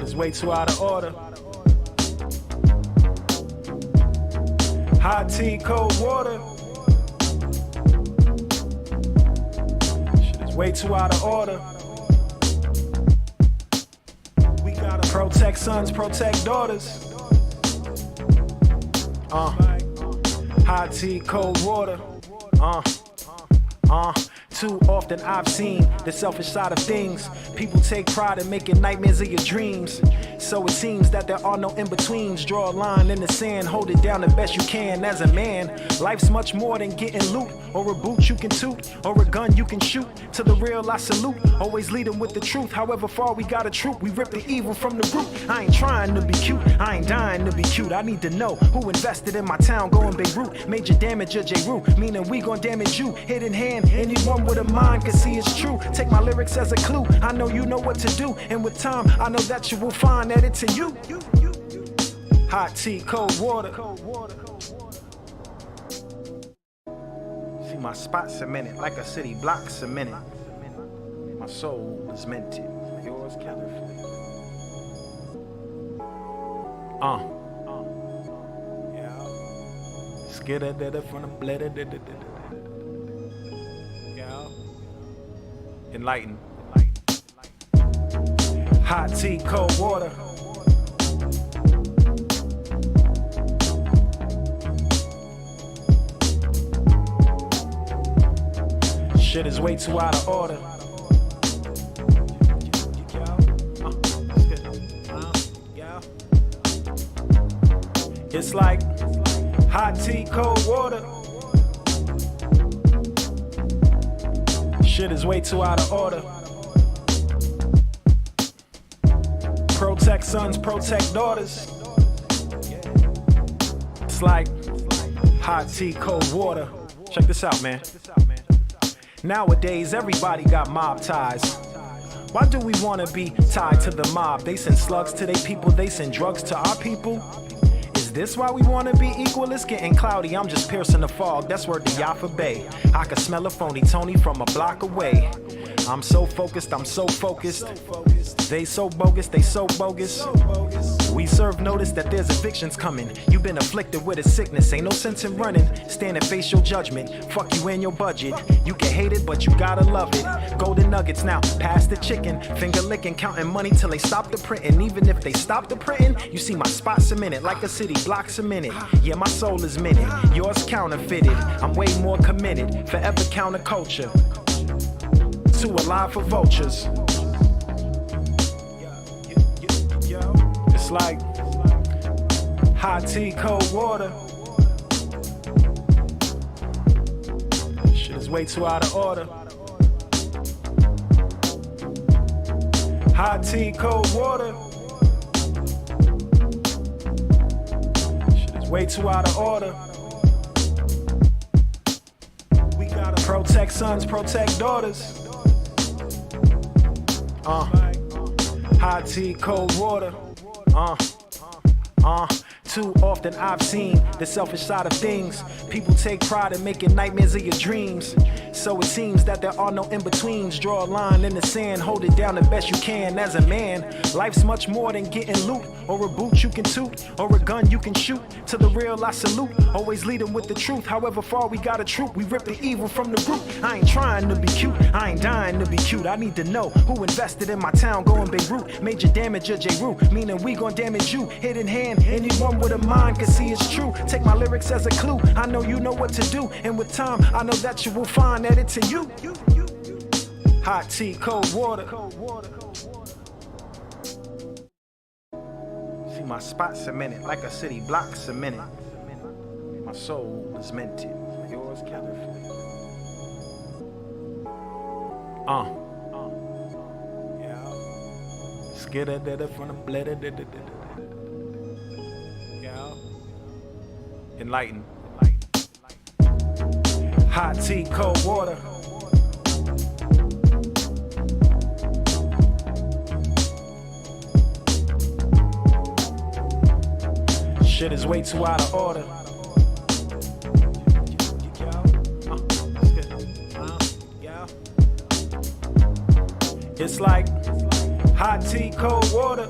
is way too out of order. Hot tea, cold water. Shit is way too out of order. We gotta protect sons, protect daughters. Hot tea, cold water. Too often I've seen the selfish side of things. People take pride in making nightmares of your dreams. So it seems that there are no in-betweens. Draw a line in the sand, hold it down the best you can. As a man, life's much more than getting loot, or a boot you can toot, or a gun you can shoot. To the real I salute, always leading with the truth. However far we gotta troop, we rip the evil from the root. I ain't trying to be cute, I ain't dying to be cute. I need to know who invested in my town going Beirut. Major damage of J-Roo, meaning we gon' damage you. Hit in hand, anyone with a mind can see it's true. Take my lyrics as a clue, I know you know what to do. And with time, I know that you will find that it's in you. Hot tea, cold water. See my spot cemented like a city block cemented. My soul is minted, yours counterfeit. Skidda from the bladder. Yeah. Enlighten. Hot tea, cold water. Shit is way too out of order. It's like hot tea, cold water. Shit is way too out of order. Protect sons, protect daughters. It's like hot tea, cold water. Check this out, man. Nowadays, everybody got mob ties. Why do we want to be tied to the mob? They send slugs to their people, they send drugs to our people. Is this why we want to be equal? It's getting cloudy, I'm just piercing the fog. That's word to Yafa Bay. I can smell a phony Tony from a block away. I'm so focused, I'm so focused. They so bogus, they so bogus. We serve notice that there's evictions coming. You've been afflicted with a sickness, ain't no sense in running. Stand and face your judgment, fuck you and your budget. You can hate it, but you gotta love it. Golden nuggets now, pass the chicken. Finger licking, counting money till they stop the printing. Even if they stop the printing, you see my spot cemented like a city block cemented. Yeah, my soul is minted, yours counterfeited. I'm way more committed, forever counterculture. Too alive for vultures. It's like hot tea, cold water. Shit is way too out of order. Hot tea, cold water. Shit is way too out of order. We gotta protect sons, protect daughters. Hot tea, cold water. Too often I've seen the selfish side of things. People take pride in making nightmares of your dreams. So it seems that there are no in-betweens. Draw a line in the sand, hold it down the best you can. As a man, life's much more than getting loot, or a boot you can toot, or a gun you can shoot. To the real I salute, always leading with the truth. However far we gotta troop, we rip the evil from the root. I ain't trying to be cute, I ain't dying to be cute. I need to know who invested in my town going Beirut. Major damage of J-Roo, meaning we gon' damage you. Hit in hand, anyone with a mind can see it's true. Take my lyrics as a clue, I know you know what to do. And with time, I know that you will find that it's in you. Hot tea, cold water. See my spot cemented like a city block cemented. My soul is minted, yours counterfeit. Skidda from the bladder. Yeah. Enlighten. Hot tea, cold water. Shit is way too out of order. It's like hot tea, cold water.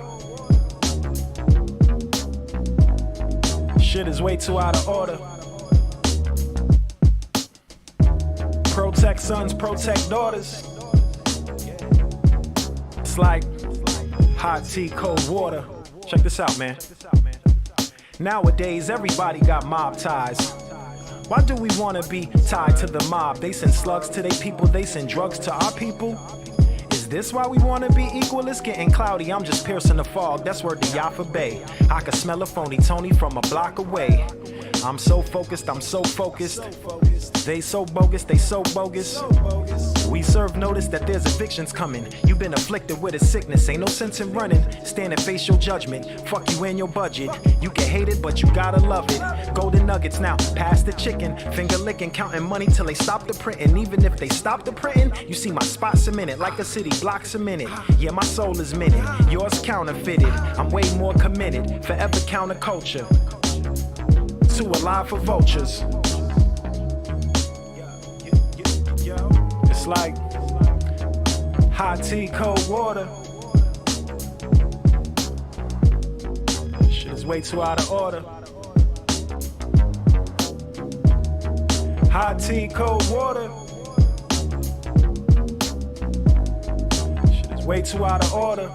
Shit is way too out of order. Protect sons, protect daughters. It's like hot tea, cold water. Check this out, man. Nowadays, everybody got mob ties. Why do we wanna be tied to the mob? They send slugs to their people, they send drugs to our people. Is this why we wanna be equal? It's getting cloudy, I'm just piercing the fog. That's word to Yafa Bay. I can smell a phony Tony from a block away. I'm so focused, I'm so focused. They so bogus, they so bogus. We serve notice that there's evictions coming. You've been afflicted with a sickness, ain't no sense in running. Stand and face your judgment, fuck you and your budget. You can hate it, but you gotta love it. Golden nuggets now, pass the chicken. Finger licking, counting money till they stop the printing. Even if they stop the printing, you see my spot cemented like a city block cemented. Yeah, my soul is minted, yours counterfeited. I'm way more committed, forever counterculture. Too alive for vultures. It's like hot tea, cold water. Shit is way too out of order. Hot tea, cold water. Shit is way too out of order.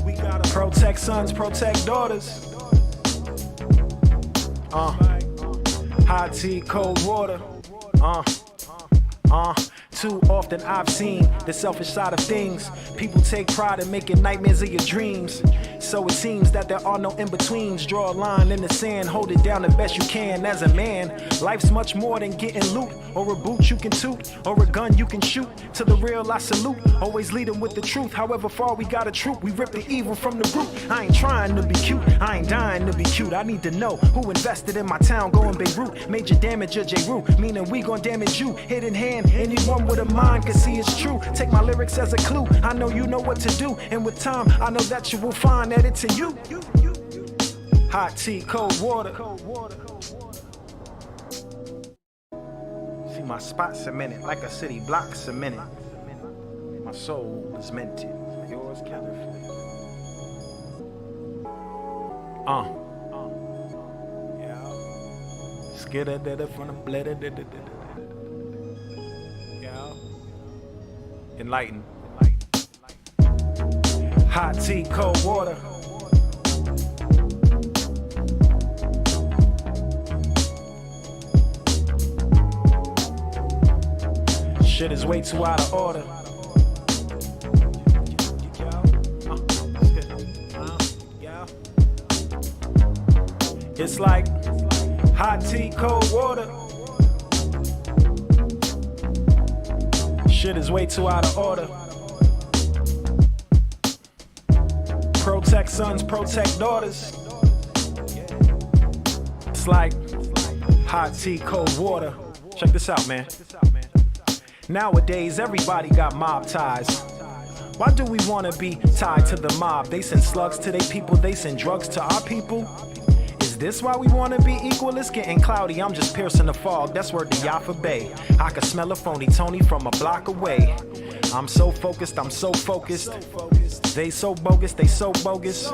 We gotta protect sons, protect daughters. Hot tea, cold water. Too often I've seen the selfish side of things. People take pride in making nightmares of your dreams. So it seems that there are no in-betweens. Draw a line in the sand, hold it down the best you can. As a man, life's much more than getting loot, or a boot you can toot, or a gun you can shoot. To the real I salute, always leading with the truth. However far we got a troop, we rip the evil from the root. I ain't trying to be cute, I ain't dying to be cute. I need to know who invested in my town going Beirut. Major damage of J-Roo, meaning we gon' damage you. Hidden hand, anyone with a mind can see it's true. Take my lyrics as a clue, I know you know what to do. And with time, I know that you will find that it's in you. Hot tea, cold water. See my spot cemented like a city block cemented. My soul is minted, yours counterfeit. Yeah. Skidda from the bladder. Yeah. Enlighten. Hot tea, cold water. Shit is way too out of order. It's like hot tea, cold water. Shit is way too out of order. Protect sons, protect daughters. It's like hot tea, cold water. Check this out, man. Nowadays, everybody got mob ties. Why do we wanna be tied to the mob? They send slugs to their people, they send drugs to our people. Is this why we wanna be equal? It's getting cloudy, I'm just piercing the fog. That's word to Yafa Bay. I can smell a phony Tony from a block away. I'm so focused, I'm so focused. They so bogus, they so bogus.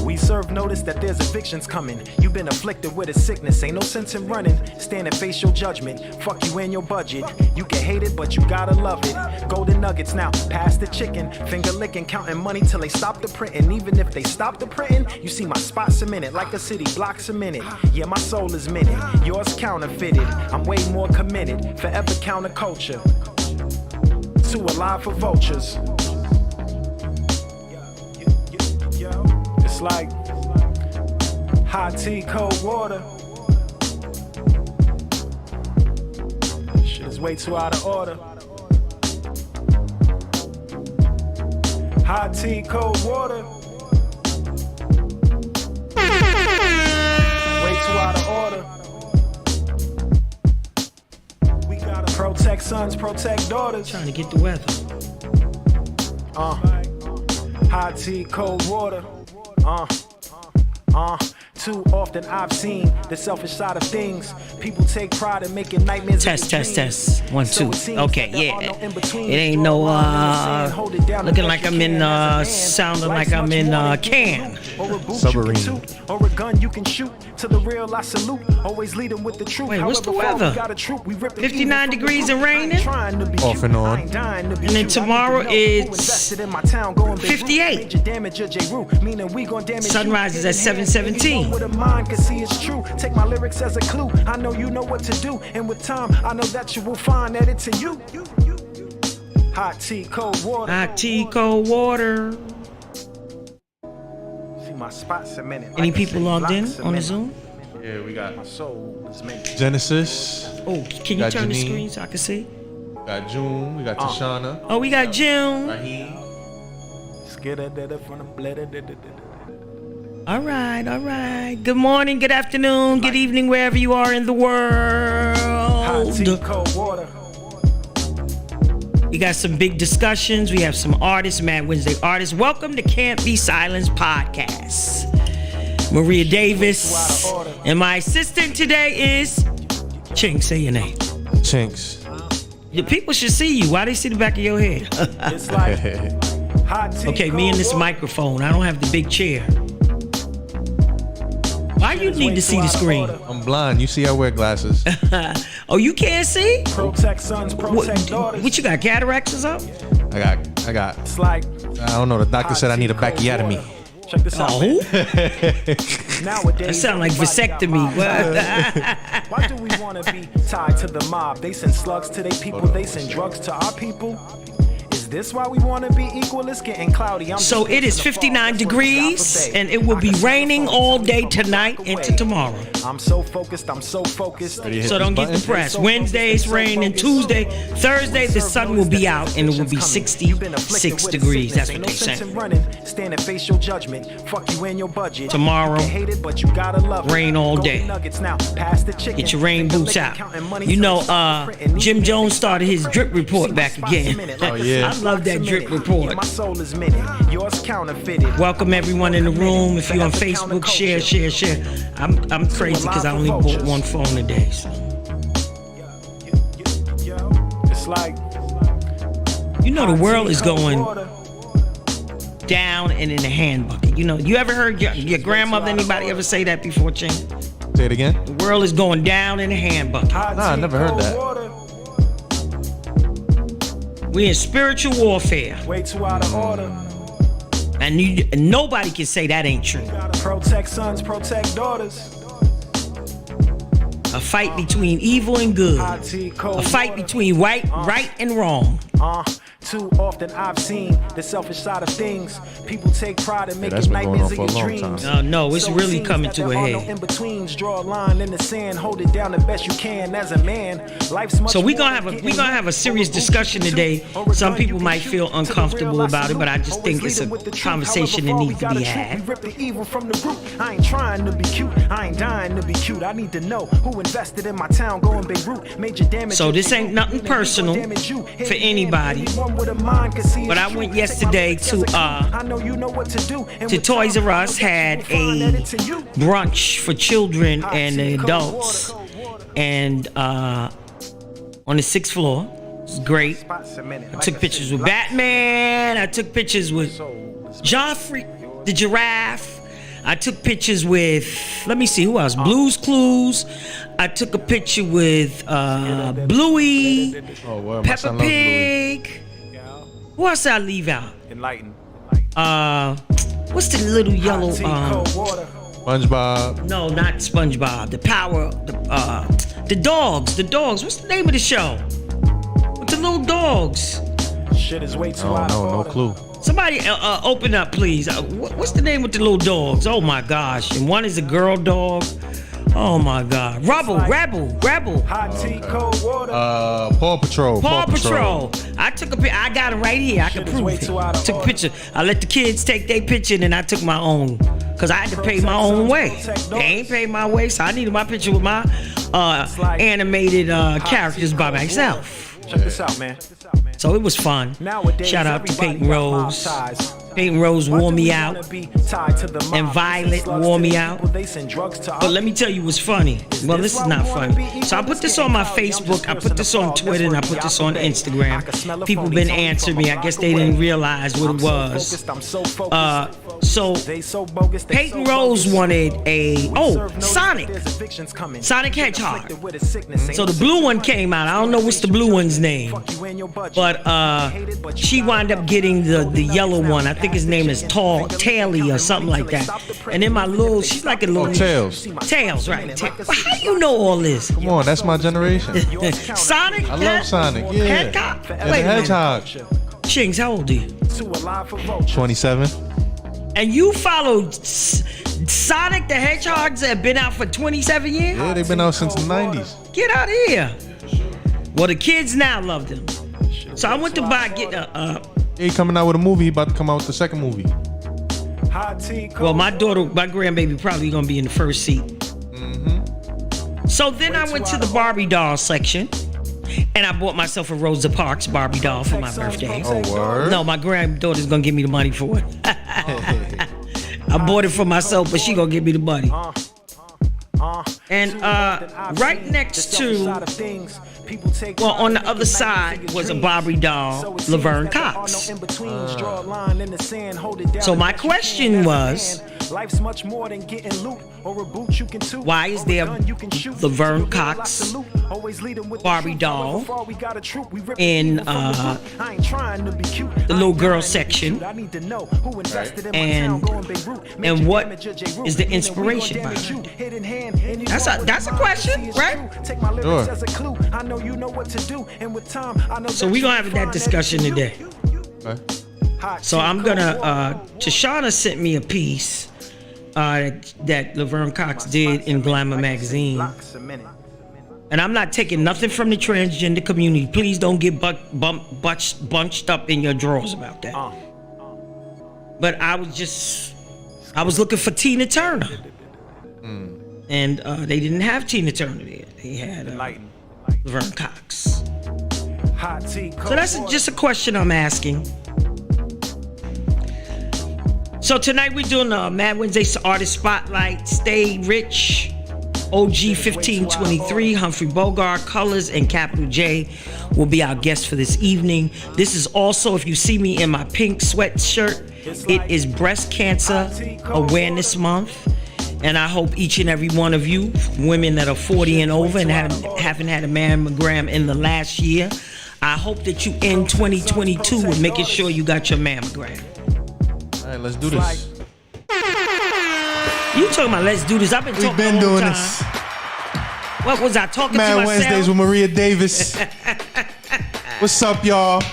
We serve notice that there's evictions coming. You've been afflicted with a sickness, ain't no sense in running. Stand and face your judgment, fuck you and your budget. You can hate it, but you gotta love it. Golden nuggets now, pass the chicken. Finger licking, counting money till they stop the printing. Even if they stop the printing, you see my spot cemented like a city block cemented. Yeah, my soul is minted, yours counterfeited. I'm way more committed, forever counterculture. Too alive for vultures. It's like hot tea, cold water. Shit is way too out of order. Hot tea, cold water. Way too out of order. We gotta protect sons, protect daughters. Trying to get the weather. Hot tea, cold water. Too often I've seen the selfish side of things. People take pride in making nightmares. Test. 1, 2. Okay, yeah. It ain't no looking like I'm in sounding like I'm in can. Submarine. Or a gun you can shoot. To the real I salute. Always lead them with the truth. Wait, what's the weather? 59 degrees and raining? Off and on. And then tomorrow it's 58. Sunrise is at 7:17. With a mind can see it's true. Take my lyrics as a clue. I know you know what to do. And with time, I know that you will find that it's in you. Hot tea, cold water. Hot tea, cold water. See my spots a minute. Any people logged in on the Zoom? Yeah, we got My soul is made. Genesis. Oh, can you Got turn the Janine. screen so I can see? We got June. We got Tashana. Oh, we got June. Raheem. All right. Good morning, good afternoon, good evening, wherever you are in the Hot tea, world. cold water. We got some big discussions. We have some artists, Mad Wednesday artists. Welcome to Can't Be Silenced podcast. Maria Davis. And my assistant today is Chink. Say your name. Chinks. The people should see you. Why they see the back of your head? It's like hot tea, Okay, me and this cold water. microphone. I don't have the big chair. Why you need to see the screen? I'm blind. You see I wear glasses. Oh, you can't see? Protect sons, protect daughters. What you got, cataracts or something? I got. It's like I don't know. The doctor said I need a backiotomy. check this out. Oh, Nowadays, that sound like vasectomy. Why do we want to be tied to the mob? They send slugs to their people, they send drugs to our people. Is this why we want to be equal? It's getting cloudy. So it is 59 degrees, and it will be raining all day tonight into tomorrow. I'm so focused. So don't get depressed. Wednesday's rain, and Tuesday, Thursday, the sun will be out, and it will be 66 degrees. That's what they say. Stand and face your judgment. Fuck you and your budget. Tomorrow, rain all day. Get your rain boots out. You know, Jim Jones started his drip report back again. Oh, yeah. I love that drip report. My soul is minute. Yours counterfeited. Welcome everyone in the room. If you're on Facebook, share. I'm crazy because I only bought one phone today. So. It's like You know the world is going down and in the hand bucket. You know, you ever heard your grandmother, anybody ever say that before, Ching? Say it again. The world is going down in the hand bucket. Nah, I never heard that. We're in spiritual warfare. Way too out of order. And nobody can say that ain't true. Protect sons, protect daughters. A fight between evil and good. A fight between right and wrong. Too often I've seen the selfish side of things. People take pride in that's making been going nightmares on of for a your long dreams. time. No, it's So it really seems coming that to a there are no head. in-betweens. Draw a line in the sand, hold it down the best you can as a man. Life's much So we're more gonna than have a serious getting discussion over today. over a Some gun people you might can feel shoot. To the uncomfortable real, I about it, but I salute. just Always think it's lead a 'em with the truth. conversation that However, needs to far be we gotta had. We rip the evil from the root. I ain't trying to be cute. I ain't dying to be cute. I need to know who invested in my town going Beirut. Major damage. So this ain't nothing personal for anybody. But I went yesterday to Toys R Us, had a brunch for children and adults, and on the 6th floor. It was great. I took pictures with Batman. I took pictures with Joffrey the giraffe. I took pictures with, let me see, who else? Blue's Clues. I took a picture with Bluey, Oh, well, my Peppa son loves Bluey. Pig. Who else did I leave out? Enlighten. What's the little yellow? SpongeBob. No, not SpongeBob. The power. The dogs. The dogs. What's the name of the show? With the little dogs. Shit is way too Oh out of no, no order. clue. Somebody open up, please. What's the name with the little dogs? Oh my gosh! And one is a girl dog. Oh my God! Rebel. Hot tea, cold water. Paw Patrol. Paw Patrol. I took a picture. I got it right here. I can prove it. Took a picture. I let the kids take their picture, and then I took my own. Cause I had to pay my own way. They ain't paid my way, so I needed my picture with my animated characters by myself. Check this out, man. So it was fun. Nowadays, Shout out to everybody Peyton got mob Rose. ties. Peyton Rose wore me out, and Violet wore me out. But let me tell you what's funny. Well, this is not funny. So I put this on my Facebook, I put this on Twitter, and I put this on Instagram. People been answering me. I guess they didn't realize what it was. So Peyton Rose wanted Sonic Hedgehog. So the blue one came out. I don't know what's the blue one's name, but she wound up getting the yellow one. I think his name is Taily or something like that. And then she's like a little Tails, right? How do you know all this? Come on, that's my generation. Sonic. I love Sonic. Yeah. Hedgehog. And the Hedgehog. Chings, how old are you? 27. And you followed Sonic the Hedgehogs that have been out for 27 years? Yeah, they've been out since the 90s. Get out of here. Well, the kids now love them. So I went to He coming out with a movie. He about to come out with the second movie. well, my grandbaby probably gonna be in the first seat. So then I went to the Barbie doll section, and I bought myself a Rosa Parks Barbie doll for my birthday. Oh, word? No, my granddaughter's gonna give me the money for it. I bought it for myself, but she gonna give me the money. And right next to, on the other side was a Barbie doll, Laverne Cox. So my question was, why is there Laverne Cox Barbie doll in the little girl section? And what is the inspiration behind it? That's a question, right? Sure. So we're gonna have that discussion today. Okay. So I'm gonna Tashana sent me a piece that Laverne Cox did in Glamour magazine. And I'm not taking nothing from the transgender community. Please don't get bunched up in your drawers about that. But I was looking for Tina Turner. And they didn't have Tina Turner there. They had Laverne Cox. So that's just a question I'm asking. So tonight we're doing Mad Wednesday Artist Spotlight. Stay Rich, OG 1523, Humphrey Bogart, Colors, and Capital J will be our guests for this evening. This is also, if you see me in my pink sweatshirt, it is Breast Cancer Awareness Month. And I hope each and every one of you, women that are 40 and over and haven't had a mammogram in the last year, I hope that you end 2022 with making sure you got your mammogram. All right, let's do this. You talking about let's do this? I've been talking We've been the whole doing time. this. What was I talking to Mad myself? Wednesdays with Maria Davis. What's up, y'all?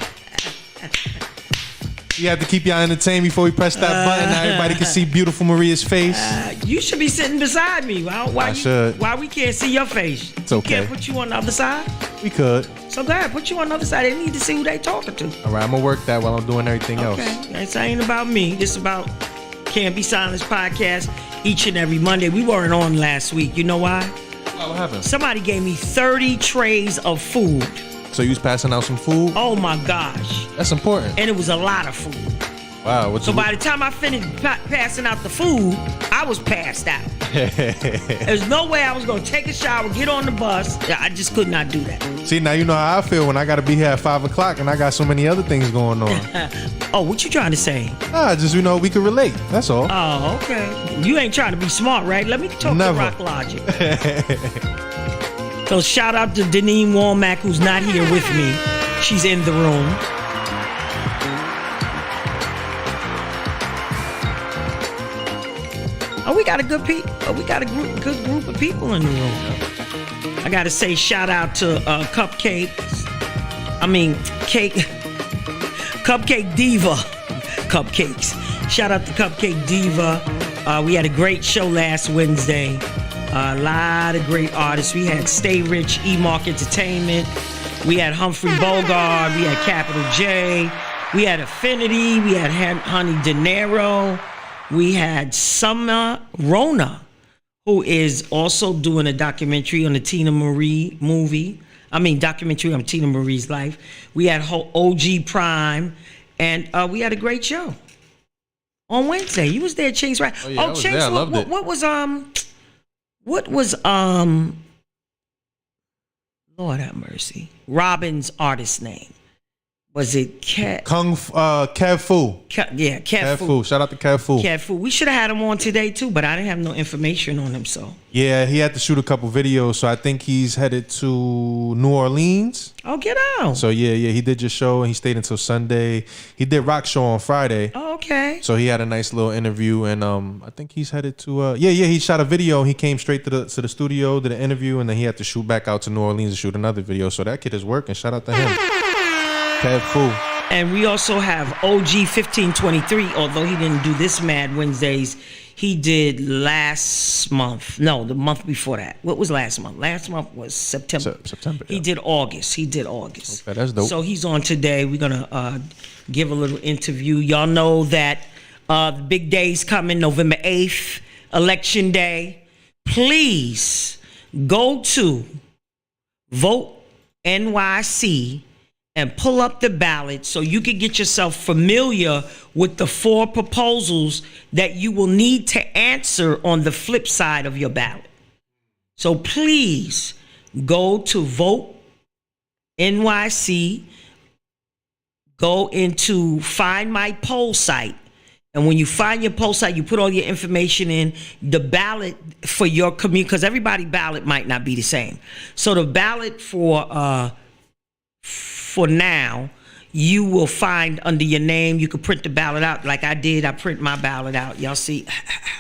You have to keep y'all entertained before we press that button. Now everybody can see beautiful Maria's face. You should be sitting beside me. Why we can't see your face? It's okay. Can't put you on the other side? We could. So go ahead, put you on the other side. They need to see who they talking to. All right, I'm gonna work that while I'm doing everything else. Okay, this ain't about me. This is about Can't Be Silenced podcast each and every Monday. We weren't on last week. You know why? Oh, what happened? Somebody gave me 30 trays of food. So you was passing out some food? Oh my gosh. That's important. And it was a lot of food. Wow. So by the time I finished passing out the food, I was passed out. There's no way I was going to take a shower, get on the bus. I just could not do that. See, now you know how I feel when I got to be here at 5 o'clock and I got so many other things going on. Oh, what you trying to say? Just, we can relate. That's all. Oh, okay. You ain't trying to be smart, right? Let me talk to Rock Logic. So shout out to Deneen Womack, who's not here with me. She's in the room. Oh, we got a good good group of people in the room. I gotta say shout out to Cupcake Diva. Cupcakes. Shout out to Cupcake Diva. We had a great show last Wednesday. A lot of great artists. We had Stay Rich, E-Mark Entertainment. We had Humphrey Bogart. We had Capital J. We had Affinity. We had Honey De Niro. We had Summer Rona, who is also doing a documentary on the Tina Marie movie. Documentary on Tina Marie's life. We had OG Prime, and we had a great show. On Wednesday. You was there, Chinks, right? Oh, yeah, I was Chinks, there. I loved it. what was Lord have mercy. Robin's artist name. Was it Kev Fu. Yeah, Kev Fu. Fu. Shout out to Kev Fu. Kev Fu. We should have had him on today too, but I didn't have no information on him, so. Yeah, he had to shoot a couple videos, so I think he's headed to New Orleans. Oh, get out. So yeah, he did your show and he stayed until Sunday. He did Rock Show on Friday. Oh, okay. So he had a nice little interview, and I think he's headed to he shot a video. He came straight to the studio, did an interview, and then he had to shoot back out to New Orleans to shoot another video. So that kid is working. Shout out to him. Kev Fu. And we also have OG 1523, although he didn't do this Mad Wednesdays, he did last month. No, the month before that. What was last month? Last month was September. September. He did August. Okay, that's dope. So he's on today. We're going to give a little interview. Y'all know that the big day's coming, November 8th, Election Day. Please go to Vote NYC and pull up the ballot so you can get yourself familiar with the 4 proposals that you will need to answer on the flip side of your ballot. So please go to Vote NYC, go into Find My Poll Site, and when you find your poll site, you put all your information in. The ballot for your community, because everybody's ballot might not be the same. So the ballot for now, you will find under your name. You can print the ballot out like I did. I print my ballot out. Y'all see,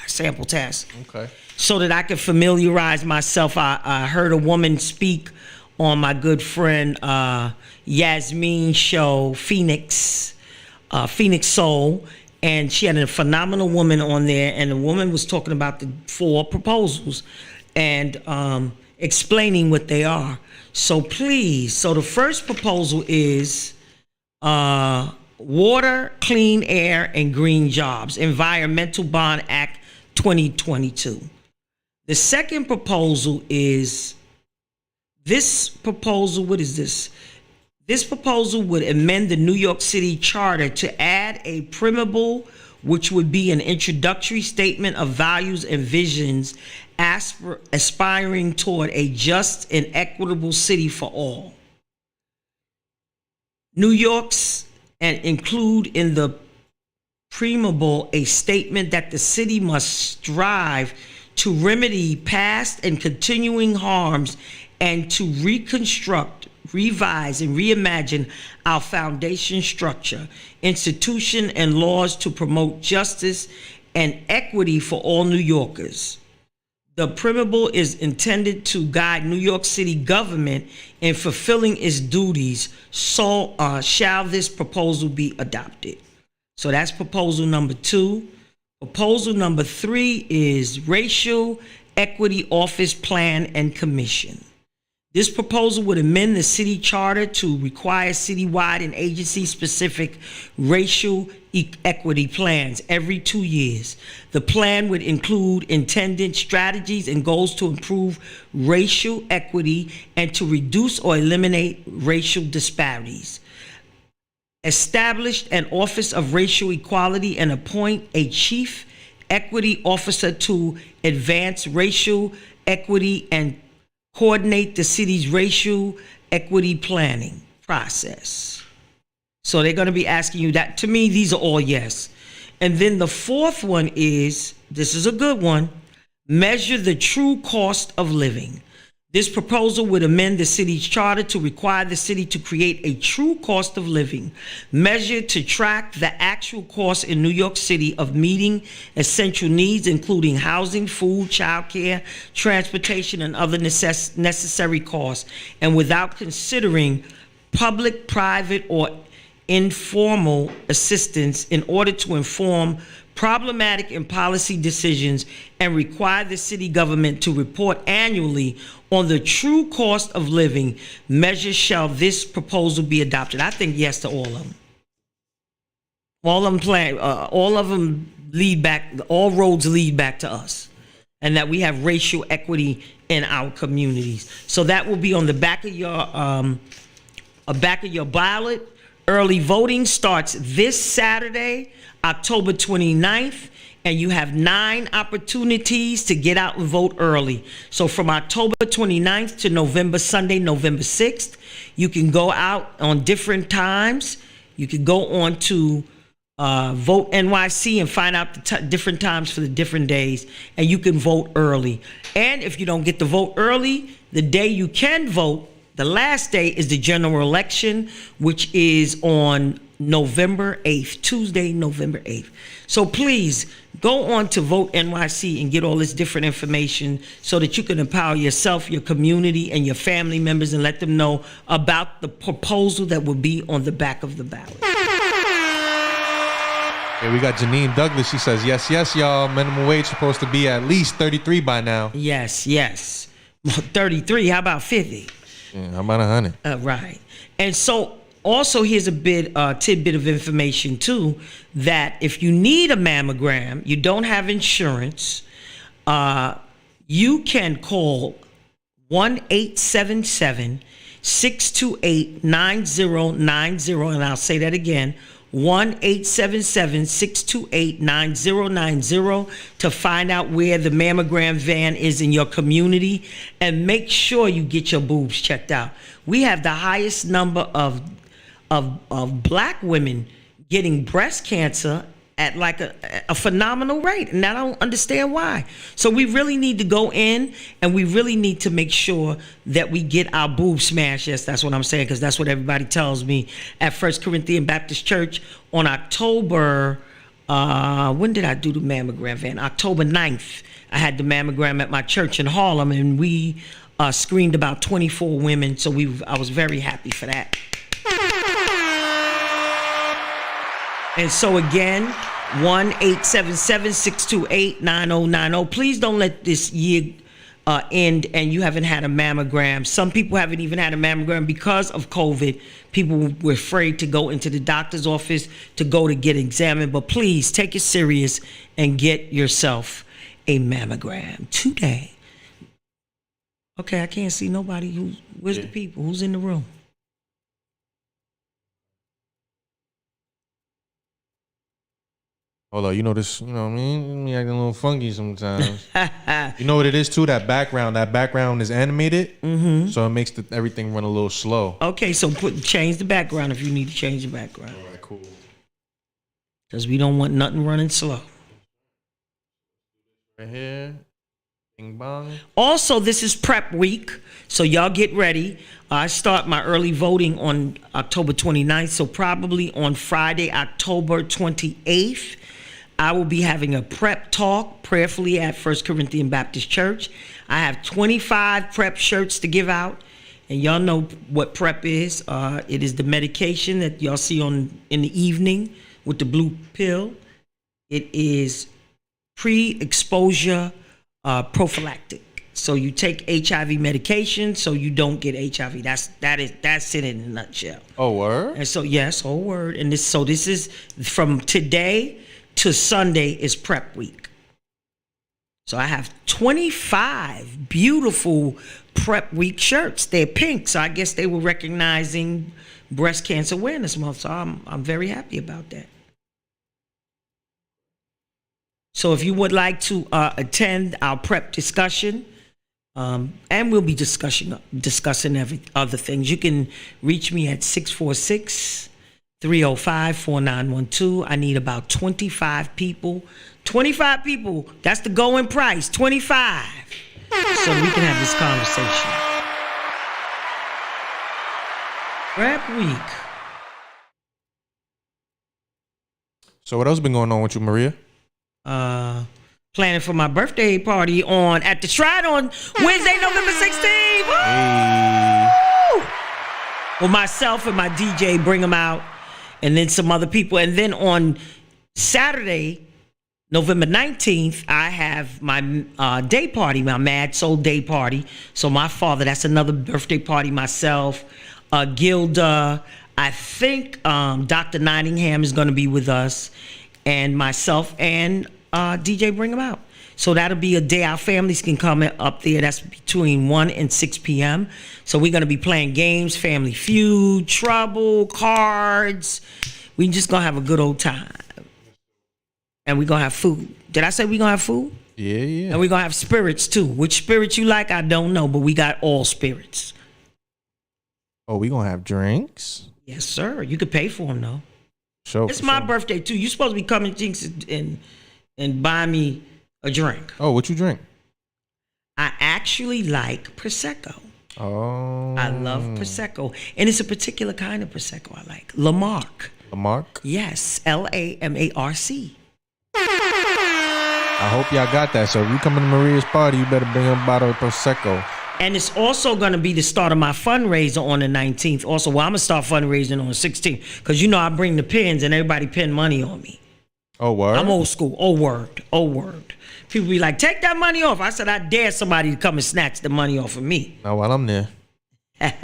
sample test. Okay. So that I can familiarize myself. I heard a woman speak on my good friend Yasmin show, Phoenix Soul, and she had a phenomenal woman on there, and the woman was talking about the 4 proposals and explaining what they are. So please, so the first proposal is Water, Clean Air, and Green Jobs, Environmental Bond Act 2022. The second proposal is this proposal, what is this? This proposal would amend the New York City Charter to add a preamble, which would be an introductory statement of values and visions aspiring toward a just and equitable city for all. New York's, and include in the preamble a statement that the city must strive to remedy past and continuing harms and to reconstruct, revise, and reimagine our foundation structure, institution, and laws to promote justice and equity for all New Yorkers. The preamble is intended to guide New York City government in fulfilling its duties, so shall this proposal be adopted. So that's proposal number 2. Proposal number 3 is Racial Equity Office Plan and Commission. This proposal would amend the city charter to require citywide and agency-specific racial equity plans every 2 years. The plan would include intended strategies and goals to improve racial equity and to reduce or eliminate racial disparities. Establish an Office of Racial Equality and appoint a chief equity officer to advance racial equity and coordinate the city's racial equity planning process. So they're going to be asking you that. To me, these are all yes. And then the fourth one is, this is a good one, measure the true cost of living. This proposal would amend the city's charter to require the city to create a true cost of living measure to track the actual cost in New York City of meeting essential needs, including housing, food, childcare, transportation, and other necessary costs, and without considering public, private, or informal assistance in order to inform problematic and policy decisions and require the city government to report annually on the true cost of living measures. Shall this proposal be adopted? I think yes to all of them. All of them lead back, all roads lead back to us, and that we have racial equity in our communities. So that will be on the back of your ballot. Early voting starts this Saturday, October 29th, and you have 9 opportunities to get out and vote early. So from October 29th to Sunday, November 6th, you can go out on different times. You can go on to Vote NYC and find out the different times for the different days, and you can vote early. And if you don't get to vote early, the day you can vote, the last day is the general election, which is on November 8th, Tuesday, November 8th. So please go on to Vote NYC and get all this different information so that you can empower yourself, your community, and your family members, and let them know about the proposal that will be on the back of the ballot. Yeah, we got Janine Douglas. She says, yes, y'all. Minimum wage supposed to be at least 33 by now. Yes. 33, how about 50? Yeah, how about 100? Right. And so also here's a tidbit of information too, that if you need a mammogram, you don't have insurance, you can call 1-877-628-9090, and I'll say that again, 1-877-628-9090 to find out where the mammogram van is in your community, and make sure you get your boobs checked out. We have the highest number of black women getting breast cancer at like a phenomenal rate, and I don't understand why. So we really need to go in, and we really need to make sure that we get our boobs smashed. Yes, that's what I'm saying, because that's what everybody tells me at First Corinthian Baptist Church on October, when did I do the mammogram van? October 9th. I had the mammogram at my church in Harlem, and we screened about 24 women, so I was very happy for that. And so again, 1-877-628-9090. Please don't let this year end and you haven't had a mammogram. Some people haven't even had a mammogram because of COVID. People were afraid to go into the doctor's office to get examined. But please take it serious and get yourself a mammogram today. Okay, I can't see nobody. Where's the people? Who's in the room? Hold on, you know this, you know what I mean? Me acting a little funky sometimes. You know what it is too? That background is animated, so it makes everything run a little slow. Okay, so change the background if you need to change the background. All right, cool. Because we don't want nothing running slow. Right here. Bing bong. Also, this is prep week, so y'all get ready. I start my early voting on October 29th, so probably on Friday, October 28th, I will be having a prep talk, prayerfully, at First Corinthian Baptist Church. I have 25 prep shirts to give out, and y'all know what prep is. It is the medication that y'all see in the evening with the blue pill. It is pre-exposure prophylactic. So you take HIV medication so you don't get HIV. That's it in a nutshell. Oh, word? And so yes, whole word. And this is from today to Sunday is prep week. So I have 25 beautiful prep week shirts. They're pink, so I guess they were recognizing Breast Cancer Awareness Month. So I'm very happy about that. So if you would like to attend our prep discussion, and we'll be discussing other things, you can reach me at 646-305-4912. I need about 25 people. 25 people, that's the going price, 25. So we can have this conversation. Prep week. So what else been going on with you, Maria? Planning for my birthday party at the Shrine on Wednesday, November 16th. Woo! Hey. With myself and my DJ, Bring 'em Out, and then some other people. And then on Saturday, November 19th, I have my day party, my Mad Soul Day party. So my father, that's another birthday party. Myself, Gilda, I think Dr. Nottingham is going to be with us, and myself and DJ Bring 'em Out. So that'll be a day our families can come up there. That's between 1 and 6 p.m. So we're going to be playing games, Family Feud, Trouble, cards. We just going to have a good old time. And we're going to have food. Did I say we're going to have food? Yeah. And we're going to have spirits too. Which spirits you like, I don't know, but we got all spirits. Oh, we gonna have drinks? Yes, sir. You could pay for them, though. Sure. It's my birthday, too. You're supposed to be coming, Jinx, and buy me a drink. Oh, what you drink? I actually like Prosecco. Oh. I love Prosecco. And it's a particular kind of Prosecco I like. Lamarck. Lamarck? Yes, Lamarc. I hope y'all got that. So if you come to Maria's party, you better bring a bottle of Prosecco. And it's also going to be the start of my fundraiser on the 19th. Also, well, I'm going to start fundraising on the 16th. Because, I bring the pins and everybody pin money on me. Oh, word? I'm old school. Oh, word. People be like, take that money off. I said, I dare somebody to come and snatch the money off of me. Now, while I'm there. Yep.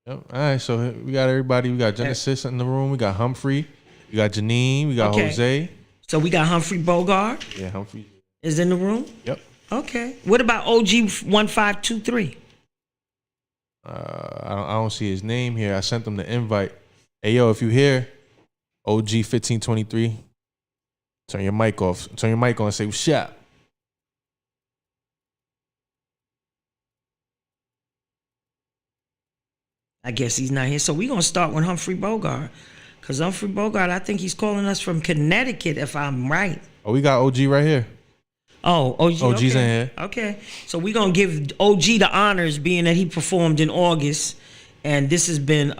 All right, so we got everybody. We got Genesis in the room. We got Humphrey. We got Janine. We got Jose. So we got Humphrey Bogart. Yeah, Humphrey is in the room. Yep. Okay. What about OG 1523? I don't see his name here. I sent him the invite. Hey, yo, if you here, OG 1523, turn your mic off. Turn your mic on and say, what's up? I guess he's not here. So we're going to start with Humphrey Bogart. Because Humphrey Bogart, I think he's calling us from Connecticut, if I'm right. Oh, we got OG right here. Oh, OG. OG's in here. Okay. So we're going to give OG the honors, being that he performed in August. And this has been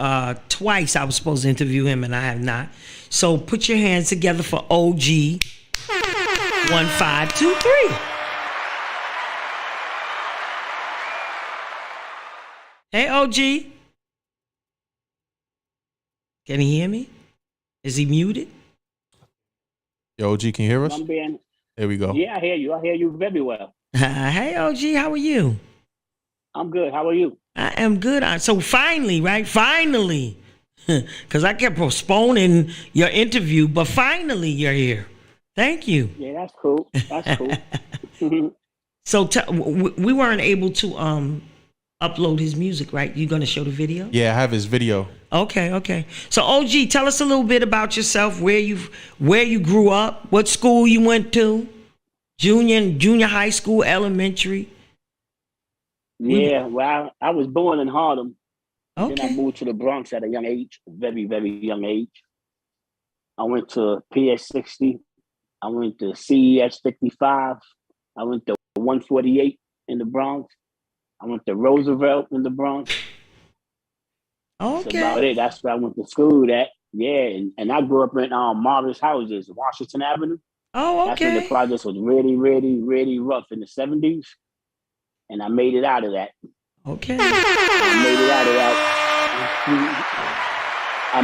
twice I was supposed to interview him, and I have not. So put your hands together for OG 1523. Hey, OG. Can he hear me? Is he muted? Yo, OG, can you hear us? There we go. Yeah, I hear you. I hear you very well. Hey, OG, how are you? I'm good. How are you? I am good. So finally, right? Finally. Because I kept postponing your interview, but finally you're here. Thank you. Yeah, that's cool. That's cool. So we weren't able to upload his music, right? You gonna show the video? Yeah, I have his video. Okay. So OG, tell us a little bit about yourself, where you grew up, what school you went to, junior high school, elementary. Yeah, well, I was born in Harlem. Okay. Then I moved to the Bronx at a young age, very, very young age. I went to PS 60. I went to CES 55. I went to 148 in the Bronx. I went to Roosevelt in the Bronx. Okay. That's about it. That's where I went to school at. Yeah, and I grew up in Morris Houses, Washington Avenue. Oh, okay. That's when the projects was really, really, really rough in the 70s. And I made it out of that. Okay. I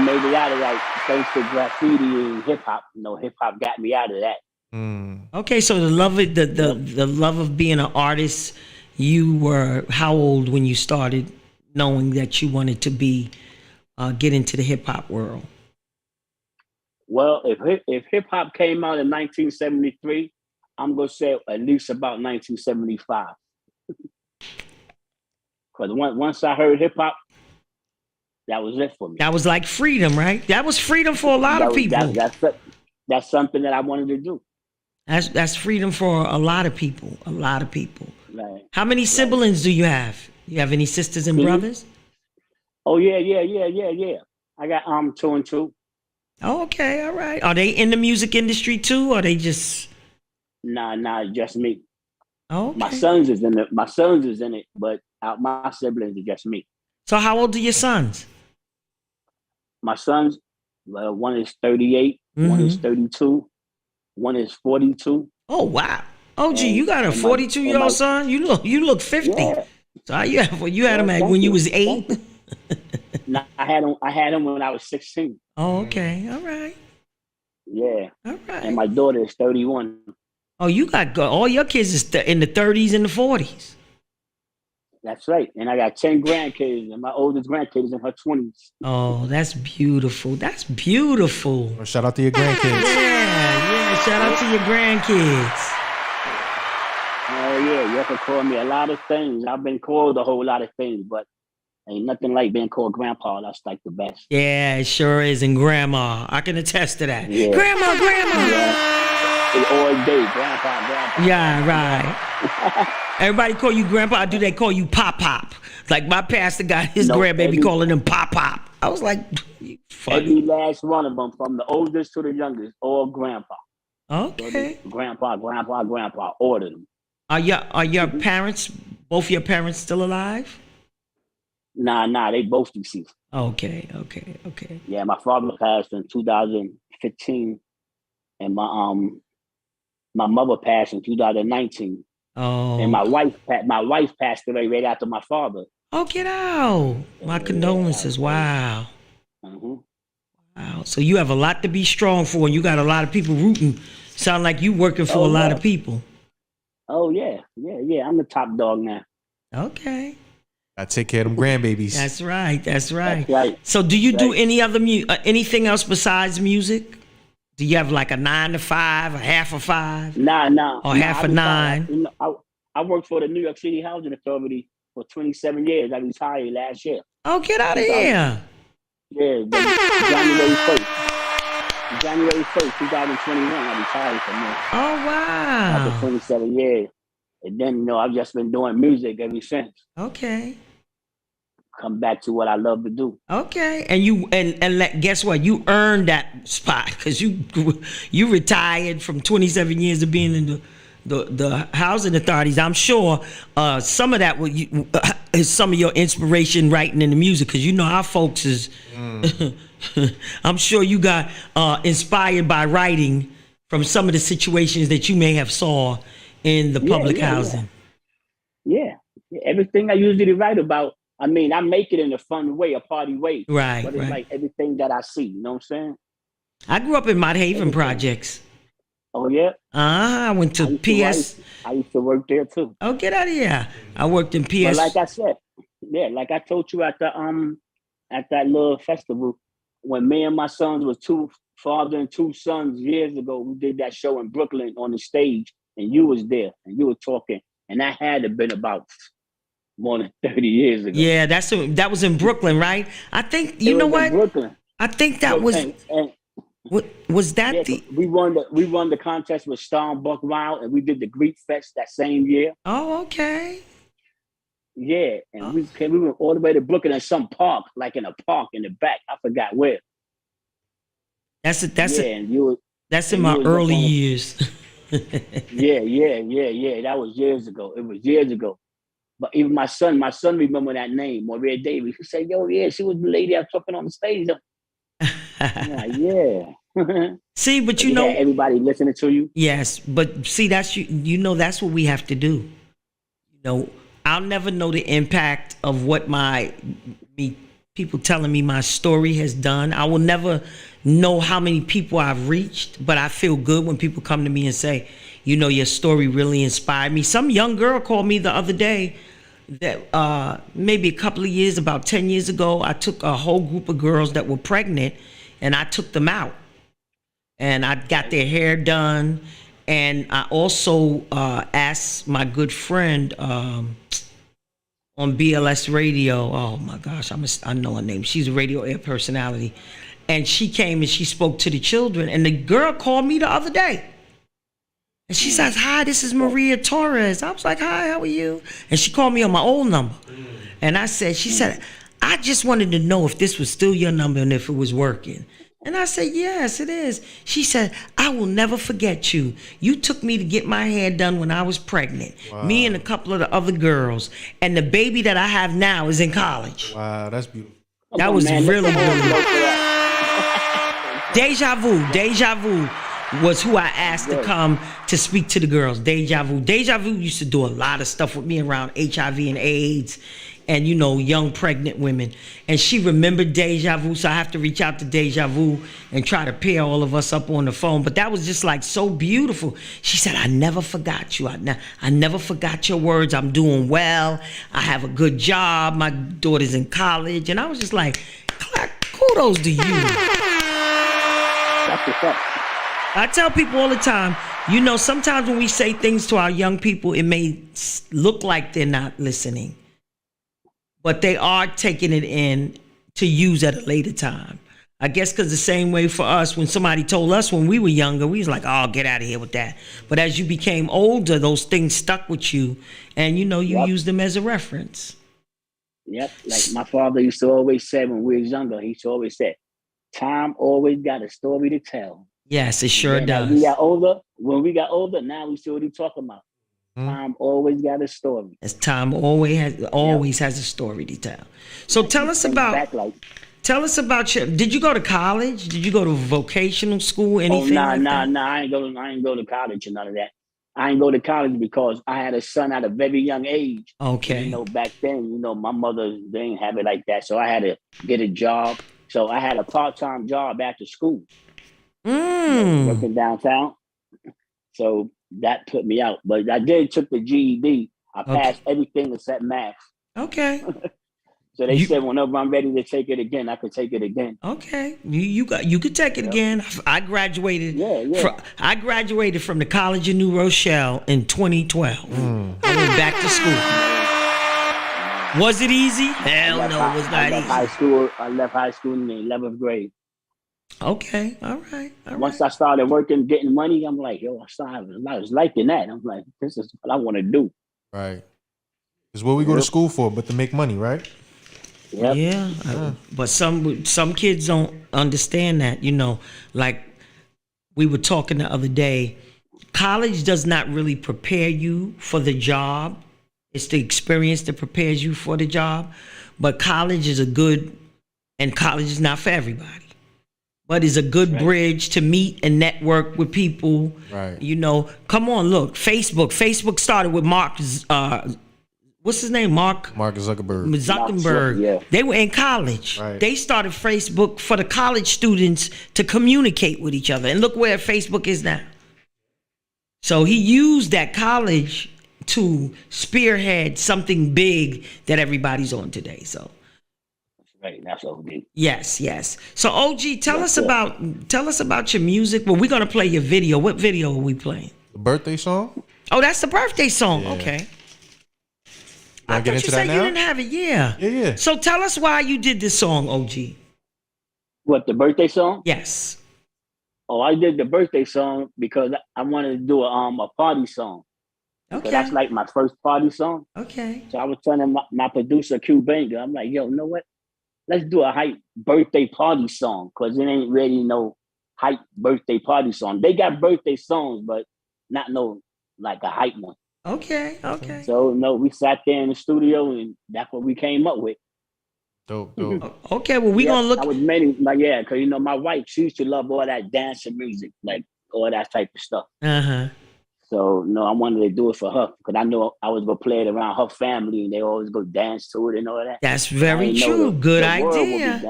made it out of that thanks to graffiti and hip hop. Hip hop got me out of that. Okay, so the love of being an artist, you were how old when you started knowing that you wanted to get into the hip hop world? Well, if hip hop came out in 1973, I'm gonna say at least about 1975. Because once I heard hip hop, that was it for me. That was like freedom, right? That was freedom for a lot of people. That's something that I wanted to do. That's freedom for a lot of people. A lot of people. Right. How many siblings do you have? You have any sisters and brothers? Oh yeah. I got 2 and 2. Oh, okay, all right. Are they in the music industry too, or they just? Nah, just me. Oh, okay. My sons is in it, but my siblings are just me. So how old are your sons? My sons, one is 38, one is 32, one is 42. Oh wow! Oh gee, you got a 42-year-old son? You look 50. Yeah. So you had him when you was 8. No, I had him when I was 16. Oh, okay, all right. Yeah. All right. And my daughter is 31. Oh, you got all your kids is in the 30s and the 40s. That's right. And I got 10 grandkids, and my oldest grandkid is in her 20s. Oh, that's beautiful. That's beautiful. Shout out to your grandkids. Yeah. shout out to your grandkids. Oh yeah, you can call me a lot of things. I've been called a whole lot of things, but ain't nothing like being called grandpa. That's like the best. Yeah, it sure is. And grandma. I can attest to that. Yeah. Grandma. Yeah. All day, grandpa. Yeah, right. Everybody call you grandpa, or do they call you pop? Like my pastor got his grandbaby calling him pop. I was like, you funny. Every last one of them, from the oldest to the youngest, all grandpa. Okay. Grandpa, ordered them. Are your parents, both your parents, still alive? Nah, they both deceased. Okay. Yeah, my father passed in 2015, and my mother passed in 2019. Oh. And my wife passed away right after my father. Oh, get out! My condolences. Wow. Mm-hmm. Wow. So you have a lot to be strong for, and you got a lot of people rooting. Sound like you working for a lot of people. Oh yeah. I'm the top dog now. Okay. I take care of them grandbabies. That's right. That's right. So do you do any other anything else besides music? Do you have like a 9 to 5, a half of 5? Nah. Or half of 9? I worked for the New York City Housing Authority for 27 years. I retired last year. Oh, get out of here. Yeah, January 1st, 2021, I retired from there. Oh, wow. After 27 years. And then, I've just been doing music ever since. Okay. Come back to what I love to do. Okay. And you guess what? You earned that spot because you retired from 27 years of being in the housing authorities. I'm sure some of that is some of your inspiration writing in the music, because our folks is I'm sure you got inspired by writing from some of the situations that you may have saw in the public housing. Yeah. Everything I usually write about, I make it in a fun way, a party way. Right. But it's like everything that I see, you know what I'm saying? I grew up in Mott Haven projects. Oh, yeah? I went to PS. I used to work there, too. Oh, get out of here. I worked in PS. But like I said, like I told you at that little festival, when me and my sons was two father and two sons years ago, we did that show in Brooklyn on the stage, and you was there, and you were talking, and that had to been about more than 30 years ago. Yeah, that was in Brooklyn, right? I think you know what? Brooklyn. I think that was. Was that we won the contest with Storm Buck Wild, and we did the Greek Fest that same year. Oh, okay. Yeah, and we went all the way to Brooklyn in some park, like in a park in the back. I forgot where. That's in my early years. Yeah. That was years ago. It was years ago. But even my son remember that name, Maria Davis. He said, "Yo, yeah, she was the lady I was talking on the stage." I'm like, yeah. See, but everybody listening to you. Yes, but see, that's that's what we have to do. I'll never know the impact of what people telling me my story has done. I will never know how many people I've reached, but I feel good when people come to me and say, your story really inspired me. Some young girl called me the other day that maybe a couple of years, about 10 years ago, I took a whole group of girls that were pregnant and I took them out. And I got their hair done. And I also asked my good friend on BLS Radio. Oh my gosh, I know her name. She's a radio air personality. And she came and she spoke to the children. And the girl called me the other day. And she says, "Hi, this is Maria Torres." I was like, "Hi, how are you?" And she called me on my old number. And she said, "I just wanted to know if this was still your number and if it was working." And I said, "Yes, it is." She said, "I will never forget you. You took me to get my hair done when I was pregnant. Wow. Me and a couple of the other girls. And the baby that I have now is in college." Wow, that's beautiful. That was really beautiful. Deja Vu was who I asked to come to speak to the girls. Deja Vu used to do a lot of stuff with me around HIV and AIDS and, young pregnant women. And she remembered Deja Vu, so I have to reach out to Deja Vu and try to pair all of us up on the phone. But that was just like so beautiful. She said, "I never forgot you. I never forgot your words. I'm doing well. I have a good job. My daughter's in college." And I was just like, kudos to you. That's what's up. I tell people all the time, you know, sometimes when we say things to our young people, it may look like they're not listening, but they are taking it in to use at a later time. I guess because the same way for us, when somebody told us when we were younger, we was like, oh, get out of here with that. But as you became older, those things stuck with you, and, you know, you use them as a reference. Yep. Like my father used to always say when we was younger, he used to always say, time always got a story to tell. Yes, it sure does. When we got older, now we see what he's talking about. Time always got a story. As time always has a story to tell. So tell us about did you go to college? Did you go to vocational school? Anything? I ain't go to college or none of that. I ain't go to college because I had a son at a very young age. Okay. You know, back then, you know, my mother, they didn't have it like that. So I had to get a job. So I had a part-time job after school. Working downtown. So that put me out. But I took the GED. I passed everything except math. Okay. So they said whenever I'm ready to take it again, I could take it again. Okay, you could take it again. I graduated. I graduated from the College of New Rochelle in 2012. I went back to school. Was it easy? Hell no, it was not easy. I left high school in the 11th grade. Okay, all right. Once I started working, getting money, I'm like, yo, I was liking that. I'm like, this is what I want to do. Right. It's what we go to school for, but to make money, right? Yep. Yeah, but some kids don't understand that. You know, like we were talking the other day, college does not really prepare you for the job. It's the experience that prepares you for the job. But college is and college is not for everybody. But it's a good bridge to meet and network with people. Right. You know, come on, look, Facebook. Facebook started with Mark. What's his name? Mark Zuckerberg. Yeah. They were in college. Right. They started Facebook for the college students to communicate with each other. And look where Facebook is now. So he used that college to spearhead something big that everybody's on today. So right, that's OG. Yes. So OG, tell us about your music. Well, we're gonna play your video. What video are we playing? The birthday song? Oh, that's the birthday song. Yeah. Okay. I thought you said you didn't have it. Yeah. So tell us why you did this song, OG. What, the birthday song? Yes. Oh, I did the birthday song because I wanted to do a party song. Okay. So that's like my first party song. Okay. So I was telling my producer, Q Banger, I'm like, yo, you know what? Let's do a hype birthday party song because it ain't really no hype birthday party song. They got birthday songs, but not no like a hype one. Okay. So no, we sat there in the studio and that's what we came up with. Dope. Okay, well, we gonna look. I was mainly like, because you know my wife, she used to love all that dancing music, like all that type of stuff. So no, I wanted to do it for her because I know I was gonna play it around her family and they always go dance to it and all that. That's very true. Good idea.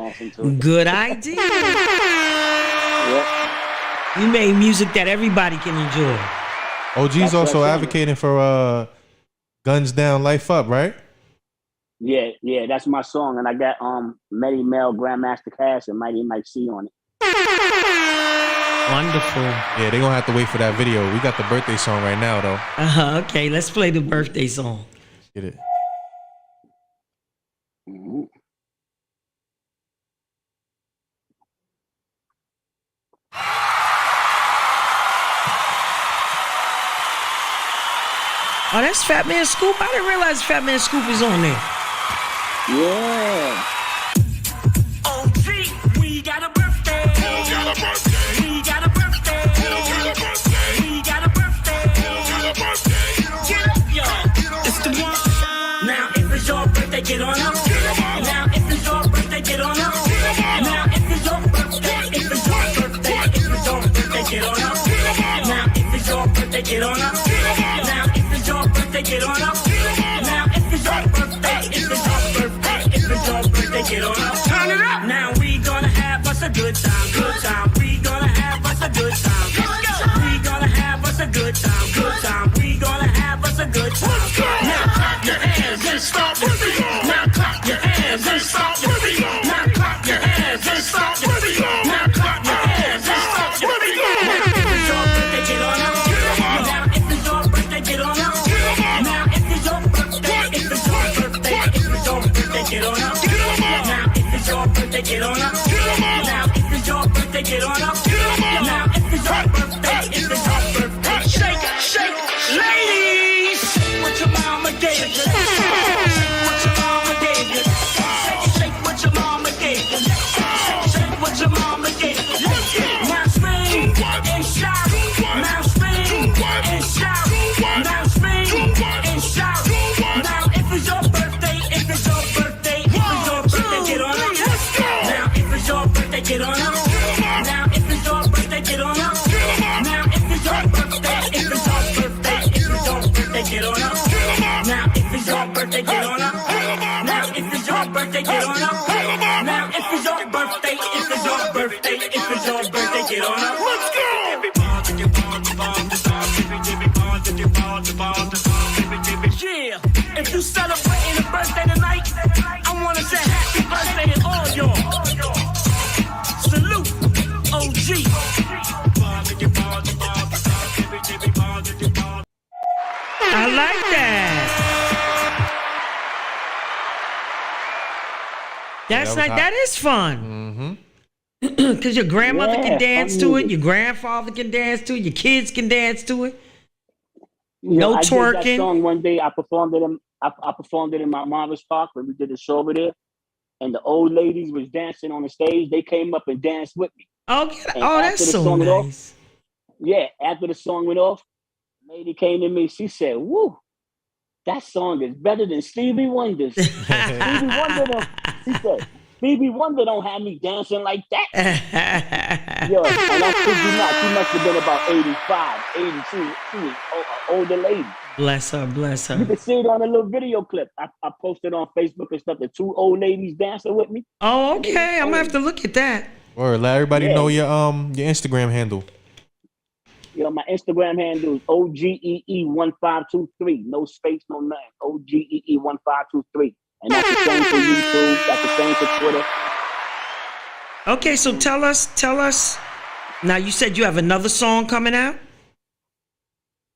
Good idea. Yep. You made music that everybody can enjoy. OG's also advocating for Guns Down, Life Up, right? Yeah, that's my song, and I got Medi Mel, Grandmaster Cash, and Mighty Mike C on it. Wonderful. Yeah, they gonna have to wait for that video. We got the birthday song right now, though. Okay, let's play the birthday song. Get it. Mm-hmm. Oh, that's Fat Man Scoop. I didn't realize Fat Man Scoop is on there. Yeah. OG, we got a birthday. We got a birthday. We got a birthday. We got a birthday. Get up, y'all. It's the one. Now if it's your birthday, get on up. Now if it's your birthday, get on up. Now if it's your birthday, if it's your birthday, if it's your birthday, get on up. Now if it's your birthday, get on up. Now if it's your birthday, get on up. Now if it's your birthday, if it's your birthday, if it's your birthday, get on up. Turn it up. Now we gonna have us a good time, good time. We gonna have us a good time. We gonna have us a good time, good time. We gonna have us a good time. Now clap your hands and start moving on. Now clap your hands and start moving on. Now clap your hands and start moving on. Now clap your hands and start moving on. get on up. Now if it's your birthday, if it's your birthday, shake, shake, ladies. Shake what your mama gave you. Shake what your mama gave you. Shake what your mama gave you. Shake what your mama gave you. Now scream and shout. Now scream and shout. Now scream and shout. Now if it's your birthday, if it's your birthday, if it's your birthday, get on up. Now if it's your birthday, get on up. Now if it's your birthday, get on up. Now if it's your birthday, if it's your birthday, if it's your birthday, get on up. Now if it's your birthday, get on up. Now if it's your birthday, get on up. Now if it's your birthday, if it's your birthday, if it's your birthday, get on up. Let's go! Yeah, if you celebrating a birthday tonight, I wanna say happy birthday to all y'all. Salute, OG. I like that. That's that was like hot. that is fun. Cause your grandmother Yeah, can dance fun to it, music. your grandfather can dance to it, your kids can dance to it. You No I did twerking. that song one day. I performed it in Mount Marvis Park when we did a show over there, and the old ladies was dancing on the stage. They came up and danced with me. Okay. And Oh, after that's the so song went off- nice. Yeah, after the song went off, lady came to me. She said, "Woo, that song is better than Stevie Wonder's." Stevie Wonder don't, she said, Stevie Wonder don't have me dancing like that. Yo, and I kid you not, she must have been about 85, 82. She was an older lady. Bless her, bless You her. can see it on a little video clip. I posted on Facebook and stuff. The two old ladies dancing with me. Oh, okay. I'm gonna have to look at that. Or let everybody Yeah. know your Instagram handle. Yo, my Instagram handle is OGEE1523. No space, no nothing. OGEE1523. And that's the same for YouTube. That's the same for Twitter. Okay, so tell us. Now you said you have another song coming out.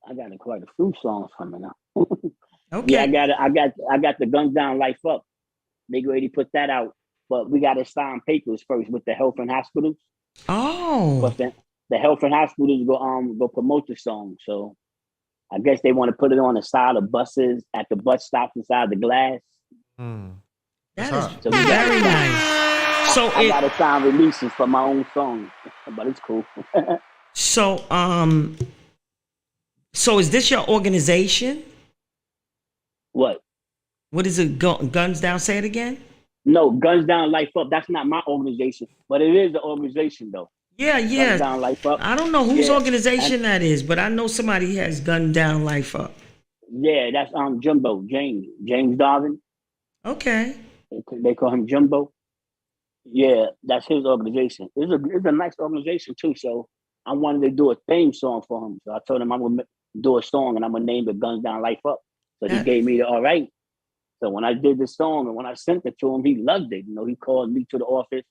I got quite a few songs coming out. Okay. Yeah, I got the Guns Down Life Up. They already put that out, but we got to sign papers first with the health and hospitals. Oh. But the health and hospitals go promote the song. So I guess they want to put it on the side of buses, at the bus stops, inside the glass. That hot. is So we very gotta- nice. So I gotta sign releases for my own song, but it's cool. so is this your organization? What? What is it? Guns Down. Say it again. No, Guns Down Life Up. That's not my organization, but it is the organization though. Yeah, Guns yeah. Down Life Up. I don't know whose Yeah. organization that is, but I know somebody has Gun Down Life Up. Yeah, that's Jumbo James Darvin. Okay. They call him Jumbo. Yeah, that's his organization. It's a nice organization too. So I wanted to do a theme song for him. So I told him I'm gonna do a song and I'm gonna name it Guns Down Life Up. So he Yeah. gave me the all right. So when I did the song and when I sent it to him, he loved it. You know, he called me to the office.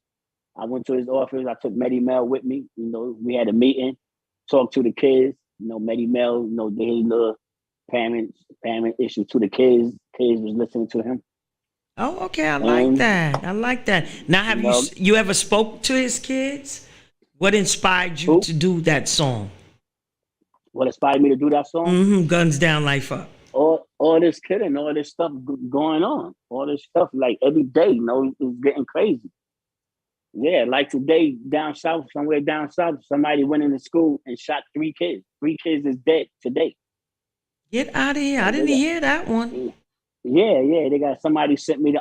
I went to his office. I took Medi Mel with me. You know, we had a meeting, talked to the kids. You know, Medi Mel, you know, they little parent issue to the kids. Kids was listening to him. Oh, okay. I like that. I like that. Now, have No. you ever spoke to his kids? What inspired you Who? to do that song? What inspired me to do that song? Guns Down Life Up. All this killing, all this stuff going on, all this stuff like every day, you know, it's getting crazy. Yeah, like today somewhere down south, somebody went into school and shot 3 kids. 3 kids is dead today. Get out of here! I didn't hear that one. Yeah, they got somebody sent me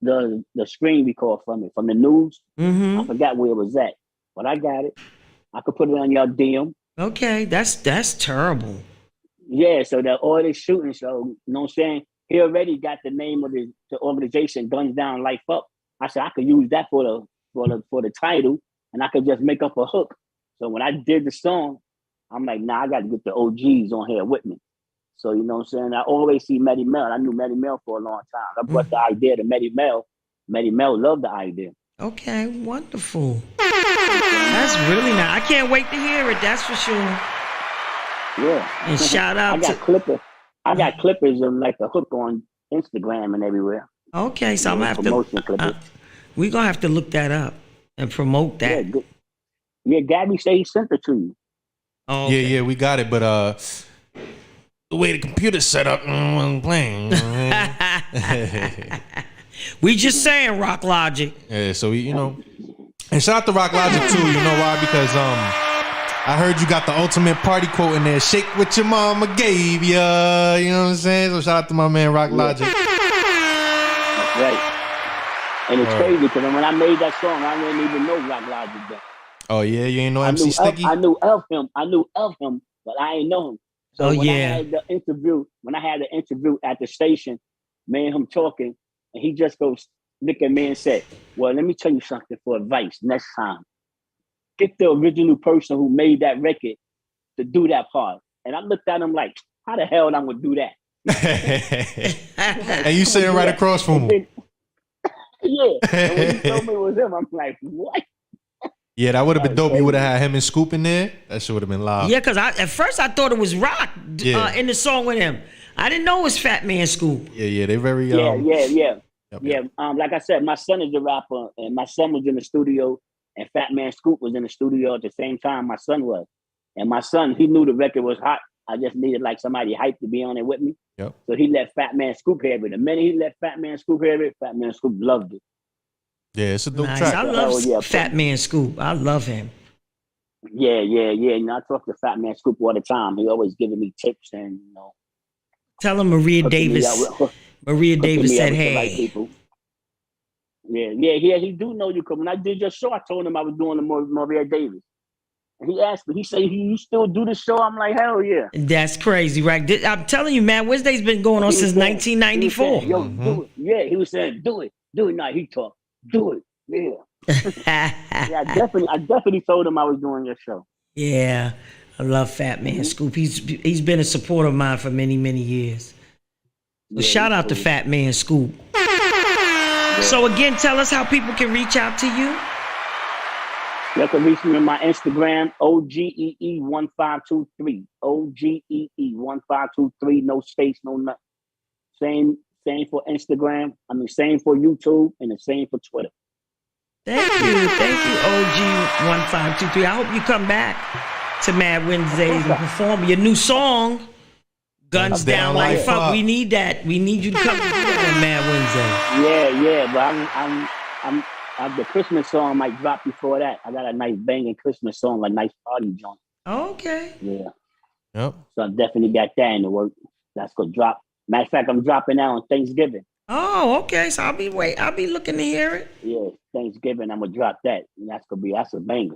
the screen record from it from the news. I forgot where it was at, but I got it. I could put it on your DM. Okay, that's terrible. Yeah, so that all this shooting, so you know what I'm saying? He already got the name of the organization, Guns Down Life Up. I said I could use that for the title, and I could just make up a hook. So when I did the song, I'm like, nah, I got to get the OGs on here with me. So you know what I'm saying? I always see Medi Mel. I knew Medi Mel for a long time. I brought the idea to Medi Mel. Medi Mel loved the idea. Okay, wonderful. That's really nice. I can't wait to hear it. That's for sure. Yeah. And shout out I got clippers of like the hook on Instagram and everywhere. Okay, so I'm gonna have Promotion to. clippers. We're gonna have to look that up. and promote Yeah, that. good. Yeah, Gabby said he sent it to you. Oh, Yeah, okay. yeah, we got it, but the way the computer's set up, wasn't playing. We just saying, Rock Logic. Yeah, so you know, and shout out to Rock Logic too. You know why? Because I heard you got the ultimate party quote in there. Shake what your mama gave ya. You know what I'm saying? So shout out to my man Rock Logic. That's right. And it's crazy because when I made that song, I didn't even know Rock Logic then. Oh yeah, you ain't know I MC knew Sticky? I knew of him, but I ain't know him. So Oh, when yeah. I had the interview at the station, me and him talking, and he just goes, look at me and said, well, let me tell you something for advice next time. Get the original person who made that record to do that part. And I looked at him like, how the hell I'm gonna do that? And you sitting right across from him. Yeah. And when he told me it was him, I'm like, what? Yeah, that would have been That was dope. You would have crazy. had him and Scoop in there. That shit would have been live. Yeah, because at first I thought it was Rock Yeah. in the song with him. I didn't know it was Fat Man Scoop. Yeah, they very Yeah. Yep, Yeah. yep. Like I said, my son is a rapper, and my son was in the studio, and Fat Man Scoop was in the studio at the same time my son was. And my son, he knew the record was hot. I just needed like somebody hype to be on it with me. Yep. So he let Fat Man Scoop hear it. The minute he let Fat Man Scoop hear it, Fat Man Scoop loved it. Yeah, it's a dope Nice. track. I love Oh, yeah. Fat Man Scoop. I love him. Yeah. You know, I talk to Fat Man Scoop all the time. He always giving me tips and, you know. Tell him Maria hooking me Davis. up with- Maria hooking Davis me up said, with the right "Hey." people. Yeah, he do know you. Cause when I did your show, I told him I was doing the Maria Davis. And he asked me, he said, you still do the show? I'm like, hell yeah. That's crazy, right? I'm telling you, man, Wednesday's been going on He was since saying- 1994. he was saying, Yo, do it. Yeah, he was saying, do it. Now he talk. Do it. Yeah. Yeah, I definitely told him I was doing your show. Yeah, I love Fat Man Scoop. He's been a supporter of mine for many, many years. So Yeah, shout out to cool. Fat Man Scoop. So again, tell us how people can reach out to you. You can reach me on my Instagram, OGEE1523. OGEE1523, no space, no nothing. Same for Instagram. Same for YouTube, and the same for Twitter. Thank you, OG1523. I hope you come back to Mad Wednesdays and perform your new song, Guns Down, Life Up. We need that. We need you to come to on Mad Wednesday. Yeah, but I'm the Christmas song might drop before that. I got a nice banging Christmas song, a nice party joint. Okay. Yeah, Yep. so I definitely got that in the work. That's gonna drop. Matter of fact, I'm dropping that on Thanksgiving. Oh, okay. So I'll be looking to hear it. Yeah, Thanksgiving, I'm gonna drop that. And that's a banger.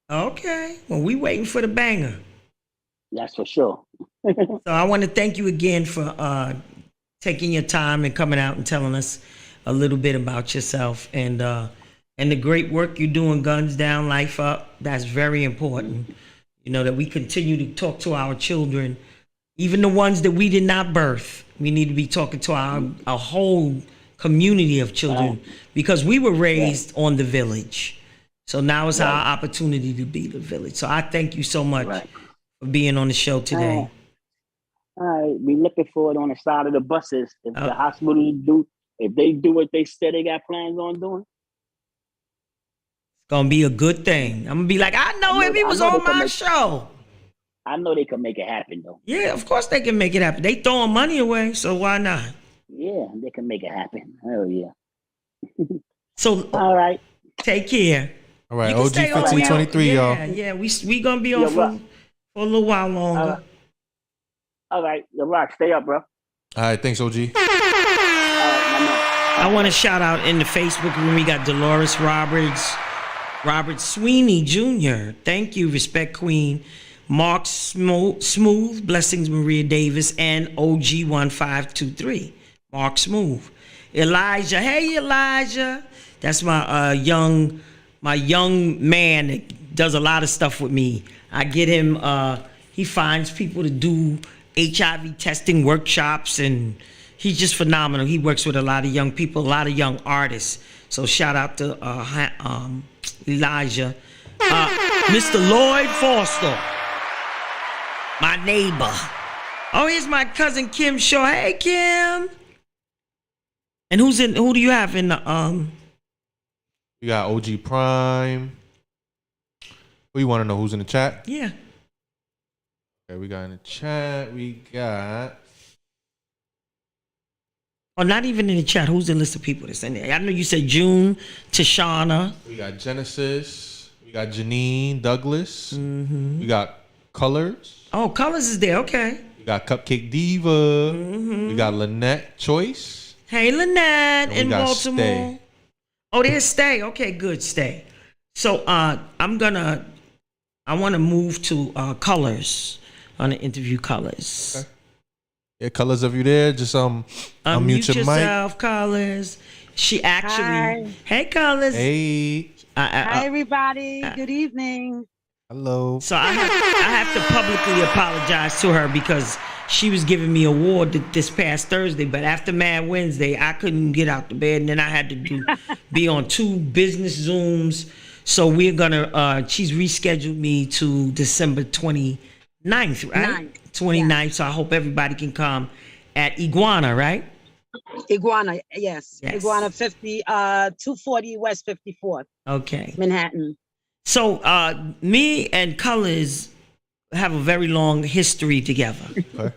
Okay. Well, we waiting for the banger. That's for sure. So I want to thank you again for taking your time and coming out and telling us a little bit about yourself and the great work you're doing, Guns Down, Life Up. That's very important. You know, that we continue to talk to our children, even the ones that we did not birth. We need to be talking to our whole community of children because we were raised on the village. So now it's our opportunity to be the village. So I thank you so much Right. for being on the show today. All right, be looking for it on the side of the buses. If the hospitals if they do what they said they got plans on doing, It's gonna be a good thing. I'm gonna be like, I know him. He was on my show. I know they can make it happen though. Yeah, of course they can make it happen. They throwing money away, so why not? Yeah, they can make it happen. Hell yeah. So All right. take care. All right, You can OG stay on. 1523, y'all. Yeah, we gonna be on Yeah, for right. a little while longer. All right. The Rock, stay up, bro. All All right, thanks, OG. right, my man. I want to shout out in the Facebook room. We got Dolores Roberts, Robert Sweeney Jr. Thank you, Respect Queen, Mark Smooth, Blessings Maria Davis, and OG1523. Mark Smooth, Elijah. Hey, Elijah. That's my young man that does a lot of stuff with me. I get him. He finds people to do HIV testing workshops, and he's just phenomenal. He works with a lot of young people, a lot of young artists. So shout out to Elijah. Mr. Lloyd Foster, my neighbor. Oh, here's my cousin Kim Shaw. Hey, Kim. And who do you have in the We got OG Prime. Who you want to know? Who's in the chat? Yeah. Okay, we got in the chat. We got. Or not even in the chat. Who's the list of people that's in there? I know you said June, Tashana. We got Genesis. We got Janine Douglas. Mm-hmm. We got Colors. Oh, Colors is there. Okay. We got Cupcake Diva. Mm-hmm. We got Lynette Choice. Hey, Lynette And we in got Baltimore. Stay. Oh, there's Stay. Okay, good. Stay. So I want to move to Colors. I want to interview Colors. Okay. Yeah, Colors, if you there, just unmute your mic. yourself, Colors. She actually. Hi. Hey, Colors. Hey. Hi, everybody. Good evening. Hello. So I have to publicly apologize to her because she was giving me an award this past Thursday, but after Mad Wednesday, I couldn't get out the bed, and then I had to be on 2 business Zooms. So we're gonna. She's rescheduled me to December 29th, right? 29th. Yeah. So I hope everybody can come at Iguana, right? Iguana, yes. Yes. Iguana 240 West 54th, Okay. Manhattan. So me and Colors have a very long history together. Okay.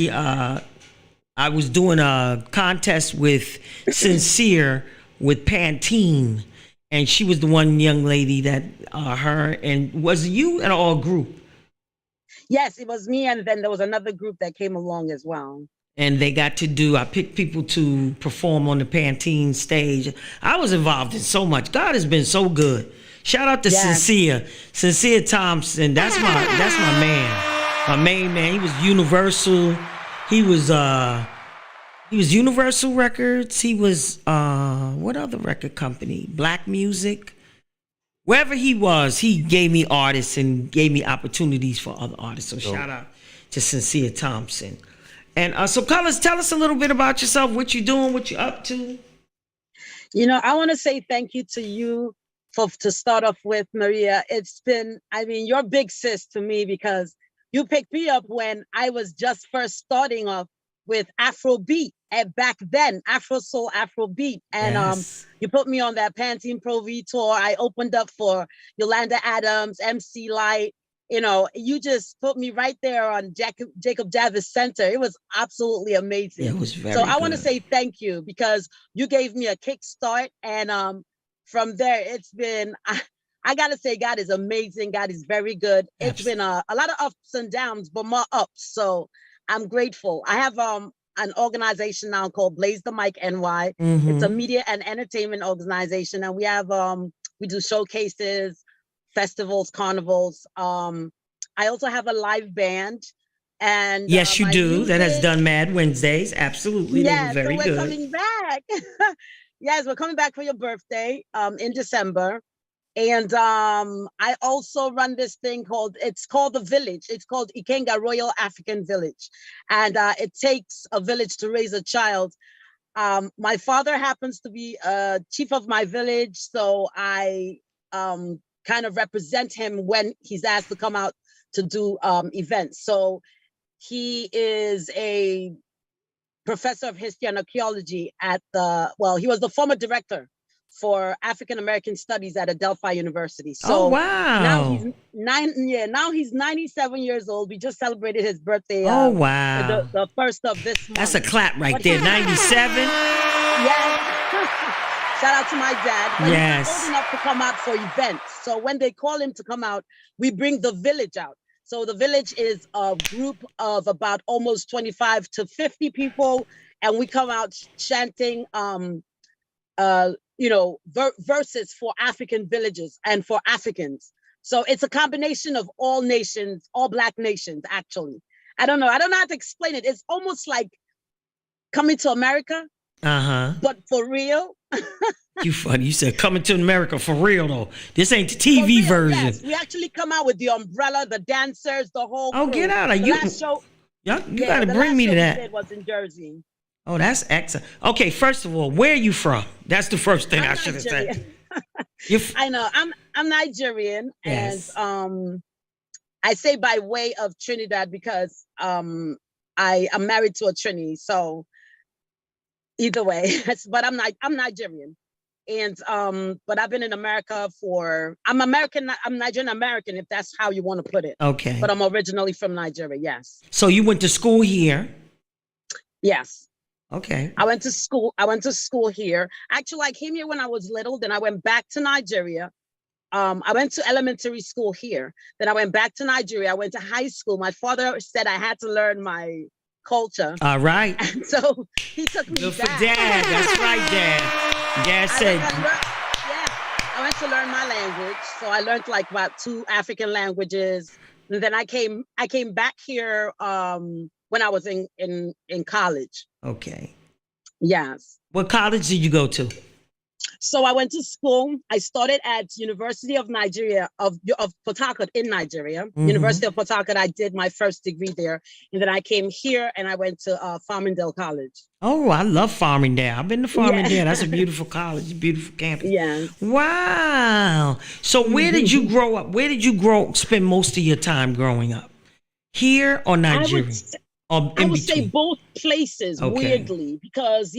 I was doing a contest with Sincere with Pantene, and she was the one young lady that her and was it you and all group, Yes, it was me, and then there was another group that came along as well. and they got to do. I picked people to perform on the Pantene stage. I was involved in so much. God has been so good. Shout out to Yes. Sincere Thompson. That's my man, my main man. He was Universal. He was Universal Records. He was what other record company? Black Music. Wherever he was, he gave me artists and gave me opportunities for other artists. So shout out to Sincere Thompson. And so Colors, tell us a little bit about yourself, what you're doing, what you're up to. You know, I want to say thank you to you to start off with, Maria. It's been, I mean, you're big sis to me because you picked me up when I was just first starting off with Afrobeat. And back then, Afro Soul, Afrobeat. And Yes. you put me on that Pantene Pro V tour. I opened up for Yolanda Adams, MC Light. You know, you just put me right there on Jacob Javits Center. It was absolutely amazing. Yeah, it was very So I want to good. say thank you because you gave me a kickstart. And from there, it's been, I got to say, God is amazing. God is very good. It's been a lot of ups and downs, but more ups. So I'm grateful. I have an organization now called Blaze the Mic NY. Mhm. It's a media and entertainment organization, and we have we do showcases, festivals, carnivals. I also have a live band, and Yes, you my do. That has music- done Mad Wednesdays. Absolutely. They were very so we're good. coming back. Yes, we're coming back for your birthday in December. And I also run this thing it's called The Village. It's called Ikenga Royal African Village. And it takes a village to raise a child. My father happens to be chief of my village. So I kind of represent him when he's asked to come out to do events. So he is a professor of history and archaeology he was the former director for African American Studies at Adelphi University. So Oh, wow. now he's 97 years old. We just celebrated his birthday. Oh, wow. The first of this month. That's a clap right But there. he- 97. Yes. Shout out to my dad. But Yes. he's old enough to come out for events. So when they call him to come out, we bring the village out. So the village is a group of about almost 25 to 50 people, and we come out chanting verses for African villages and for Africans. So it's a combination of all nations, all Black nations, actually. I don't know how to explain it. It's almost like Coming to America, Uh-huh. but for real. You funny. You said coming to America for real though. This ain't the For TV real, version. yes. We actually come out with the umbrella, the dancers, the whole Oh, crew. get out. The You last show, gotta the bring last me show to we that. did was in Jersey. Oh, that's excellent. Okay, first of all, where are you from? That's the first thing I I'm should have said. Nigerian. You're I know. I'm Nigerian, Yes. and I say by way of Trinidad because I am married to a Trini. So either way, but I'm Nigerian. And but I've been in America I'm American, I'm Nigerian American, if that's how you want to put it. Okay. But I'm originally from Nigeria, yes. So you went to school here. Yes. Okay. I went to school here. Actually, I came here when I was little, then I went back to Nigeria. I went to elementary school here. Then I went back to Nigeria. I went to high school. My father said I had to learn my culture. All right. And so he took me Good for back. Dad. That's right, Dad. Dad said. I went to learn my language. So I learned like about 2 African languages. And then I came back here when I was in college. Okay. Yes. What college did you go to? So I went to school. I started at University of Nigeria of Port Harcourt in Nigeria. University of Port Harcourt. I did my first degree there, and then I came here and I went to Farmingdale College. Oh, I love Farmingdale. I've been to Farmingdale. That's a beautiful college, beautiful campus. Yeah. Wow. So where did you grow up? Where did you spend most of your time growing up? Here or Nigeria? I would say both places, Okay. weirdly, because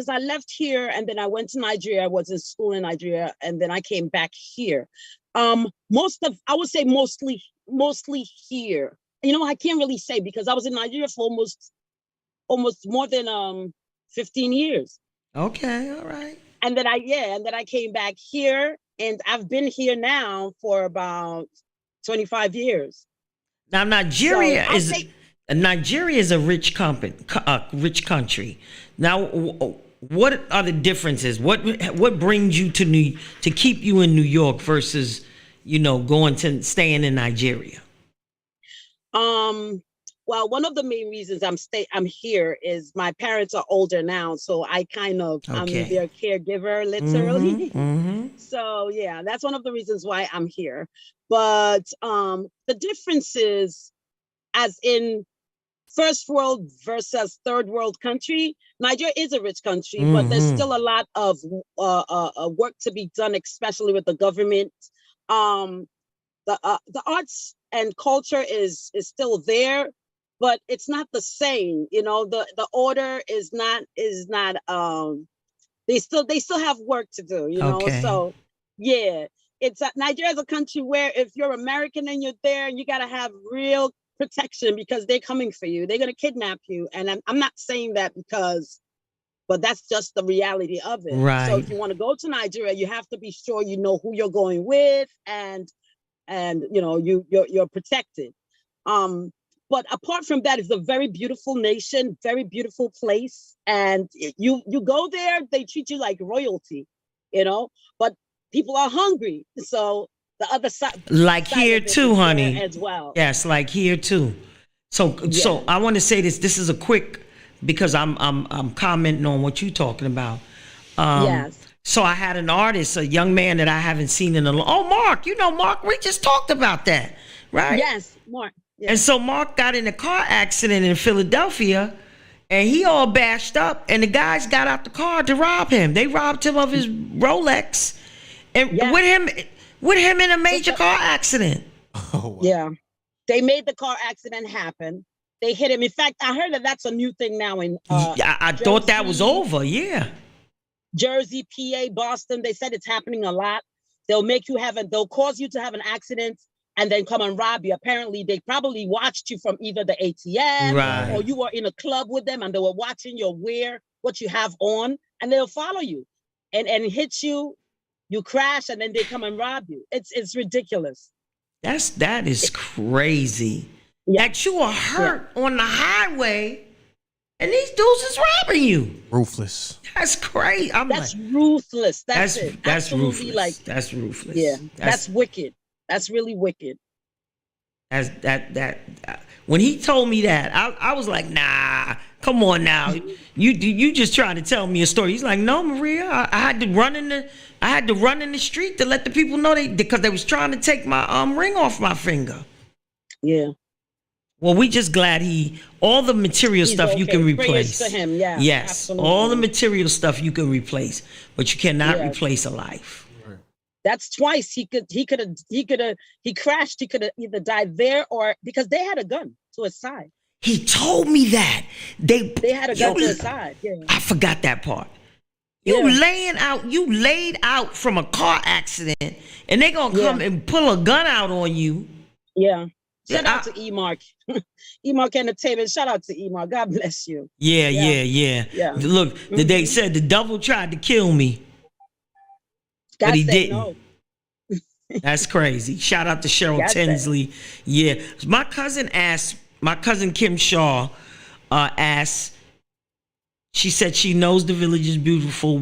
I left here and then I went to Nigeria. I was in school in Nigeria and then I came back here. I would say mostly here. I can't really say because I was in Nigeria for almost more than 15 years. Okay, all right. And then I came back here and I've been here now for about 25 years. Now Nigeria So Nigeria is a rich country. Now, what are the differences? What brings you to keep you in New York versus, staying in Nigeria? Well, one of the main reasons I'm here is my parents are older now, so I'm their caregiver, literally. So yeah, that's one of the reasons why I'm here. But the difference is, as in first world versus third world country, Nigeria is a rich country, but there's still a lot of work to be done, especially with the government. The arts and culture is still there, but it's not the same. The order is not. They still have work to do. Okay. So yeah, Nigeria is a country where if you're American and you're there, you got to have real protection because they're coming for you. They're going to kidnap you. And I'm not saying that but that's just the reality of it. Right. So if you want to go to Nigeria, you have to be sure you know who you're going with and you're protected. But apart from that, it's a very beautiful nation, very beautiful place. And you go there, they treat you like royalty, but people are hungry. So the other side, like here too, honey, as well. Yes, like here too. So I want to say this. This is a quick, because I'm commenting on what you're talking about. Yes. So I had an artist, a young man that I haven't seen in a long. Oh, Mark, Mark. We just talked about that, right? Yes, Mark. Yes. And so Mark got in a car accident in Philadelphia, and he all bashed up, and the guys got out the car to rob him. They robbed him of his Rolex, and with him in a major car accident. Oh, wow. Yeah. They made the car accident happen. They hit him. In fact, I heard that's a new thing now in I thought that was over. Yeah. Jersey, PA, Boston. They said it's happening a lot. They'll cause you to have an accident and then come and rob you. Apparently, they probably watched you from either the ATM Right. or you were in a club with them and they were watching what you have on, and they'll follow you and hit you. You crash and then they come and rob you. It's ridiculous. That is crazy. Yeah. That you are hurt on the highway and these dudes is robbing you. Ruthless. That's crazy. That's ruthless. That's it. That's Absolutely, ruthless. That's ruthless. Yeah, that's wicked. That's really wicked. When he told me that, I was like, nah, come on now. You just trying to tell me a story. He's like, no, Maria, I had to run in the street to let the people know because they was trying to take my ring off my finger. Yeah. Well, we just glad all the material He's stuff you okay. can Prayers replace. for him, yeah, yes, absolutely. all the material stuff you can replace, but you cannot Yes. replace a life. That's twice. He crashed. He could have either died there or because they had a gun to his side. He told me that they Had a gun to his side. Yeah. I forgot that part. You Yeah. laid out from a car accident, and they gonna come Yeah. and pull a gun out on you. Yeah. Yeah, Shout out to E-Mark. E-Mark Entertainment. Shout out to E-Mark. God bless you. yeah, Yeah. yeah. Yeah. Look, they said the devil tried to kill me, but God he said didn't. no. That's crazy. Shout out to Cheryl God said. Tinsley. Yeah, my cousin Kim Shaw asked. She said she knows the village is beautiful.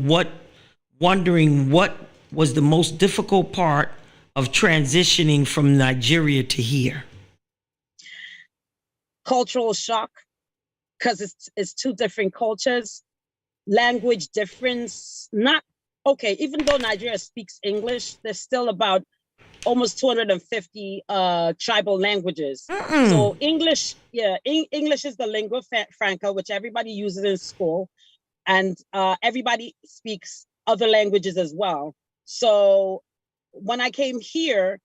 Wondering what was the most difficult part of transitioning from Nigeria to here? Cultural shock, because it's two different cultures, language difference. Not okay. Even though Nigeria speaks English, there's still about almost 250 tribal languages. So English, English is the lingua franca, which everybody uses in school, and everybody speaks other languages as well. So when I came here,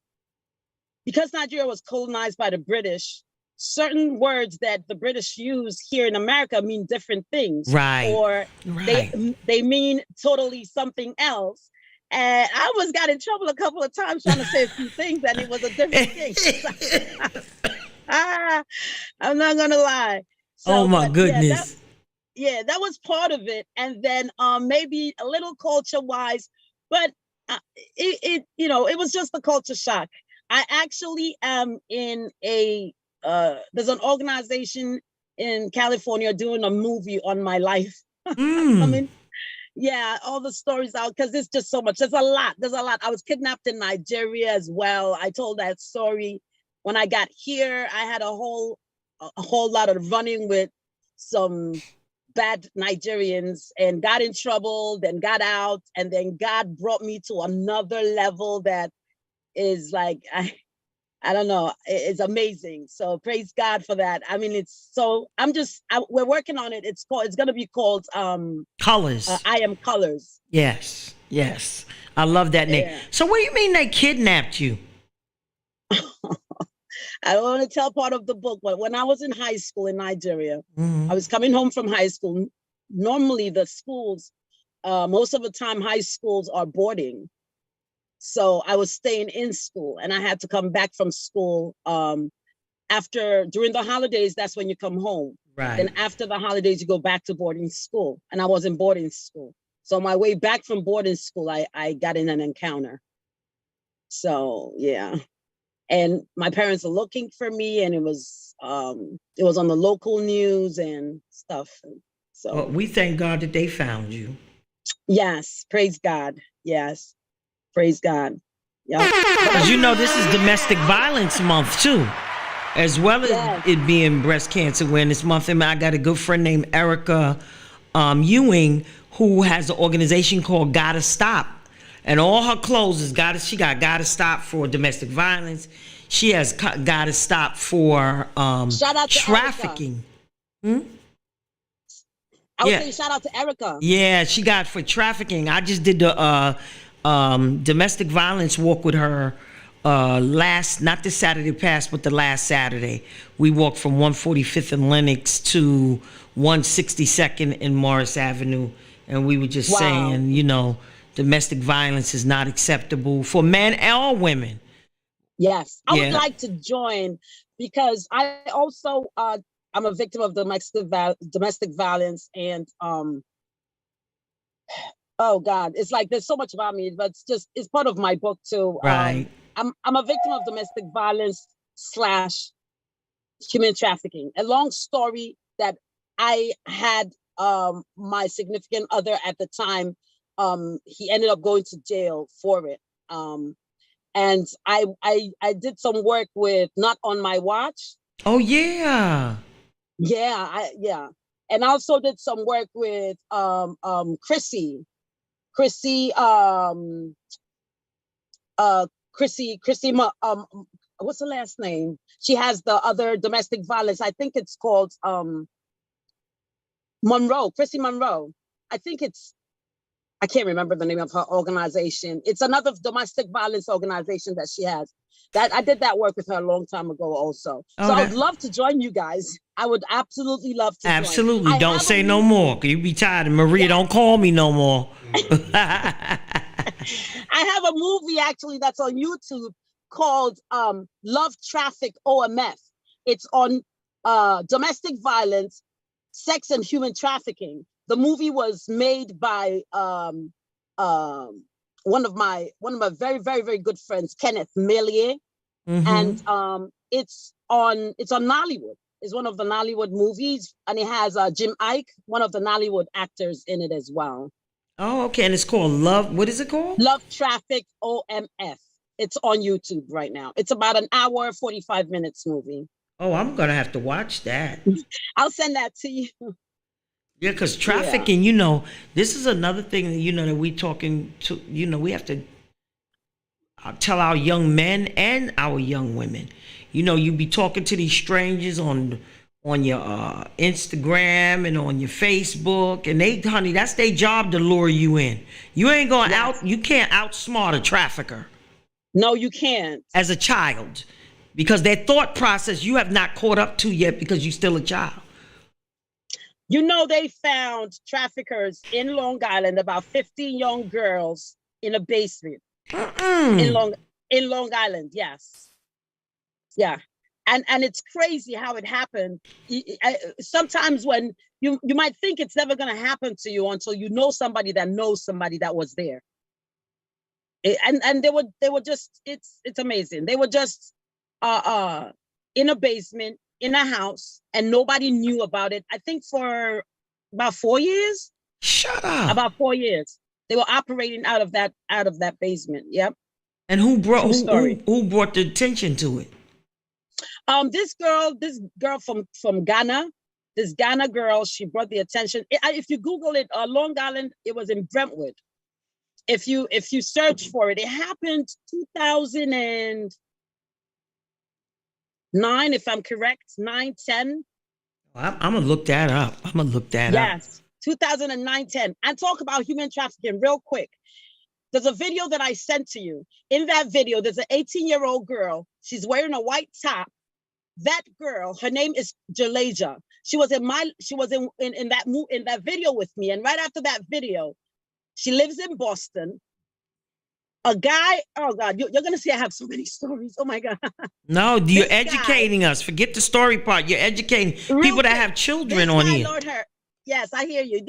because Nigeria was colonized by the British, certain words that the British use here in America mean different things, Right. or Right. they mean totally something else. And I got in trouble a couple of times trying to say a few things, and it was a different thing. I'm not gonna lie. So, Oh my but goodness. that was part of it, and then maybe a little culture wise, but it was just a culture shock. I actually am in a there's an organization in California doing a movie on my life. I mean, yeah, all the stories out, because there's just so much. There's a lot. I was kidnapped in Nigeria as well. I told that story. When I got here, I had a whole lot of running with some bad Nigerians and got in trouble, then got out, and then God brought me to another level that is like, I don't know, it's amazing. So praise God for that. I mean, we're working on it. It's going to be called Colors. I Am Colors. Yes. I love that name. Yeah. So what do you mean they kidnapped you? I don't want to tell part of the book, but when I was in high school in Nigeria, Mhm. I was coming home from high school. Normally the schools, most of the time high schools are boarding. So I was staying in school, and I had to come back from school during the holidays. That's when you come home. Right. Then after the holidays, you go back to boarding school. And I was in boarding school. So on my way back from boarding school, I got in an encounter. So yeah. And my parents are looking for me, and it was on the local news and stuff. So Well, we thank God that they found you. yes, praise God. Yes. Praise God. Yeah. Because you know this is Domestic Violence Month too, as well as Yes. it being Breast Cancer Awareness Month. And I got a good friend named Erica Ewing, who has an organization called Gotta Stop. And all her clothes is she got Gotta Stop for domestic violence. She has Gotta Stop for Shout out to trafficking. I would Yeah. say shout out to Erica. Yeah, she got for trafficking. I just did the domestic violence walk with her not this Saturday past, but the last Saturday. We walked from 145th and Lenox to 162nd and Morris Avenue, and we were just Wow. saying, domestic violence is not acceptable for men or women. Yes. I Yeah. would like to join, because I also I'm a victim of domestic violence, and oh God, it's like there's so much about me, but it's part of my book too. Right. I'm a victim of domestic violence / human trafficking. A long story that I had my significant other at the time. He ended up going to jail for it. And I did some work with Not on My Watch. Oh yeah. Yeah. And I also did some work with Chrissy, what's the last name? She has the other domestic violence. I think it's called Monroe, Chrissy Monroe. I can't remember the name of her organization. It's another domestic violence organization that she has. That I did that work with her a long time ago also. Oh, So I would that- love to join you guys. I would absolutely love to join. Absolutely. I Don't have say a no movie- more. 'Cause you be tired. And Maria, don't call me no more. I have a movie actually that's on YouTube called Love Traffic OMF. It's on domestic violence, sex and human trafficking. The movie was made by one of my very, very, very good friends, Kenneth Millier. Mhm. And it's on Nollywood. It's one of the Nollywood movies, and it has Jim Ike, one of the Nollywood actors, in it as well. Oh, okay. And it's called Love. What is it called? Love Traffic OMF. It's on YouTube right now. It's about an hour, 45 minutes movie. Oh, I'm going to have to watch that. I'll send that to you. Yeah, because trafficking, you know, this is another thing, you know, that we talking to, you know, we have to tell our young men and our young women. You know, you be talking to these strangers on your Instagram and on your Facebook, and they, honey, that's their job to lure you in. You ain't going you can't outsmart a trafficker No, you can't. as a child, because their thought process you have not caught up to yet because you're still a child. You know, they found traffickers in Long Island, about 15 young girls in a basement in Long Island. Yes. Yeah. And it's crazy how it happened. Sometimes when you might think it's never going to happen to you until you know somebody that knows somebody that was there. And they were just, it's amazing. They were just in a basement, in a house, and nobody knew about it. I think for about 4 years. Shut up. About 4 years. They were operating out of that basement. Yep. And who brought True story. who brought the attention to it? This girl from Ghana, this Ghana girl, she brought the attention. If you Google it, Long Island, it was in Brentwood. If you search for it, it happened 2009, if I'm correct, 9-10. I'm gonna look that up. Yes, 2009-10. And talk about human trafficking real quick. There's a video that I sent to you. In that video, there's an 18-year-old girl. She's wearing a white top. That girl, her name is Jalaja. She was in that video with me. And right after that video, she lives in Boston. A guy, oh God, you're gonna see I have so many stories. Oh my God. No, you're This guy- educating us. Forget the story part. You're educating Real people that quick, have children This on guy here. lured her. Yes, I hear you.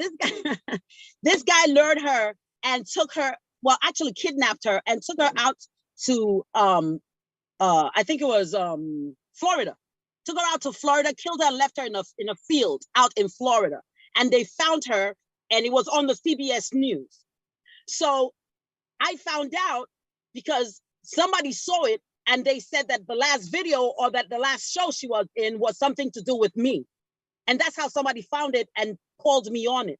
This guy lured her and took her, well, actually kidnapped her and took her out to I think it was Florida. Took her out to Florida, killed her, and left her in a field out in Florida. And they found her, and it was on the CBS News. So I found out because somebody saw it, and they said that the last video or that the last show she was in was something to do with me. And that's how somebody found it and called me on it.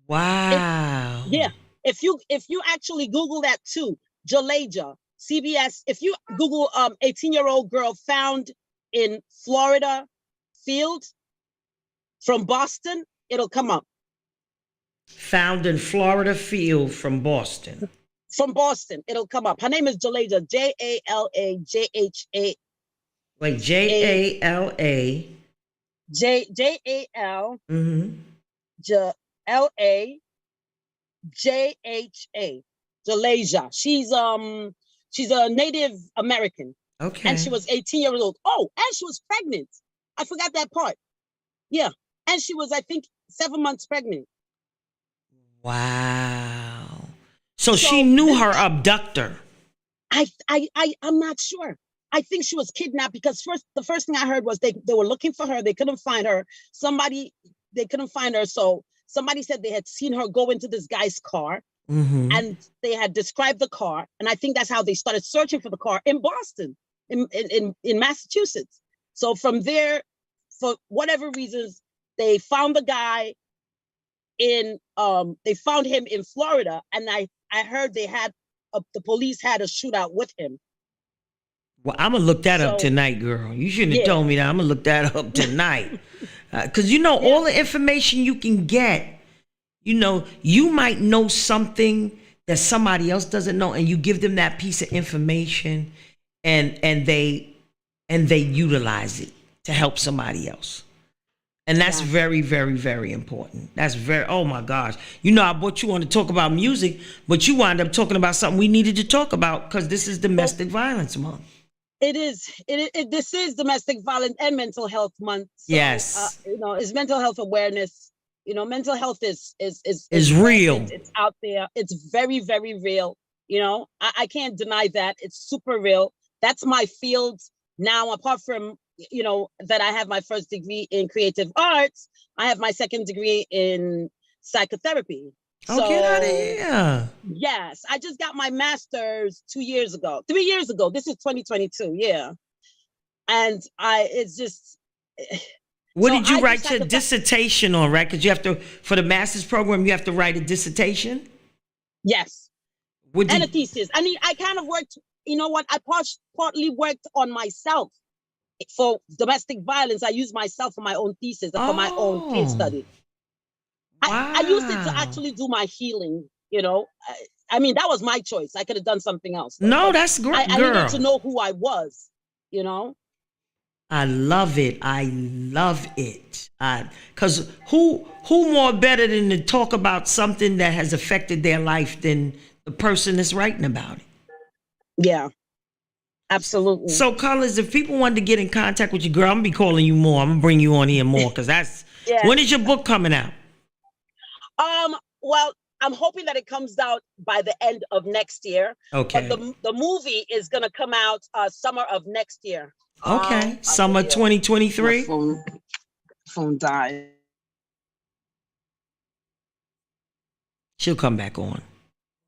Wow. Yeah. If you actually Google that too, Jalaja, CBS, if you Google 18-year-old girl found in Florida field from Boston, it'll come up. Found in Florida field from Boston. From Boston, it'll come up. Her name is Jalaja, Jalajha. Like Jala. Jal Mm-hmm. Lajha. Jalaja. She's a Native American. Okay. And she was 18 years old. Oh, and she was pregnant. I forgot that part. Yeah. And she was, I think, 7 months pregnant. Wow. So she knew her abductor. I'm not sure. I think she was kidnapped because the first thing I heard was they were looking for her. They couldn't find her. They couldn't find her. So somebody said they had seen her go into this guy's car. Mm-hmm. And they had described the car. And I think that's how they started searching for the car in Boston, in Massachusetts. So from there, for whatever reasons, they found the guy they found him in Florida. And I heard the police had a shootout with him. Well, I'm going to look that up So- tonight, girl. You shouldn't have Yeah. told me that. I'm going to look that up tonight. Because, all the information you can get, you might know something that somebody else doesn't know, and you give them that piece of information, and they utilize it to help somebody else. And that's very, very, very important. That's very, oh my gosh. You know, I brought you on to talk about music, but you wound up talking about something we needed to talk about because this is Domestic Violence Month. It is. This is Domestic Violence and Mental Health Month. So, Yes. you know, it's mental health awareness. You know, mental health is real. It's out there. It's very, very real. You know, I can't deny that. It's super real. That's my field now, apart from, you know, that I have my first degree in creative arts, I have my second degree in psychotherapy. Oh, get out of here. Yes, I just got my master's 3 years ago. This is 2022, yeah. And it's just... What so did you I write just your had to- dissertation on, right? Because you have to, for the master's program, you have to write a dissertation? Yes, What and a did, thesis. I mean, I kind of worked, you know what, I partly worked on myself. For domestic violence, I used myself for my own thesis, for my own case Oh. study. I used it to Wow. actually do my healing, you know. I mean, that was my choice. I could have done something else. No, but that's great, I girl. needed to know who I was, you know. I love it. I love it. Because who more better than to talk about something that has affected their life than the person that's writing about it? Yeah, absolutely. So, Colors, if people wanted to get in contact with you, girl, I'm gonna be calling you more. I'm gonna bring you on here more because that's Yeah. When is your book coming out? Well, I'm hoping that it comes out by the end of next year. Okay. But the movie is gonna come out summer of next year. Okay. I'll Summer tell you. 2023. My phone died. She'll come back on.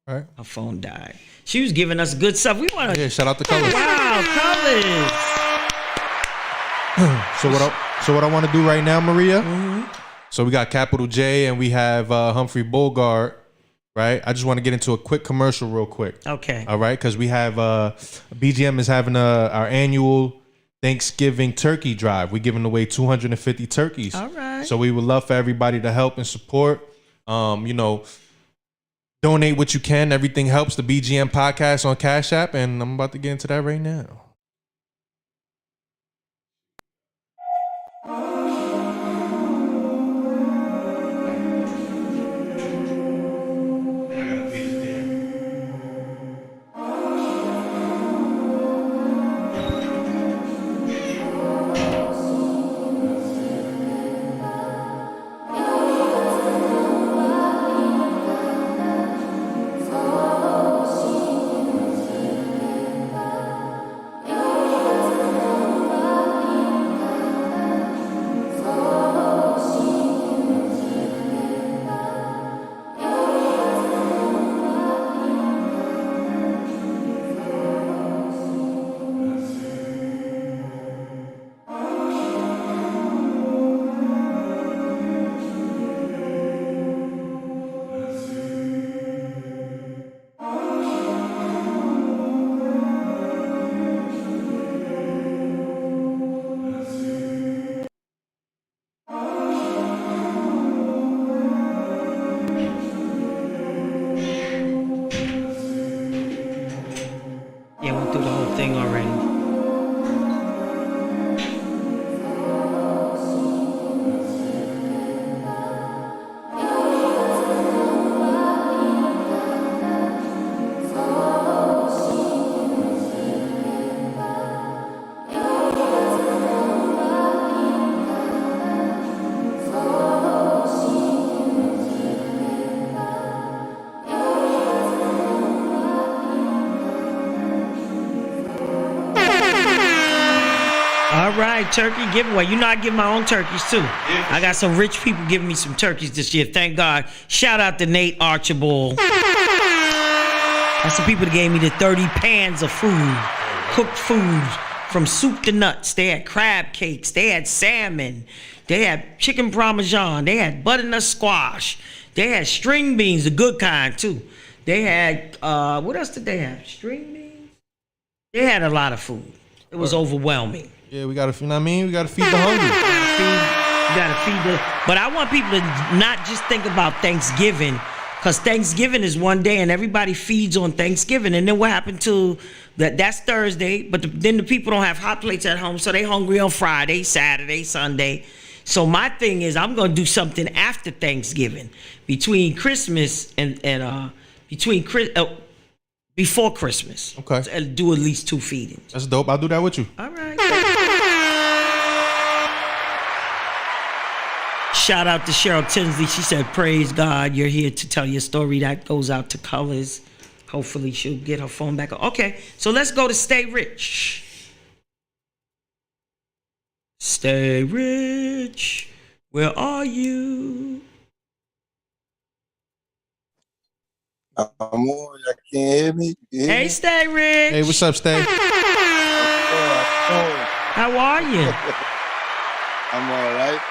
All right. Her phone died. She was giving us good stuff. We want to. Yeah, shout out to Colors. Wow, Colors. So what I want to do right now, Maria. So we got Capital J and we have Humphrey Bogart, right? I just want to get into a quick commercial real quick. Okay. All right, because we have BGM is having our annual Thanksgiving turkey drive. We're giving away 250 turkeys. All right. So we would love for everybody to help and support. You know, donate what you can. Everything helps. The BGM podcast on Cash App, and I'm about to get into that right now. Yeah, went through the whole thing already. All right, turkey giveaway. You know I give my own turkeys too. I got some rich people giving me some turkeys this year. Thank God. Shout out to Nate Archibald. That's the people that gave me the 30 pans of food, cooked food from soup to nuts. They had crab cakes. They had salmon. They had chicken parmesan. They had butternut squash. They had string beans, the good kind too. They had, what else did they have? String beans? They had a lot of food. It was overwhelming. Yeah, we gotta, you know what I mean? We gotta feed the hungry. You gotta feed the. But I want people to not just think about Thanksgiving. Because Thanksgiving is one day and everybody feeds on Thanksgiving. And then what happened to that? That's Thursday, but then the people don't have hot plates at home, so they hungry on Friday, Saturday, Sunday. So my thing is I'm going to do something after Thanksgiving, between Christmas and before Christmas. Okay. So do at least 2 feedings. That's dope. I'll do that with you. All right. Shout out to Cheryl Tinsley. She said, praise God, you're here to tell your story. That goes out to Colors. Hopefully she'll get her phone back. Okay, so let's go to Stay Rich. Stay Rich, where are you? I'm on. I can't hear me. Hey, Stay Rich. Hey, what's up, Stay? How are you? I'm all right.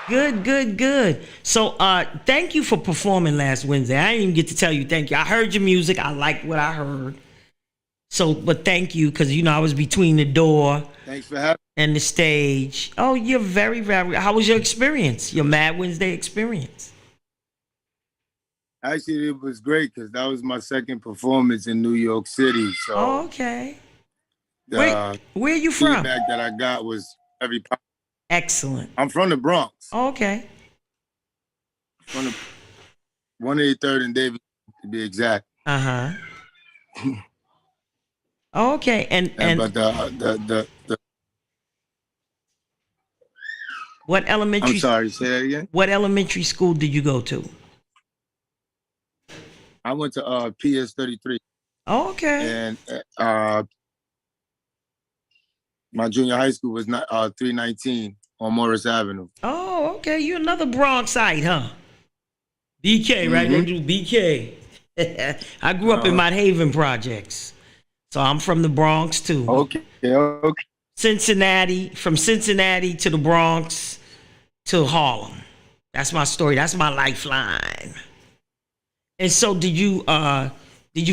Good. So, thank you for performing last Wednesday. I didn't even get to tell you thank you. I heard your music. I liked what I heard. So, but thank you, because, I was between the door Thanks for having and the stage. Oh, you're very, very, how was your experience? Your Mad Wednesday experience? me. Actually, it was great because that was my second performance in New York City. So Oh, okay. the Where are you from? feedback that I got was very positive. Excellent. I'm from the Bronx, Oh, okay. from the 183rd and Davis to be exact. Uh-huh. Okay, and But the what elementary I'm sorry, say that again. what elementary school did you go to? I went to PS 33 Oh, okay. and my junior high school was not 319 on Morris Avenue. Oh, okay. You're another Bronxite, huh? BK, right? They do BK. I grew up in Mott Haven projects. So I'm from the Bronx too. Okay. Cincinnati, from Cincinnati to the Bronx to Harlem. That's my story. That's my lifeline. And so did you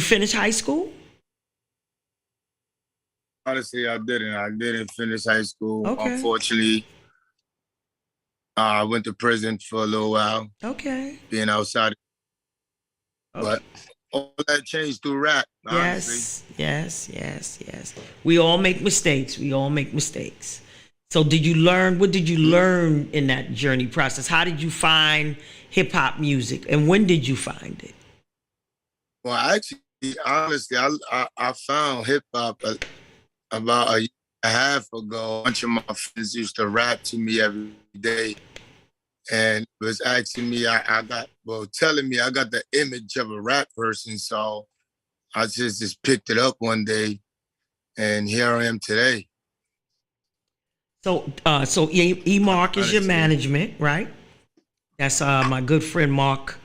finish high school? Honestly, I didn't. I didn't finish high school. Okay. Unfortunately, I went to prison for a little while, Okay. being outside. Okay. But all that changed through rap, honestly. Yes. We all make mistakes. So what did you learn in that journey process? How did you find hip hop music and when did you find it? Well, actually, honestly, I found hip hop about a year and a half ago. A bunch of my friends used to rap to me every day. And was asking me, telling me I got the image of a rap person. So I just picked it up one day and here I am today. So Mark is your management, right? That's my good friend Mark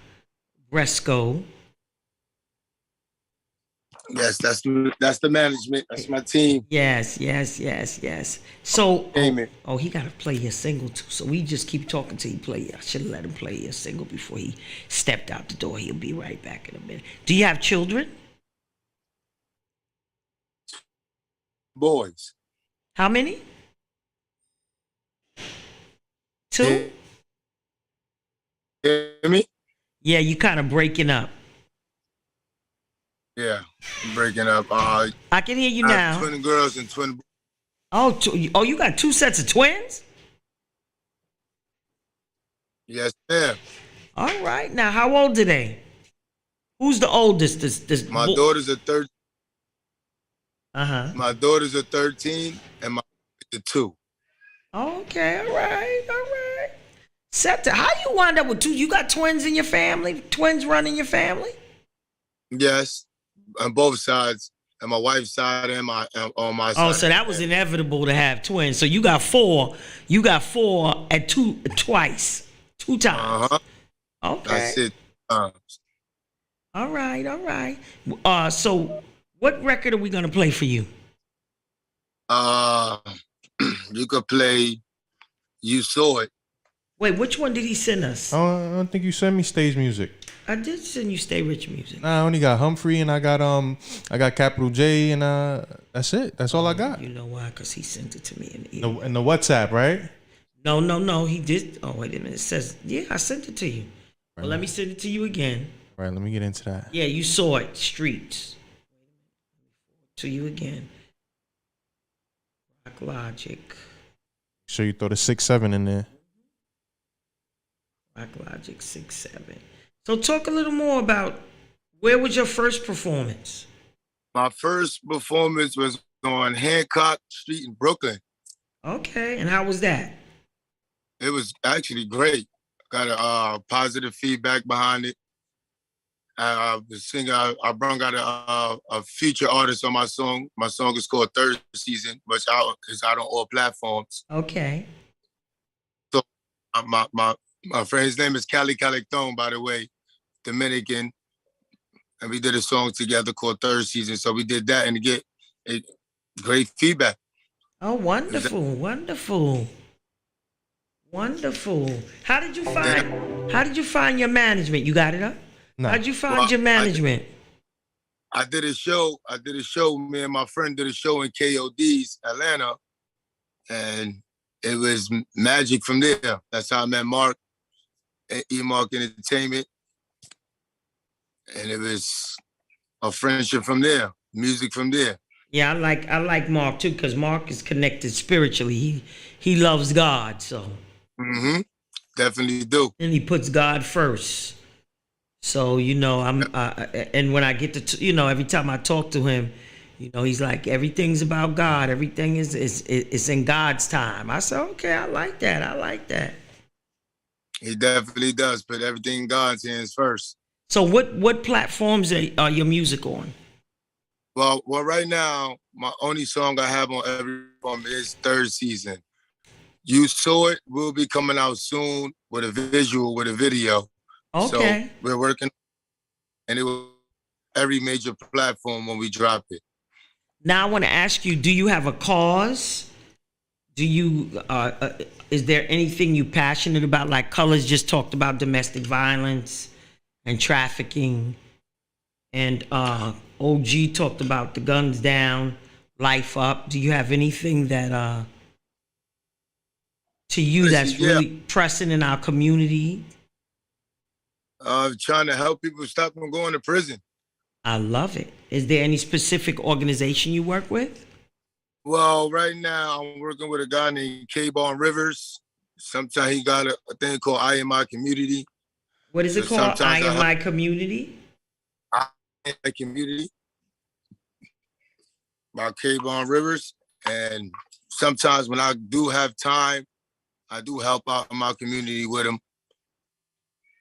Bresco. Yes, that's the management. That's my team. Yes. So, Amen. he got to play your single too. So we just keep talking till he play. I should have let him play your single before he stepped out the door. He'll be right back in a minute. Do you have children? Boys. How many? 2? Hear me? Yeah, you kind of breaking up. Yeah, I'm breaking up. I can hear you I now. have twin girls and twin. You got 2 sets of twins? Yes, ma'am. All right. Now, how old are they? Who's the oldest? My daughters are 13. Uh-huh. My daughters are 13 and my are 2. Okay, all right. How you wind up with 2? You got twins in your family? Twins running your family? Yes, on both sides, and my wife's side and on my side. Oh, so that was inevitable to have twins. So you got 4. You got 4 at 2 times. Okay. That's it. All right. So what record are we gonna play for you? You could play You Saw It. Wait, which one did he send us? I don't think you sent me stage music. I did send you Stay Rich music. Nah, I only got Humphrey and I got Capital J and that's it. That's all I got. You know why? Because he sent it to me in the email. In the WhatsApp, right? No, he did. Oh, wait a minute. It says, yeah, I sent it to you. Well, let me send it to you again. Right, let me get into that. Yeah, you saw it. Streets. To you again. Rock Logic. So you throw the 6-7 in there. Rock Logic 6-7. So talk a little more about where was your first performance? My first performance was on Hancock Street in Brooklyn. Okay, and how was that? It was actually great. Got a positive feedback behind it. The singer, I brought out a feature artist on my song. My song is called Third Season, which is out on all platforms. Okay. So my friend's name is Cali Calicton, by the way, Dominican. And we did a song together called Third Season. So we did that and get great feedback. Oh, wonderful, wonderful. Wonderful. How did you find your management? You got it up? No. How'd you find your management? I did a show. Me and my friend did a show in KOD's Atlanta, and it was magic from there. That's how I met Mark at E-Mark Entertainment, and it was a friendship from there, music from there. Yeah, I like Mark too, because Mark is connected spiritually. He loves God, so. Mm-hmm. Definitely do. And he puts God first. So, you know, and when I get to, every time I talk to him, he's like, everything is about God. Everything is in God's time. I said, okay, I like that. He definitely does put everything in God's hands first. So what platforms are your music on? Well, right now, my only song I have on every platform is Third Season. You Saw It will be coming out soon with a visual, with a video. Okay. So we're working, and it will every major platform when we drop it. Now I want to ask you: do you have a cause? Do you? Is there anything you passionate about? Like Colors just talked about domestic violence and trafficking, and OG talked about the guns down, life up. Do you have anything that to you that's really pressing in our community? Trying to help people stop from going to prison. I love it. Is there any specific organization you work with? Well, right now I'm working with a guy named K-Bon Rivers. Sometimes he got a thing called I Am My Community. What is it called? I Am My Community? I Am My Community by K-Bon Rivers. And sometimes when I do have time, I do help out in my community with them.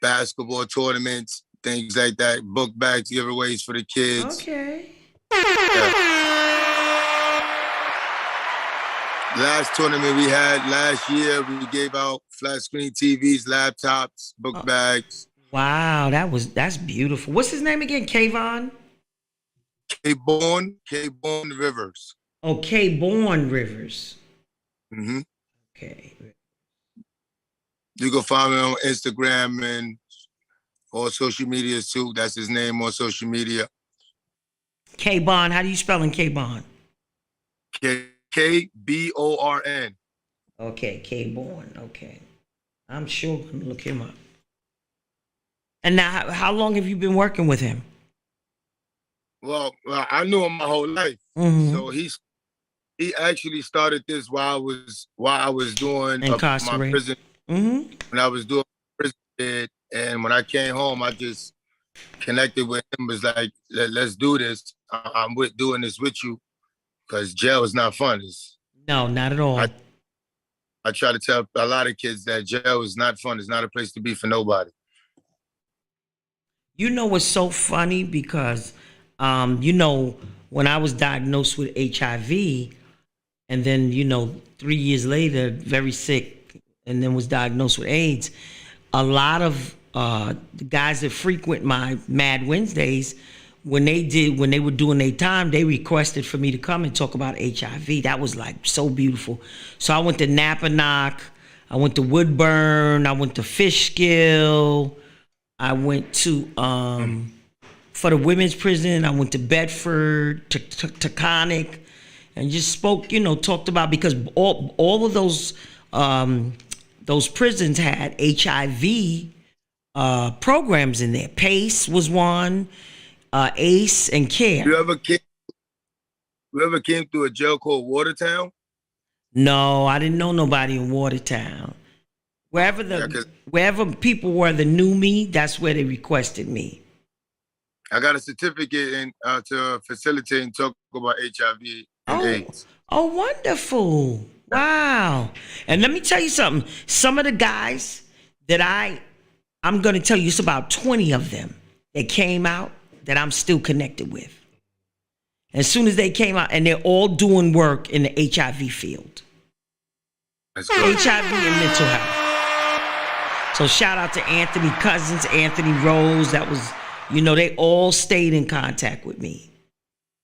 Basketball tournaments, things like that, book bags, giveaways for the kids. Okay. Yeah. Last tournament we had last year, we gave out flat screen TVs, laptops, book bags. Wow, that's beautiful. What's his name again? Kayvon? K-Bon Rivers. Oh, K-Bon Rivers. Mm-hmm. Okay. You can find me on Instagram and all social media too. That's his name on social media. K-Bon, how do you spell in K-Bon? K-B-O-R-N. Okay, K-Bon, okay. I'm sure I'm gonna look him up. And now, how long have you been working with him? Well, I knew him my whole life. Mm-hmm. So he actually started this while I was doing my prison. Mm-hmm. When I was doing prison, and when I came home, I just connected with him. Was like, let's do this. I'm doing this with you because jail is not fun. No, not at all. I try to tell a lot of kids that jail is not fun. It's not a place to be for nobody. You know what's so funny? Because, when I was diagnosed with HIV, and then, 3 years later, very sick, and then was diagnosed with AIDS, a lot of the guys that frequent my Mad Wednesdays, when they were doing their time, they requested for me to come and talk about HIV. That was like so beautiful. So I went to Napanock, I went to Woodburn, I went to Fishkill, I went to for the women's prison, I went to Bedford, to Taconic, and just spoke, talked about, because all of those prisons had HIV programs in there. Pace was one, Ace and Care. You ever came through a jail called Watertown? No, I didn't know nobody in Watertown. Wherever people were that knew me, that's where they requested me. I got a certificate to facilitate and talk about HIV and AIDS. Oh, wonderful. Wow. And let me tell you something. Some of the guys that I'm going to tell you, it's about 20 of them that came out that I'm still connected with. As soon as they came out, and they're all doing work in the HIV field. That's good. HIV and mental health. So shout out to Anthony Cousins, Anthony Rose. That was, they all stayed in contact with me.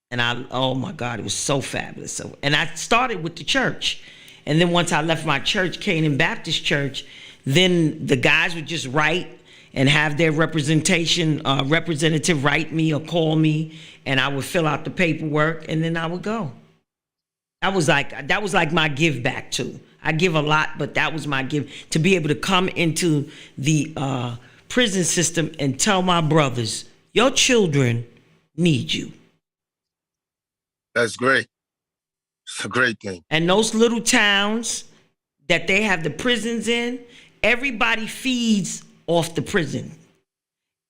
And oh my God, it was so fabulous. So, and I started with the church. And then once I left my church, Canaan Baptist Church, then the guys would just write and have their representative write me or call me, and I would fill out the paperwork, and then I would go. That was like my give back too. I give a lot, but that was my give, to be able to come into the prison system and tell my brothers, your children need you. That's great. It's a great thing. And those little towns that they have the prisons in, everybody feeds off the prison.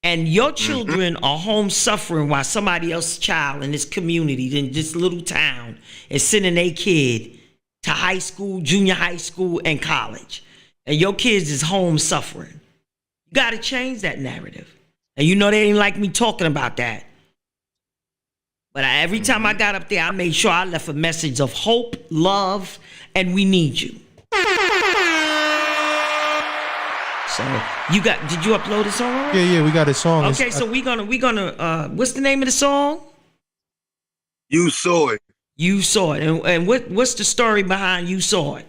And your children are home suffering while somebody else's child in this community, in this little town, is sending their kid to high school, junior high school, and college. And your kids is home suffering. You got to change that narrative. And they didn't like me talking about that. But every time I got up there, I made sure I left a message of hope, love, and we need you. So did you upload a song? Yeah, we got a song. Okay, so we gonna what's the name of the song? You Saw It. You Saw It. And what's the story behind You Saw It?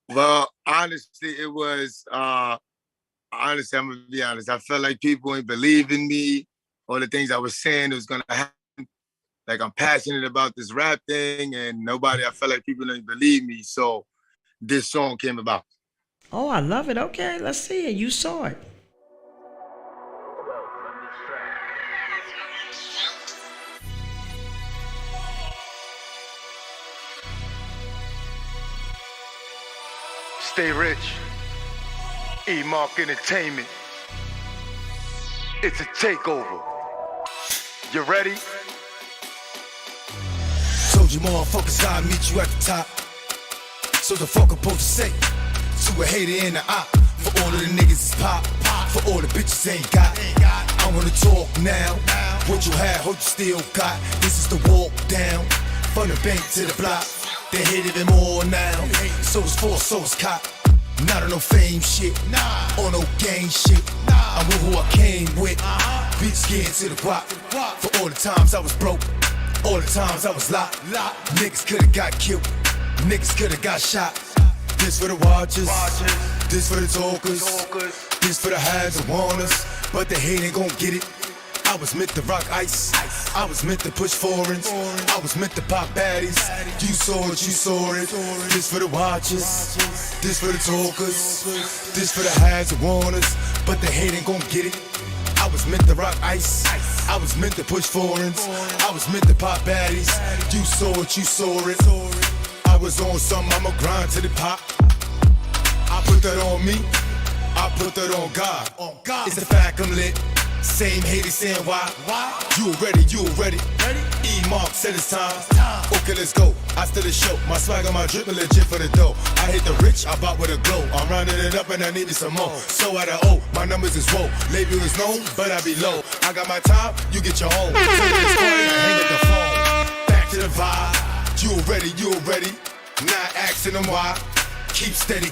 Well, honestly, it was honestly, I'm gonna be honest. I felt like people ain't believe in me. All the things I was saying was gonna happen. Like, I'm passionate about this rap thing, and I felt like people didn't believe me. So this song came about. Oh, I love it. Okay, let's see it. You Saw It. Stay rich. E-Mark Entertainment. It's a takeover. You ready? Told you motherfuckers I'll meet you at the top. So the fuck I'm supposed to say to a hater in the op? For all of the niggas is pop. For all the bitches ain't got. I wanna talk now. What you had, hope you still got. This is the walk down. From the bank to the block. They hated them all now. So it's force, so it's cop. Not on no fame shit. On no gang shit. I'm with who I came with. Bitch getting to the guap. For all the times I was broke. All the times I was locked. Niggas could've got killed. Niggas could've got shot. This for the watchers. This for the talkers. This for the haves and wanners. But the hate ain't gon' get it. I was meant to rock ice. I was meant to push foreigns. I was meant to pop baddies. You saw it, you saw it. This for the watchers. This for the talkers. This for the haves and wanners. But the hate ain't gon' get it. I was meant to rock ice. I was meant to push foreigns. I was meant to pop baddies. You saw it, you saw it. I was on something, I'ma grind to the pop. I put that on me. I put that on God. It's a fact I'm lit. Same haters saying why? You already. E-Mark said it's time. Okay, let's go. I still the show. My swagger, my drip, legit for the dough. I hit the rich, I bought with a glow. I'm rounding it up and I needed some more. So at a O, my numbers is woe. Label is known, but I be low. I got my time, you get your own. Hang up the phone. Back to the vibe. You already. Not asking them why. Keep steady.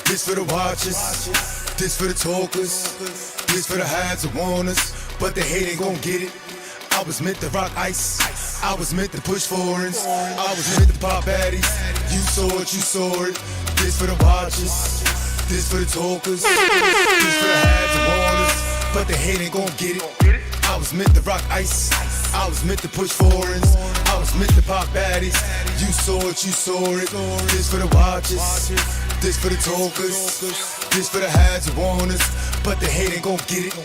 This for the watchers. This for the talkers. This for the haves and wanners. But the hate ain't gon' get it. I was meant to rock ice. I was meant to push foreigns. I was meant to pop baddies. You saw it. This for the watchers. This for the talkers. This for the haves and wanners. But the hate ain't gon' get it. I was meant to rock ice. I was meant to push foreigns. I was meant to pop baddies. You saw it. This for the watchers. This for the talkers, this for the hads who want us, but the hate ain't gon' get it.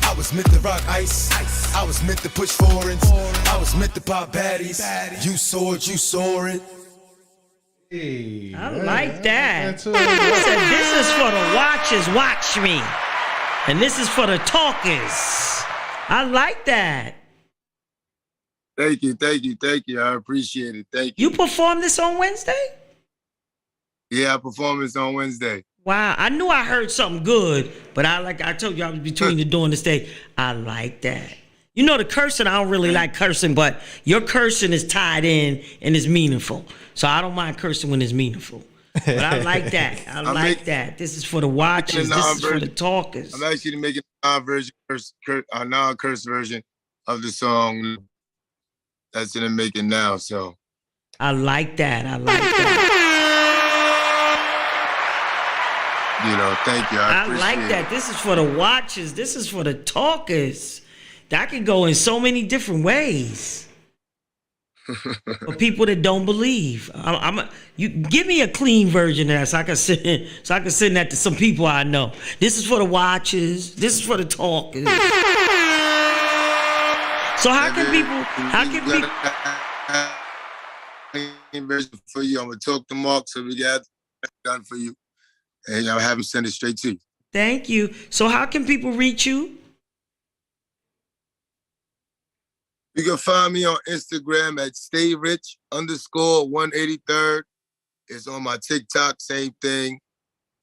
I was meant to rock ice, I was meant to push foreigns, I was meant to pop baddies. You saw it, you saw it. Hey, I like that. That's He said, this is for the watchers, watch me. And this is for the talkers. I like that. Thank you. I appreciate it. Thank You you. performed this on Wednesday? Yeah, performance on Wednesday. Wow, I knew I heard something good, but I told you I was between the door and the stage. I like that. You know the cursing, I don't really like cursing, but your cursing is tied in and is meaningful. So I don't mind cursing when it's meaningful. But I like that. I like that. This is for the watchers. This is for the talkers. I'm actually making a non-curse version of the song that's in the making now. So I like that. I like that. You know, thank you. I appreciate like that. This is for the watchers. This is for the talkers. That could go in so many different ways. For people that don't believe, you give me a clean version of that so I can send that to some people I know. This is for the watchers. This is for the talkers. So how can people? Version for you. I'm gonna talk to Mark so we got it done for you, and I'll have him send it straight to you. Thank you. So how can people reach you? You can find me on Instagram at stayrich_183rd. It's on my TikTok, same thing.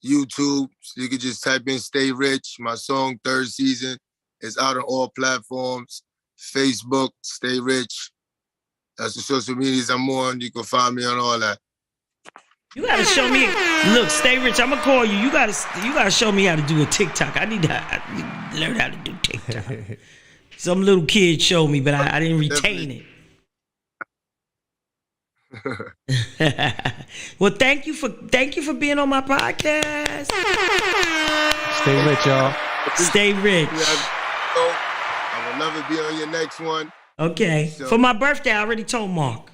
YouTube, so you can just type in Stay Rich. My song, Third Season, is out on all platforms. Facebook, Stay Rich. That's the social medias I'm on. You can find me on all that. You gotta show me. Look, Stay Rich. I'm gonna call you. You gotta show me how to do a TikTok. I need to learn how to do TikTok. Some little kid showed me, but I didn't retain it. Well, thank you for being on my podcast. Stay rich, y'all. Stay rich. I would love to be on your next one. Okay. So, for my birthday, I already told Mark.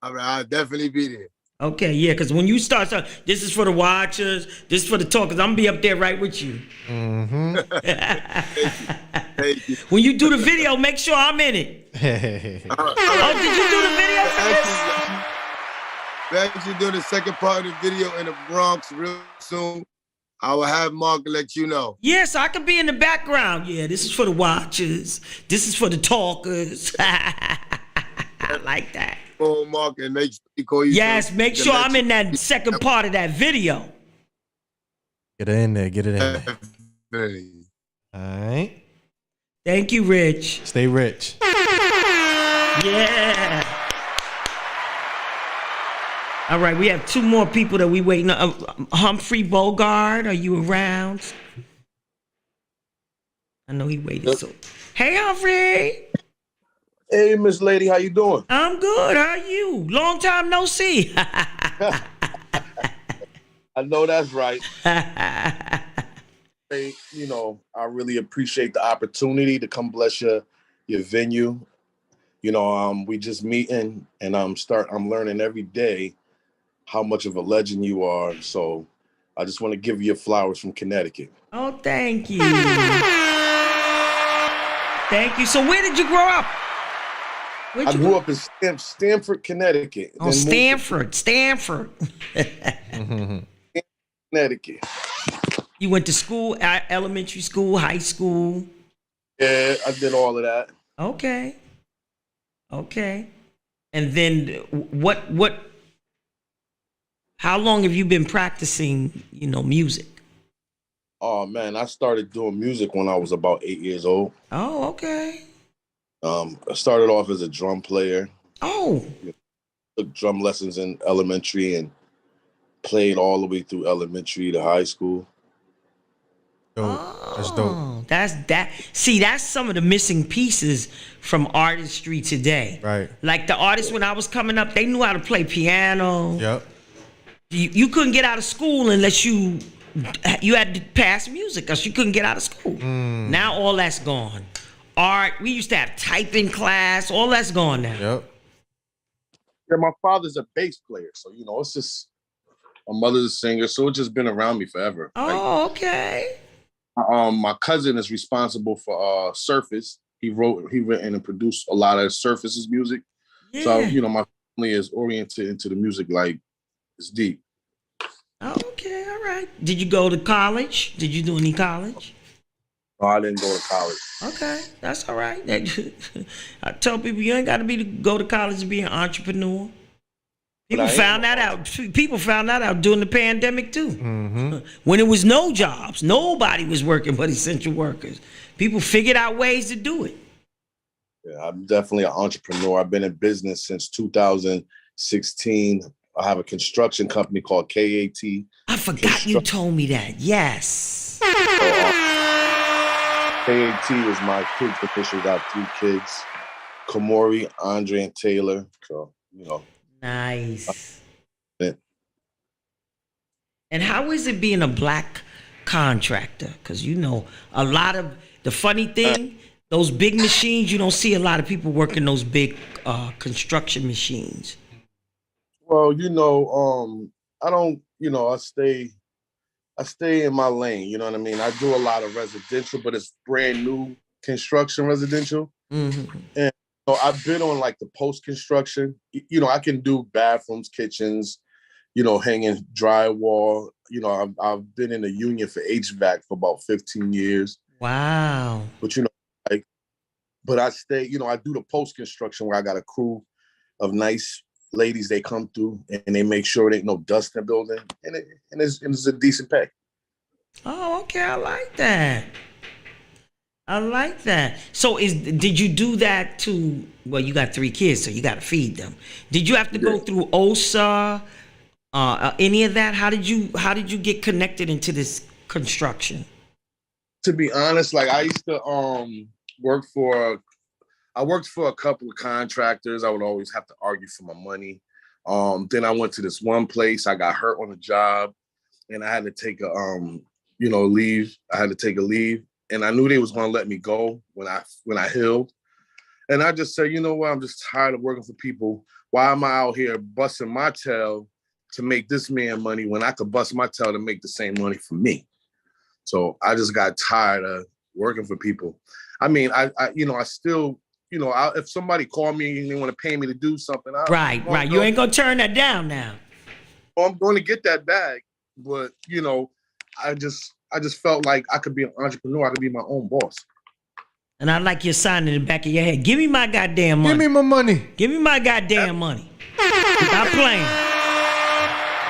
All right, I'll definitely be there. Okay, yeah, because when you start, this is for the watchers, this is for the talkers, I'm going to be up there right with you. Mm-hmm. Thank you. When you do the video, make sure I'm in it. Oh, did you do the video for this? We're actually doing the second part of the video in the Bronx real soon. I will have Mark let you know. Yes, I can be in the background. Yeah, this is for the watchers. This is for the talkers. I like that. Call Mark and make sure he call you. Yes, make sure I'm in that second part of that video. Get it in there. Get it in there. Definitely. All right. Thank you, Rich. Stay rich. Yeah. All right, we have two more people that we waiting on. Humphrey Bogart, are you around? I know he waited. So, hey, Humphrey. Hey, Miss Lady, how you doing? I'm good. How are you? Long time no see. I know that's right. Hey, you know, I really appreciate the opportunity to come bless your venue. You know, we just meeting, and I'm learning every day how much of a legend you are. So I just want to give you your flowers from Connecticut. Oh, thank you. Thank you. So where did you grow up? I grew up in Stamford, Connecticut. Oh, Stanford. Connecticut. You went to school, elementary school, high school? Yeah, I did all of that. Okay. And then how long have you been practicing, music? Oh, man, I started doing music when I was about 8 years old. Oh, okay. I started off as a drum player. Oh. Took drum lessons in elementary and played all the way through elementary to high school. Dope. That's dope. That's some of the missing pieces from artistry today. Right. Like the artists when I was coming up, they knew how to play piano. Yep. You couldn't get out of school unless you had to pass music, because you couldn't get out of school. Now all that's gone. Art, we used to have typing class, all that's gone now. Yep. Yeah, my father's a bass player, so it's just My mother's a singer, so it's just been around me forever. Oh, okay. My cousin is responsible for Surface. He written and produced a lot of Surface's music. Yeah. So, you know, my family is oriented into the music like it's deep. Okay, all right. Did you go to college? Did you do any college? No, I didn't go to college. Okay, that's all right. I tell people you ain't got to go to college to be an entrepreneur. People found that out. People found that out during the pandemic too. Mm-hmm. When it was no jobs, nobody was working but essential workers. People figured out ways to do it. Yeah, I'm definitely an entrepreneur. I've been in business since 2016. I have a construction company called KAT. I forgot you told me that. Yes. KAT is my kids official. Got 3 kids, Kamori, Andre, and Taylor. So, you know. Nice. And how is it being a black contractor? Because, you know, a lot of the funny thing, those big machines, you don't see a lot of people working those big construction machines. Well, you know, I don't, you know, I stay in my lane. You know what I mean? I do a lot of residential, but it's brand new construction residential. Mm-hmm. And so I've been on like the post-construction. You know, I can do bathrooms, kitchens, you know, hanging drywall. You know, I've been in the union for HVAC for about 15 years. Wow. But, you know, like, but I stay, you know, I do the post-construction where I got a crew of nice ladies. They come through and they make sure there ain't no dust in the building. And it's a decent pay. Oh, okay. I like that. I like that. So did you do that to, well, you got 3 kids, so you got to feed them. Did you have to go through OSA, any of that? How did you get connected into this construction? To be honest, like I used to work for a couple of contractors. I would always have to argue for my money. Then I went to this one place. I got hurt on the job and I had to take leave. I had to take a leave. And I knew they was going to let me go when I healed. And I just said, you know what? I'm just tired of working for people. Why am I out here busting my tail to make this man money when I could bust my tail to make the same money for me? So I just got tired of working for people. I mean, I still, you know, if somebody called me and they want to pay me to do something. Right. You ain't going to turn that down now. Well, I'm going to get that bag. But, you know, I just felt like I could be an entrepreneur. I could be my own boss. And I like your sign in the back of your head. Give me my goddamn money. Give me my money. Give me my goddamn money. Stop playing.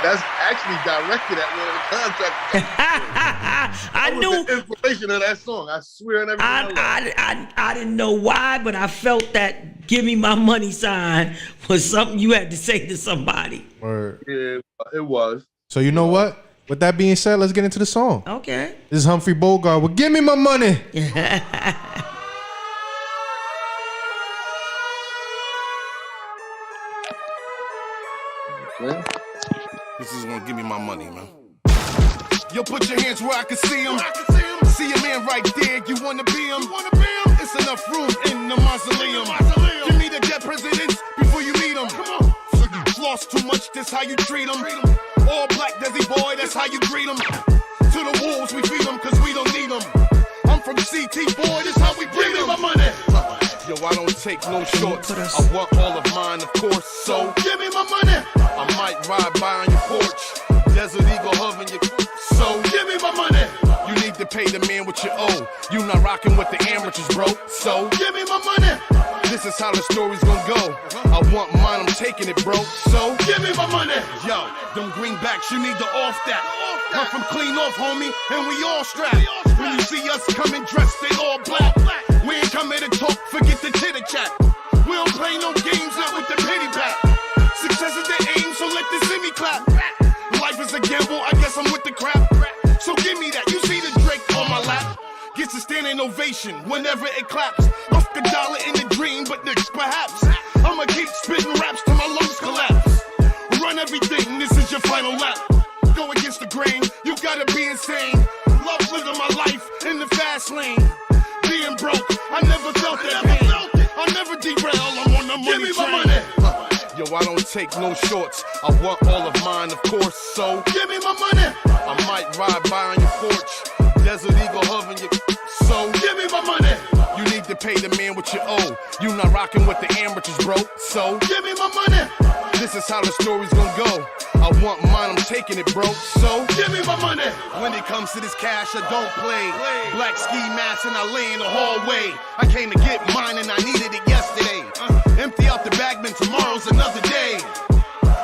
That's actually directed at one of the contractors. I knew the inspiration of that song. I swear on everything. I didn't know why, but I felt that "Give me my money" sign was something you had to say to somebody. Word. Yeah, it was. So you know what? With that being said, let's get into the song. Okay. This is Humphrey Bogart with "Give Me My Money." This is gonna give me my money, man. Yo, put your hands where I can see them. See a man right there, you wanna be him? It's enough room in the mausoleum. Give me the dead presidents before you meet them. Lost too much, that's how you treat them. All black, Desi boy, that's how you greet them. To the wolves, we feed them, cause we don't need them. I'm from CT, boy, that's how we breed them. Give me my money. Yo, I don't take no shorts. I want all of mine, of course, so give me my money. I might ride by on your porch. Desert Eagle hovering your so give me my money. You need to pay the man what you owe. You not rocking with the amateurs, bro. So give me my money. This is how the story's gonna go. I want mine, I'm taking it, bro. So give me my money. Yo, them greenbacks, you need to off that. Come from clean off, homie, and we all strapped. When you see us coming dressed, they all black. We ain't come here to talk, forget the chitter chat. We don't play no games, not with the pity pack. Success is the aim, so let the semi clap. Life is a gamble, I guess I'm with the crap. So give me that, you see the Drake on my lap. Gets a standing ovation whenever it claps. Lost a dollar in the dream, but next perhaps. I'ma keep spitting raps till my lungs collapse. Run everything, this is your final lap. Go against the grain, you gotta be insane. Love living my life in the fast lane. Being broke, I never felt that pain. I never derail, I'm on the money train. Yo, I don't take no shorts. I want all of mine, of course, so give me my money. I might ride by on your porch, Desert Eagle hovering your, so give me my money. You need to pay the man what you owe. You not rocking with the amateurs, bro, so give me my money. This is how the story's gonna go. I want mine, I'm taking it, bro, so give me my money. When it comes to this cash, I don't play. Black ski mask and I lay in the hallway. I came to get mine and I needed it yesterday. Empty out the bag, man, tomorrow's another day.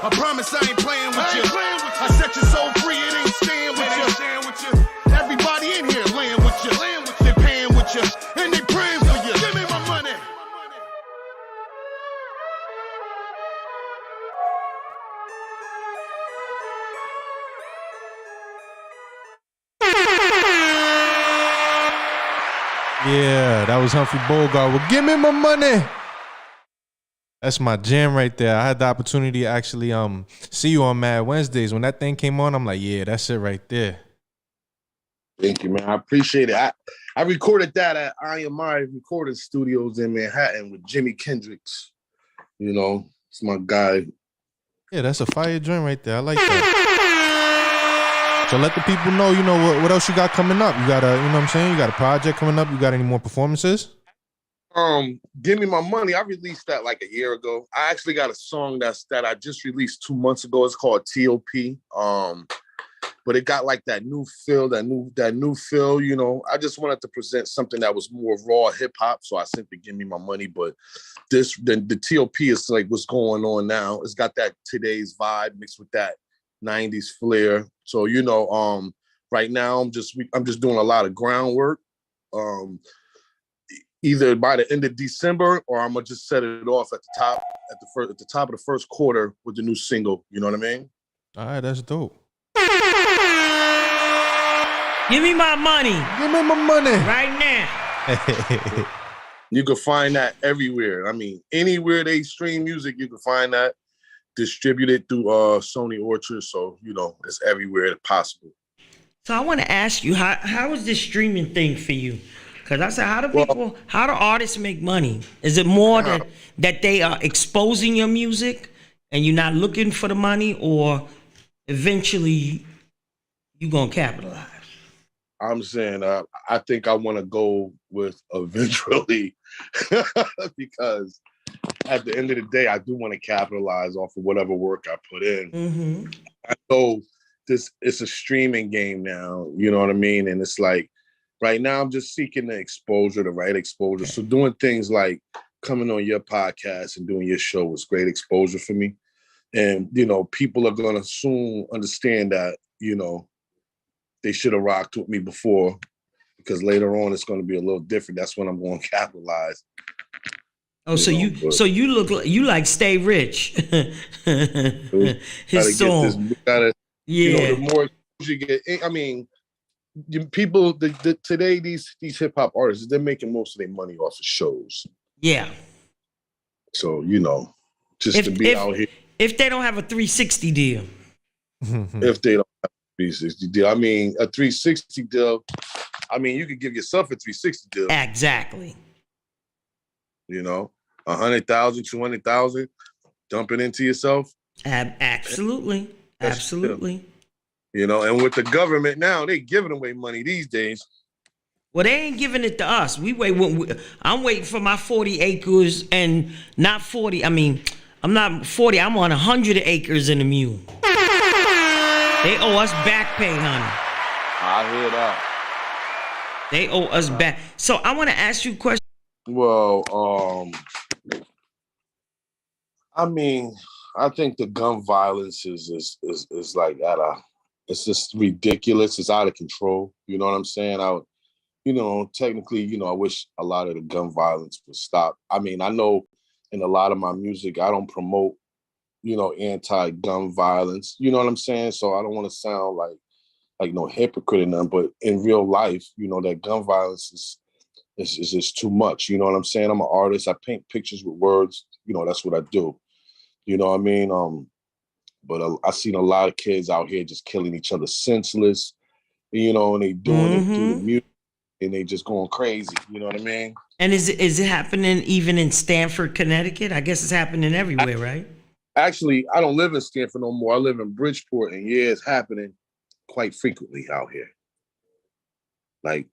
I promise I ain't playing with you. I set your soul free, it ain't staying with you. Everybody in here laying with you. They paying with you, and they praying for you. Give me my money. Yeah, that was Humphrey Bogart. Well, give me my money. That's my jam right there. I had the opportunity to actually see you on Mad Wednesdays. When that thing came on, I'm like, yeah, that's it right there. Thank you, man. I appreciate it. I recorded that at IMI Recording Studios in Manhattan with Jimi Kendrix. You know, it's my guy. Yeah, that's a fire joint right there. I like that. So let the people know, you know, what else you got coming up. You got you know what I'm saying? You got a project coming up. You got any more performances? Give Me My Money. I released that like a year ago. I actually got a song that I just released 2 months ago. It's called T.O.P. But it got like that new feel, that new feel, you know. I just wanted to present something that was more raw hip hop. So I simply Give Me My Money. But the T.O.P. is like what's going on now. It's got that today's vibe mixed with that 90s flair. So, you know, right now I'm just doing a lot of groundwork. Either by the end of December or I'm gonna just set it off at the top of the first quarter with the new single. You know what I mean? All right, that's dope. Give me my money. Give me my money. Right now. You can find that everywhere. I mean, anywhere they stream music, you can find that. Distributed through Sony Orchard. So, you know, it's everywhere possible. So I want to ask you, how is this streaming thing for you? Because I said, how do artists make money? Is it more that they are exposing your music and you're not looking for the money, or eventually you're going to capitalize? I'm saying, I think I want to go with eventually because at the end of the day, I do want to capitalize off of whatever work I put in. Mm-hmm. I know it's a streaming game now, you know what I mean? And it's like, right now, I'm just seeking the exposure, the right exposure. So doing things like coming on your podcast and doing your show was great exposure for me. And, you know, people are going to soon understand that, you know, they should have rocked with me before, because later on it's going to be a little different. That's when I'm going to capitalize. Oh, so you look like you like Stay Rich. His song. You know, the more you get, I mean, people today, these hip hop artists, they're making most of their money off of shows. Yeah. So, you know, just to be out here. If they don't have a 360 deal. If they don't have a 360 deal. I mean, a 360 deal, I mean, you could give yourself a 360 deal. Exactly. You know, 100,000, 200,000, dump it into yourself. Absolutely. Absolutely. You know, and with the government now, they giving away money these days. Well, they ain't giving it to us. I'm waiting for my 40 acres and not 40. I mean, I'm not 40. I'm on 100 acres in the mule. They owe us back pay, honey. I hear that. They owe us back. So I want to ask you a question. Well, I mean, I think the gun violence is like it's just ridiculous. It's out of control. You know what I'm saying? Technically, you know, I wish a lot of the gun violence would stop. I mean, I know in a lot of my music, I don't promote, you know, anti-gun violence. You know what I'm saying? So I don't want to sound like no hypocrite or nothing, but in real life, you know, that gun violence is just too much. You know what I'm saying? I'm an artist. I paint pictures with words. You know, that's what I do. You know what I mean? But I seen a lot of kids out here just killing each other senseless, you know, and they doing it through the music, and they just going crazy. You know what I mean? And is it happening even in Stamford, Connecticut? I guess it's happening everywhere, right? Actually, I don't live in Stanford no more. I live in Bridgeport, and yeah, it's happening quite frequently out here. Like,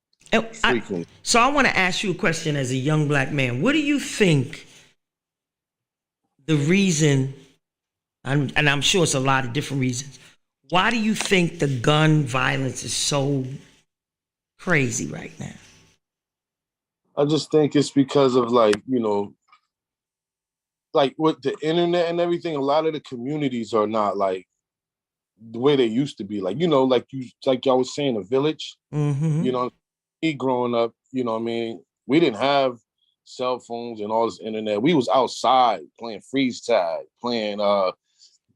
frequently. So I want to ask you a question as a young black man. What do you think the reason, and I'm sure it's a lot of different reasons, why do you think the gun violence is so crazy right now? I just think it's because of like, you know, like with the internet and everything, a lot of the communities are not like the way they used to be. Like, you know, like y'all was saying, a village, you know, me growing up, you know what I mean? We didn't have cell phones and all this internet. We was outside playing freeze tag, playing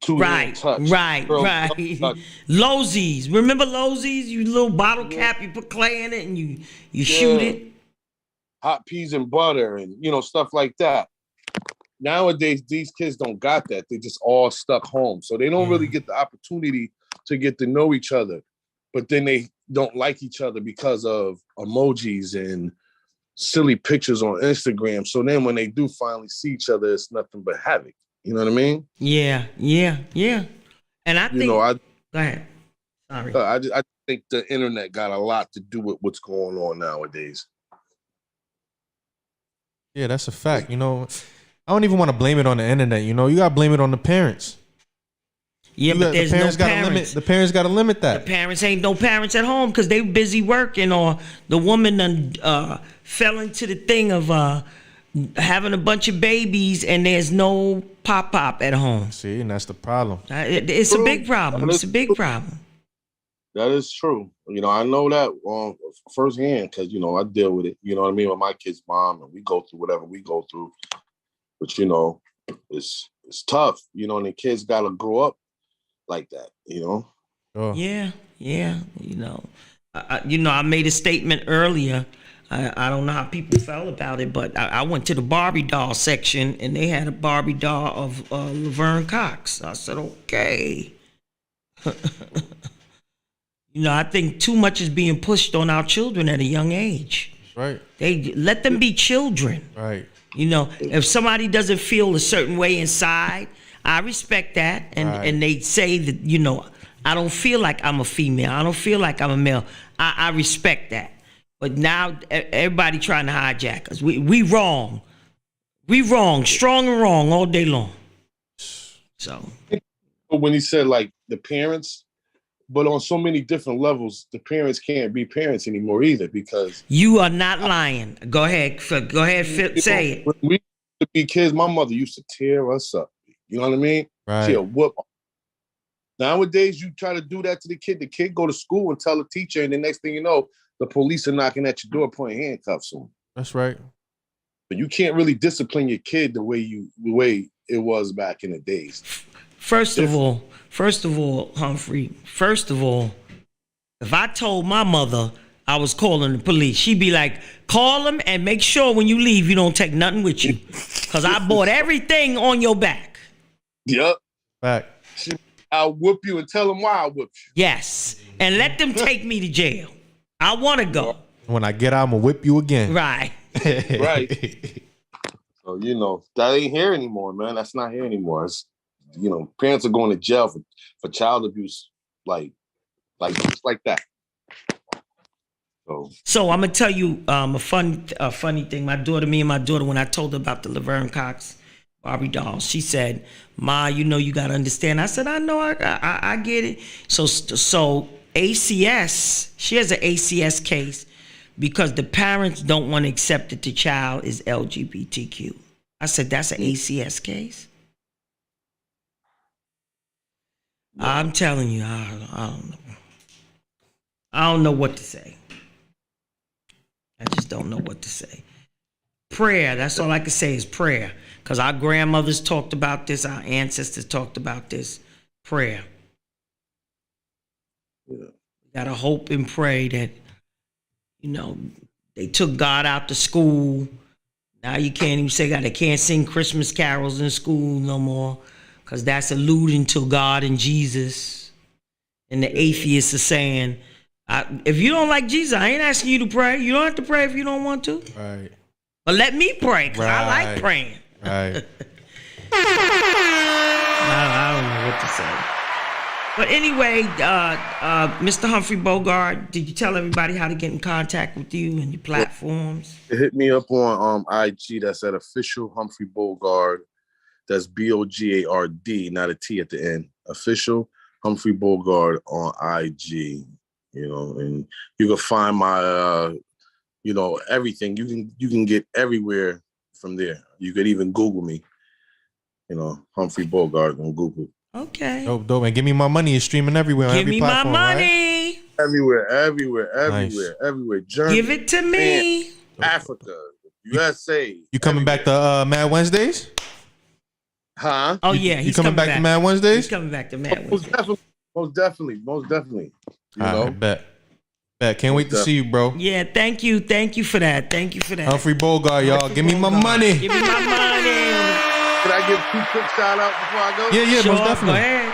Right. Losies. Remember Losies? You little bottle cap, you put clay in it and you shoot it. Hot peas and butter and, you know, stuff like that. Nowadays, these kids don't got that. They just all stuck home. So they don't really get the opportunity to get to know each other. But then they don't like each other because of emojis and silly pictures on Instagram. So then when they do finally see each other, it's nothing but havoc. You know what I mean? Yeah. And I think, you know, go ahead. Sorry. I think the internet got a lot to do with what's going on nowadays. Yeah, that's a fact. You know, I don't even want to blame it on the internet. You know, you got to blame it on the parents. Yeah, but there's no parents. The parents got to limit that. The parents ain't no parents at home because they busy working, or the woman done fell into the thing of having a bunch of babies and there's no pop at home. See, and that's the problem. It's a big problem. It's a big problem. That is true. You know, I know that firsthand because, you know, I deal with it, you know what I mean, with my kid's mom, and we go through whatever we go through. But, you know, it's tough, you know, and the kids got to grow up like that, you know? Oh. Yeah. You know, I made a statement earlier. I don't know how people felt about it, but I went to the Barbie doll section and they had a Barbie doll of Laverne Cox. I said, okay. You know, I think too much is being pushed on our children at a young age. Right. They let them be children. Right. You know, if somebody doesn't feel a certain way inside, I respect that. And they say that, you know, I don't feel like I'm a female. I don't feel like I'm a male. I respect that. But now everybody trying to hijack us. We wrong. We wrong. Strong and wrong all day long. So. When he said like the parents, but on so many different levels, the parents can't be parents anymore either because you are not lying. Go ahead, say it. When we used to be kids, my mother used to tear us up. You know what I mean? Right. She'll whoop. Nowadays, you try to do that to the kid go to school and tell the teacher, and the next thing you know, the police are knocking at your door, putting handcuffs on. That's right. But you can't really discipline your kid the way it was back in the days. First of all, Humphrey, if I told my mother I was calling the police, she'd be like, call them and make sure when you leave you don't take nothing with you. Because I bought everything on your back. Yep. Back. I'll whoop you and tell them why I whooped you. Yes. And let them take me to jail. I want to go. When I get out, I'm going to whip you again. Right. Right. So, you know, that ain't here anymore, man. That's not here anymore. It's, you know, parents are going to jail for child abuse, like just like that. So I'm gonna tell you a funny thing. Me and my daughter, when I told her about the Laverne Cox Barbie doll, she said, "Ma, you know, you gotta understand." I said, "I know, I get it." So ACS, she has an ACS case because the parents don't want to accept that the child is LGBTQ. I said, "That's an ACS case." I'm telling you, I don't know. I don't know what to say. I just don't know what to say. Prayer, that's all I can say is prayer. Because our grandmothers talked about this, our ancestors talked about this. Prayer. Yeah. We gotta hope and pray that, you know, they took God out to school. Now you can't even say God. They can't sing Christmas carols in school no more. Because that's alluding to God and Jesus. And the atheists are saying, if you don't like Jesus, I ain't asking you to pray. You don't have to pray if you don't want to. Right. But let me pray, because I like praying. Right. But anyway, Mr. Humphrey Bogart, did you tell everybody how to get in contact with you and your platforms? Hit me up on IG. That's at official Humphrey Bogart. That's Bogard, not a T at the end. Official Humphrey Bogart on IG. You know, and you can find my, everything. You can get everywhere from there. You could even Google me. Humphrey Bogart on Google. Okay. Dope, man. Give me my money. It's streaming everywhere on Give every me platform, my right? money. Everywhere. Germany. Give it to me. Africa, USA. You coming back to Mad Wednesdays? Huh? Oh yeah, you coming back to Mad Wednesdays? He's coming back to Mad Most Wednesdays. definitely. You know? Bet. Can't wait to see you, bro. Yeah, thank you for that. Humphrey Bogart, y'all. Give me my money. Give me my money. Can I give 2 quick shout outs before I go? Yeah, Sure, most definitely. Go ahead.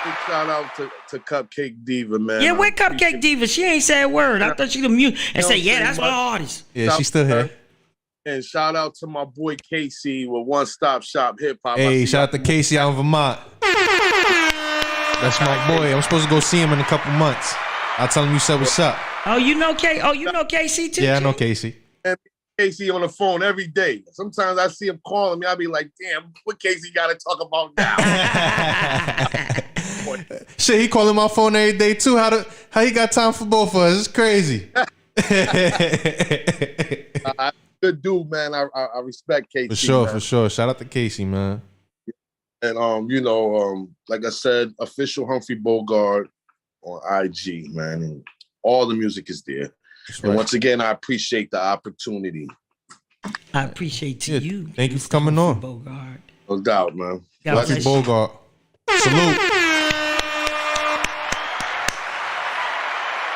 Quick shout out to Cupcake Diva, man. Yeah, where Cupcake Diva? She ain't said a word. I thought she'd mute and say, yeah, that's my artist. Yeah, she's still here. And shout out to my boy Casey with One Stop Shop Hip Hop. Hey, shout out to Casey out in Vermont. That's my boy. I'm supposed to go see him in a couple months. I'll tell him you said what's up. Oh, you know Casey too? Yeah, I know Casey. And Casey on the phone every day. Sometimes I see him calling me. I'll be like, damn, what Casey got to talk about now? Shit, he calling my phone every day too. How he got time for both of us? It's crazy. Good dude, man. I respect Casey. For sure. Shout out to Casey, man. And like I said, official Humphrey Bogart on IG, man. And all the music is there. And once again, I appreciate the opportunity. I appreciate you. Thank you for coming on. Bogart. No doubt, man. Humphrey Bogart. Salute.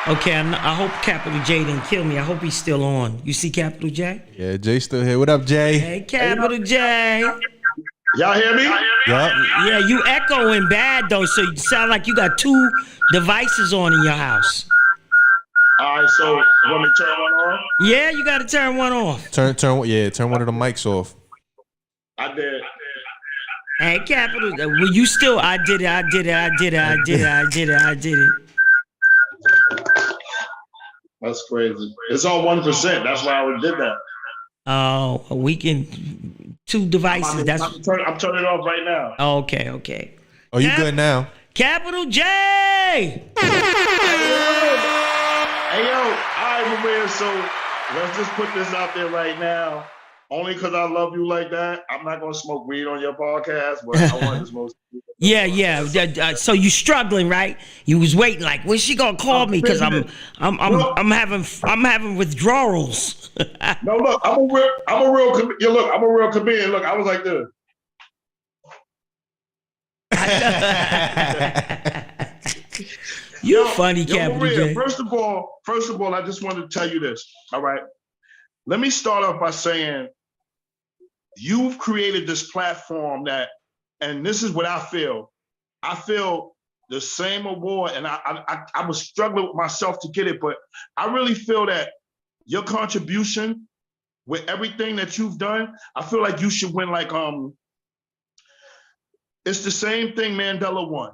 Okay, I hope Capital J didn't kill me. I hope he's still on. You see Capital J? Yeah, Jay still here. What up, Jay? Hey, Capital J. Y'all hear me? Yeah, you echoing bad though, so you sound like you got 2 devices on in your house. All right, so you want me to turn one on? Yeah, you got to turn one off. Turn one of the mics off. I did. Hey, Capital, well, you still, I did it. That's crazy. It's on 1%. That's why I did that. Oh, we can 2 devices. I'm turning it off right now. Okay. Oh, you good now? Capital J. Hey yo, all right, Maria. So let's just put this out there right now. Only because I love you like that, I'm not gonna smoke weed on your podcast, but I want to smoke. Yeah. So you struggling, right? You was waiting, like, when's she gonna call me? Because I'm having withdrawals. No, look, I'm a real comedian. Look, I was like this. You funny, Capital Maria, J. First of all, I just wanted to tell you this. All right. Let me start off by saying you've created this platform and this is what I feel. I feel the same award, and I was struggling with myself to get it, but I really feel that your contribution with everything that you've done, I feel like you should win it's the same thing Mandela won.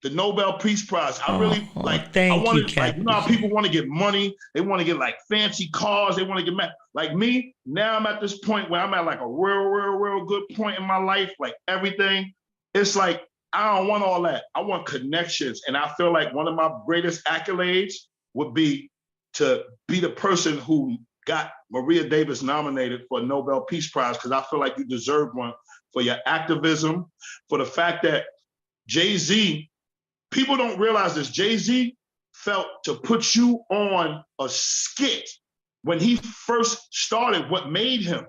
The Nobel Peace Prize. I really Thank you, like, you know how people want to get money, they want to get like fancy cars, they want to get mad. Like me, now I'm at this point where I'm at like a real good point in my life, like everything. It's like, I don't want all that. I want connections. And I feel like one of my greatest accolades would be to be the person who got Maria Davis nominated for a Nobel Peace Prize, because I feel like you deserve one for your activism, for the fact that Jay-Z, people don't realize this. Jay-Z felt to put you on a skit when he first started what made him.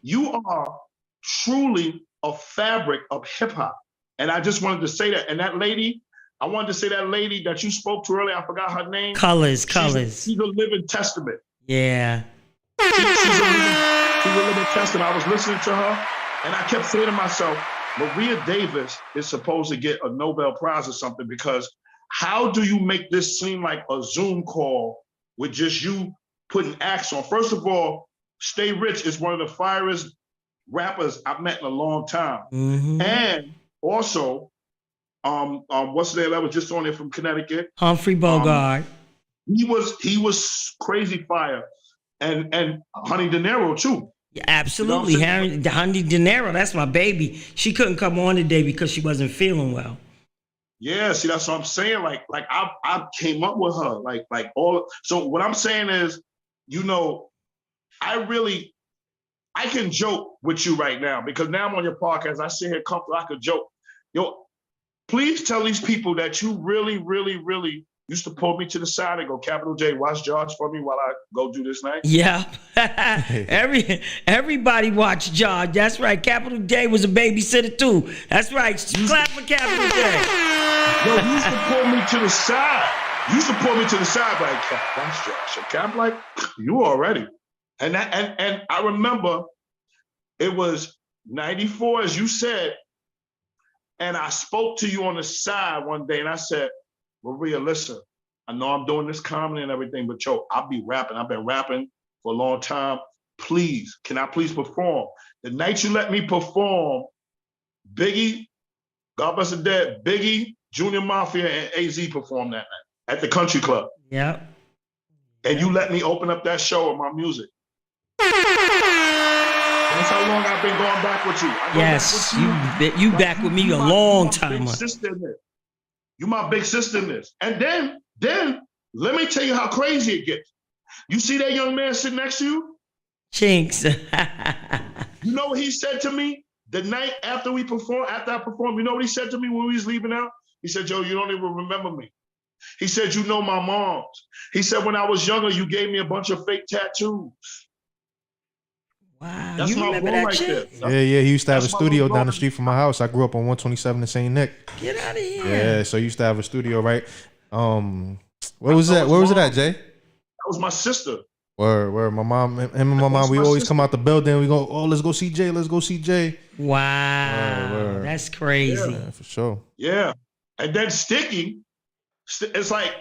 You are truly a fabric of hip hop. And I just wanted to say that. And that lady, I wanted to say that lady that you spoke to earlier, I forgot her name. Colors. She's a living testament. Yeah. She's a living testament. I was listening to her and I kept saying to myself, Maria Davis is supposed to get a Nobel Prize or something, because how do you make this seem like a Zoom call with just you putting acts on? First of all, Stay Rich is one of the fierest rappers I've met in a long time. Mm-hmm. And also, What's the name that was just on there from Connecticut? Humphrey Bogart. He was crazy fire, and Honey De Niro too. Yeah, absolutely, Honey De Niro. That's my baby. She couldn't come on today because she wasn't feeling well. Yeah, see, that's what I'm saying. Like I came up with her. Like all. So what I'm saying is, you know, I can joke with you right now because now I'm on your podcast. I sit here comfortable. I could joke. Yo, please tell these people that you really, really, really used to pull me to the side and go, Capital J, watch George for me while I go do this night. Yeah. Everybody watched George. That's right. Capital J was a babysitter too. That's right. Clap for Capital J. Yo, you used to pull me to the side. You used to pull me to the side like, Cap, watch George. So Cap, like, you already. And I remember it was 94, as you said, and I spoke to you on the side one day and I said, Maria, listen, I know I'm doing this comedy and everything, but yo, I'll be rapping. I've been rapping for a long time. Please, can I please perform? The night you let me perform, Biggie, God bless the dead, Biggie, Junior Mafia, and AZ performed that night at the Country Club. Yep. And you let me open up that show with my music. That's how long I've been going back with you. Yes, you back with me a long time. You my big sister in this. And then let me tell you how crazy it gets. You see that young man sitting next to you? Chinks. You know what he said to me the night after I performed? You know what he said to me when we was leaving out? He said, Joe, you don't even remember me. He said, you know my mom's. He said, when I was younger, you gave me a bunch of fake tattoos. Wow, that's you my remember bro that right chick? there. Yeah. He used to have a That's my studio little down the brother. street from my house. I grew up on 127 in St. Nick. Get out of here. Yeah, so he used to have a studio, right? Where was that? Where was it at, Jay? That was my sister. Where my mom, him and my mom, we always come out the building. We go, oh, let's go see Jay. Let's go see Jay. Wow, that's crazy. Yeah, for sure. Yeah. And then Sticky, it's like,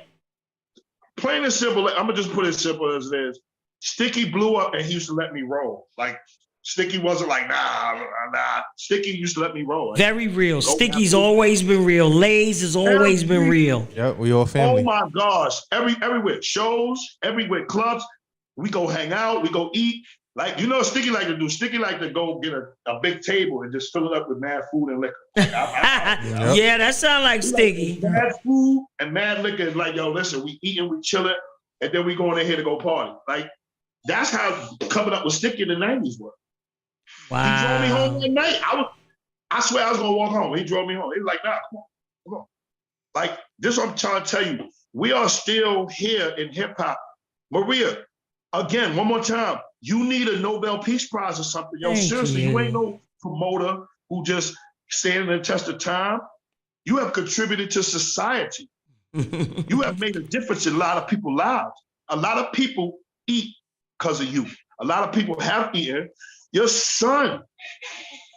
plain and simple, I'm gonna just put it simple as it is. Sticky blew up and he used to let me roll. Like, Sticky wasn't like, nah. Sticky used to let me roll. Like, very real. Sticky's always been real. Lay's has always been real. Yeah, we all family. Oh my gosh. Everywhere. Shows, everywhere. Clubs. We go hang out. We go eat. Like, you know what Sticky like to do? Sticky like to go get a big table and just fill it up with mad food and liquor. Like, Yeah, that sound like Sticky. Like, mad food and mad liquor is like, yo, listen, we eating, we chilling, and then we going in here to go party. Like, that's how coming up with Sticky in the 90s was. Wow. He drove me home one night. I swear I was gonna walk home. He drove me home. He was like, nah, come on. Like, this is what I'm trying to tell you. We are still here in hip hop. Maria, again, one more time, you need a Nobel Peace Prize or something. Yo, seriously, you ain't no promoter who just standing the test of time. You have contributed to society. You have made a difference in a lot of people's lives. A lot of people eat because of you. A lot of people have eaten. Your son,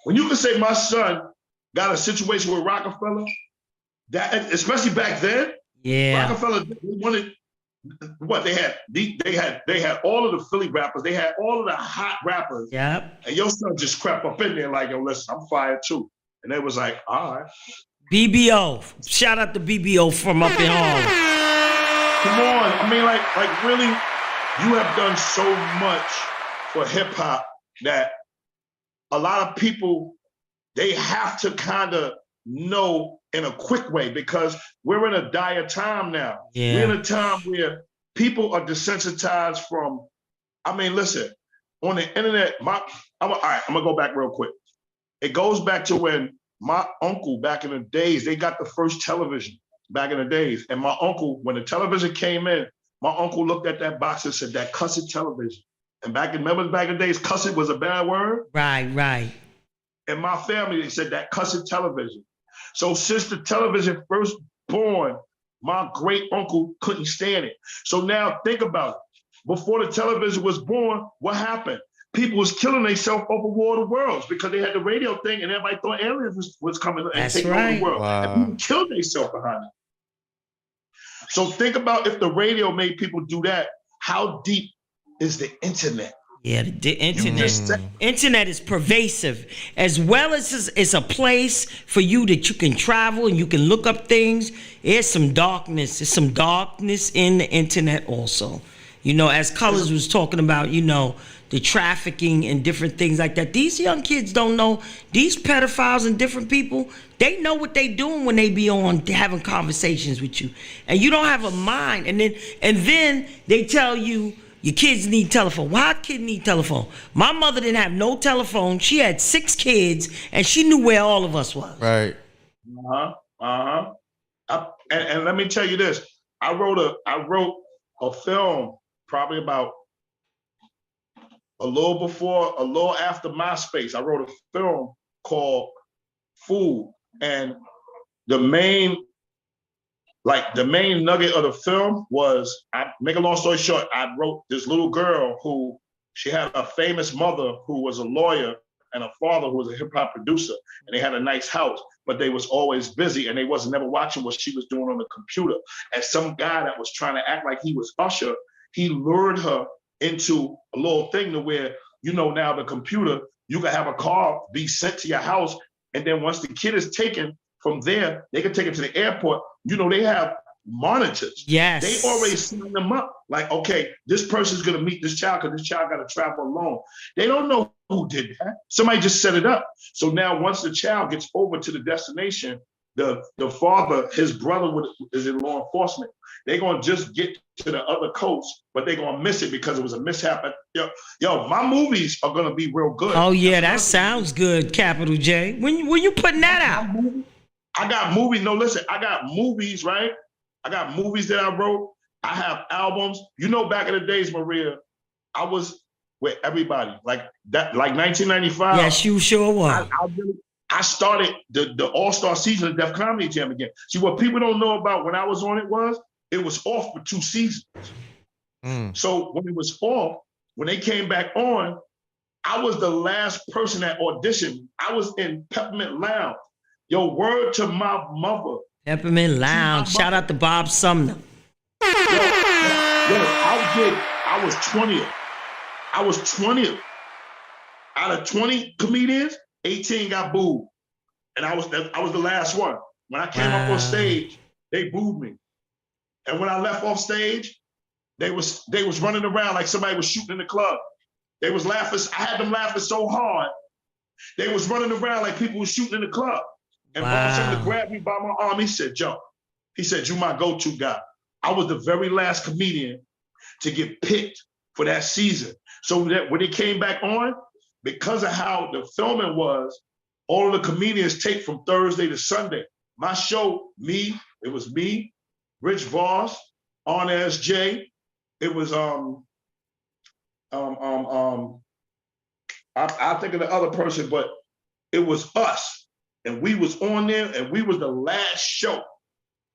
when you can say my son got a situation with Rockefeller, that especially back then, Rockefeller wanted what they had. They had all of the Philly rappers. They had all of the hot rappers. Yep. And your son just crept up in there like, yo, listen, I'm fired too. And they was like, all right. BBO. Shout out to BBO from up in Harlem. Come on. I mean, like really, you have done so much for hip hop that a lot of people, they have to kind of know in a quick way because we're in a dire time now. Yeah. We're in a time where people are desensitized from, I mean, listen, on the internet, all right, I'm gonna go back real quick. It goes back to when my uncle back in the days, they got the first television back in the days. And my uncle, when the television came in, my uncle looked at that box and said, that cussed television. And remember back in the days, cussed was a bad word? Right. In my family, they said that cussed television. So since the television first born, my great uncle couldn't stand it. So now think about it. Before the television was born, what happened? People was killing themselves over War of the Worlds because they had the radio thing and everybody thought aliens was coming and taking over the world. Wow. And people killed themselves behind it. So think about if the radio made people do that, how deep is the internet? Yeah, the internet. just said- Internet is pervasive, as well as it's a place for you that you can travel and you can look up things. There's some darkness. There's some darkness in the internet also. You know, as Colors was talking about, you know, the trafficking and different things like that. These young kids don't know. These pedophiles and different people, they know what they doing when they be on having conversations with you, and you don't have a mind. And then they tell you your kids need telephone. Why kid need telephone? My mother didn't have no telephone. She had 6 kids, and she knew where all of us was. Right. And let me tell you this: I wrote a film probably about a little after MySpace. I wrote a film called Food, and the main nugget of the film was, make a long story short, I wrote this little girl who, she had a famous mother who was a lawyer and a father who was a hip hop producer, and they had a nice house, but they was always busy and they wasn't never watching what she was doing on the computer. And some guy that was trying to act like he was Usher, he lured her into a little thing to where, you know, now the computer, you can have a car be sent to your house, and then once the kid is taken from there, they can take it to the airport. You know, they have monitors. Yes. They already sign them up. Like, okay, this person's gonna meet this child because this child got to travel alone. They don't know who did that. Somebody just set it up. So now once the child gets over to the destination, the father, his brother is in law enforcement. They're gonna just get to the other coast, but they're gonna miss it because it was a mishap. Yo, my movies are gonna be real good. Oh yeah, that sounds good, Capital J. When you putting that out? I got movies. No, listen, I got movies, right? I got movies that I wrote. I have albums. You know, back in the days, Maria, I was with everybody. Like that, like 1995. Yes, you sure was. I started the All-Star season of Def Comedy Jam again. See, what people don't know about when I was on it was off for 2 seasons. So when it was off, when they came back on, I was the last person that auditioned. I was in Peppermint Lounge. Yo, word to my mother. Peppermint Lounge. Shout out to Bob Sumner. I was 20th. I was 20th. Out of 20 comedians, 18 got booed. And I was the last one. When I came up on stage, they booed me. And when I left off stage, they was running around like somebody was shooting in the club. They was laughing. I had them laughing so hard. They was running around like people was shooting in the club. And Bob Sumner grabbed me by my arm. He said, "Jump." He said, "You my go-to guy." I was the very last comedian to get picked for that season. So that when it came back on, because of how the filming was, all of the comedians take from Thursday to Sunday. My show, it was me, Rich Voss, Arnaz J. It was I think of the other person, but it was us. And we was on there, and we was the last show.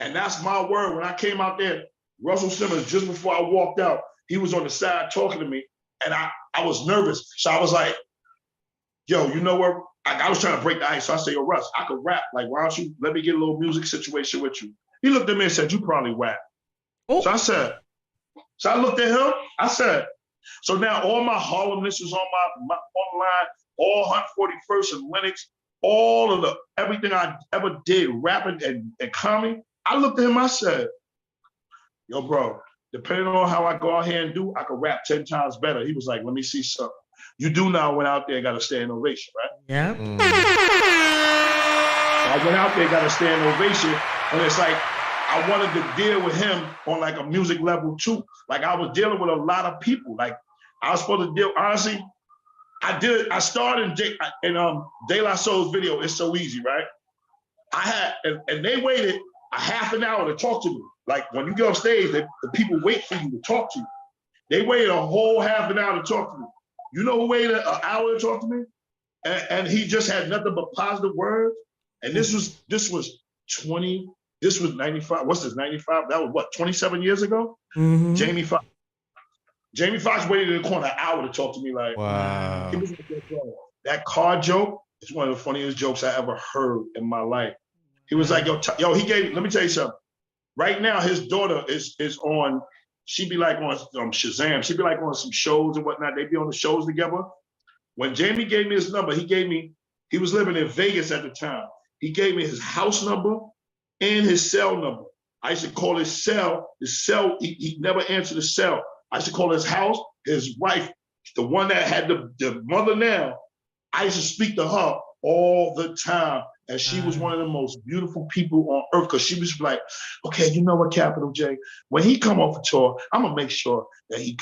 And that's my word. When I came out there, Russell Simmons, just before I walked out, he was on the side talking to me, and I was nervous. So I was like, yo, you know what? I was trying to break the ice. So I said, yo, Russ, I could rap. Like, why don't you let me get a little music situation with you? He looked at me and said, you probably rap. Oh. So I looked at him. I said, so now all my Harlemness is on my online, all 141st and Lennox, all of everything I ever did, rapping and comedy. I looked at him, I said, yo, bro, depending on how I go out here and do, I could rap 10 times better. He was like, let me see something. You do now went out there and got a standing ovation, right? Yeah. I went out there, got a standing ovation, and it's like, I wanted to deal with him on like a music level too. Like I was dealing with a lot of people. Like I was supposed to deal, honestly, I started in De La Soul's video, It's So Easy, right? And they waited a half an hour to talk to me. Like when you get on stage, the people wait for you to talk to you. They waited a whole half an hour to talk to me. You know who waited an hour to talk to me? And he just had nothing but positive words. And this was 95. What's this, 95? That was what, 27 years ago? Mm-hmm. Jamie Foxx waited in the corner an hour to talk to me. Like, wow. He was like, that car joke is one of the funniest jokes I ever heard in my life. He was like, yo, he gave, let me tell you something. Right now, his daughter is on she'd be like on Shazam. She'd be like on some shows and whatnot. They'd be on the shows together. When Jamie gave me his number, he was living in Vegas at the time. He gave me his house number and his cell number. I used to call his cell, he never answered the cell. I used to call his house, his wife, the one that had the mother now, I used to speak to her all the time. And she was one of the most beautiful people on earth, because she was like, okay, you know what, Capital J, when he come off a tour, I'm gonna make sure that he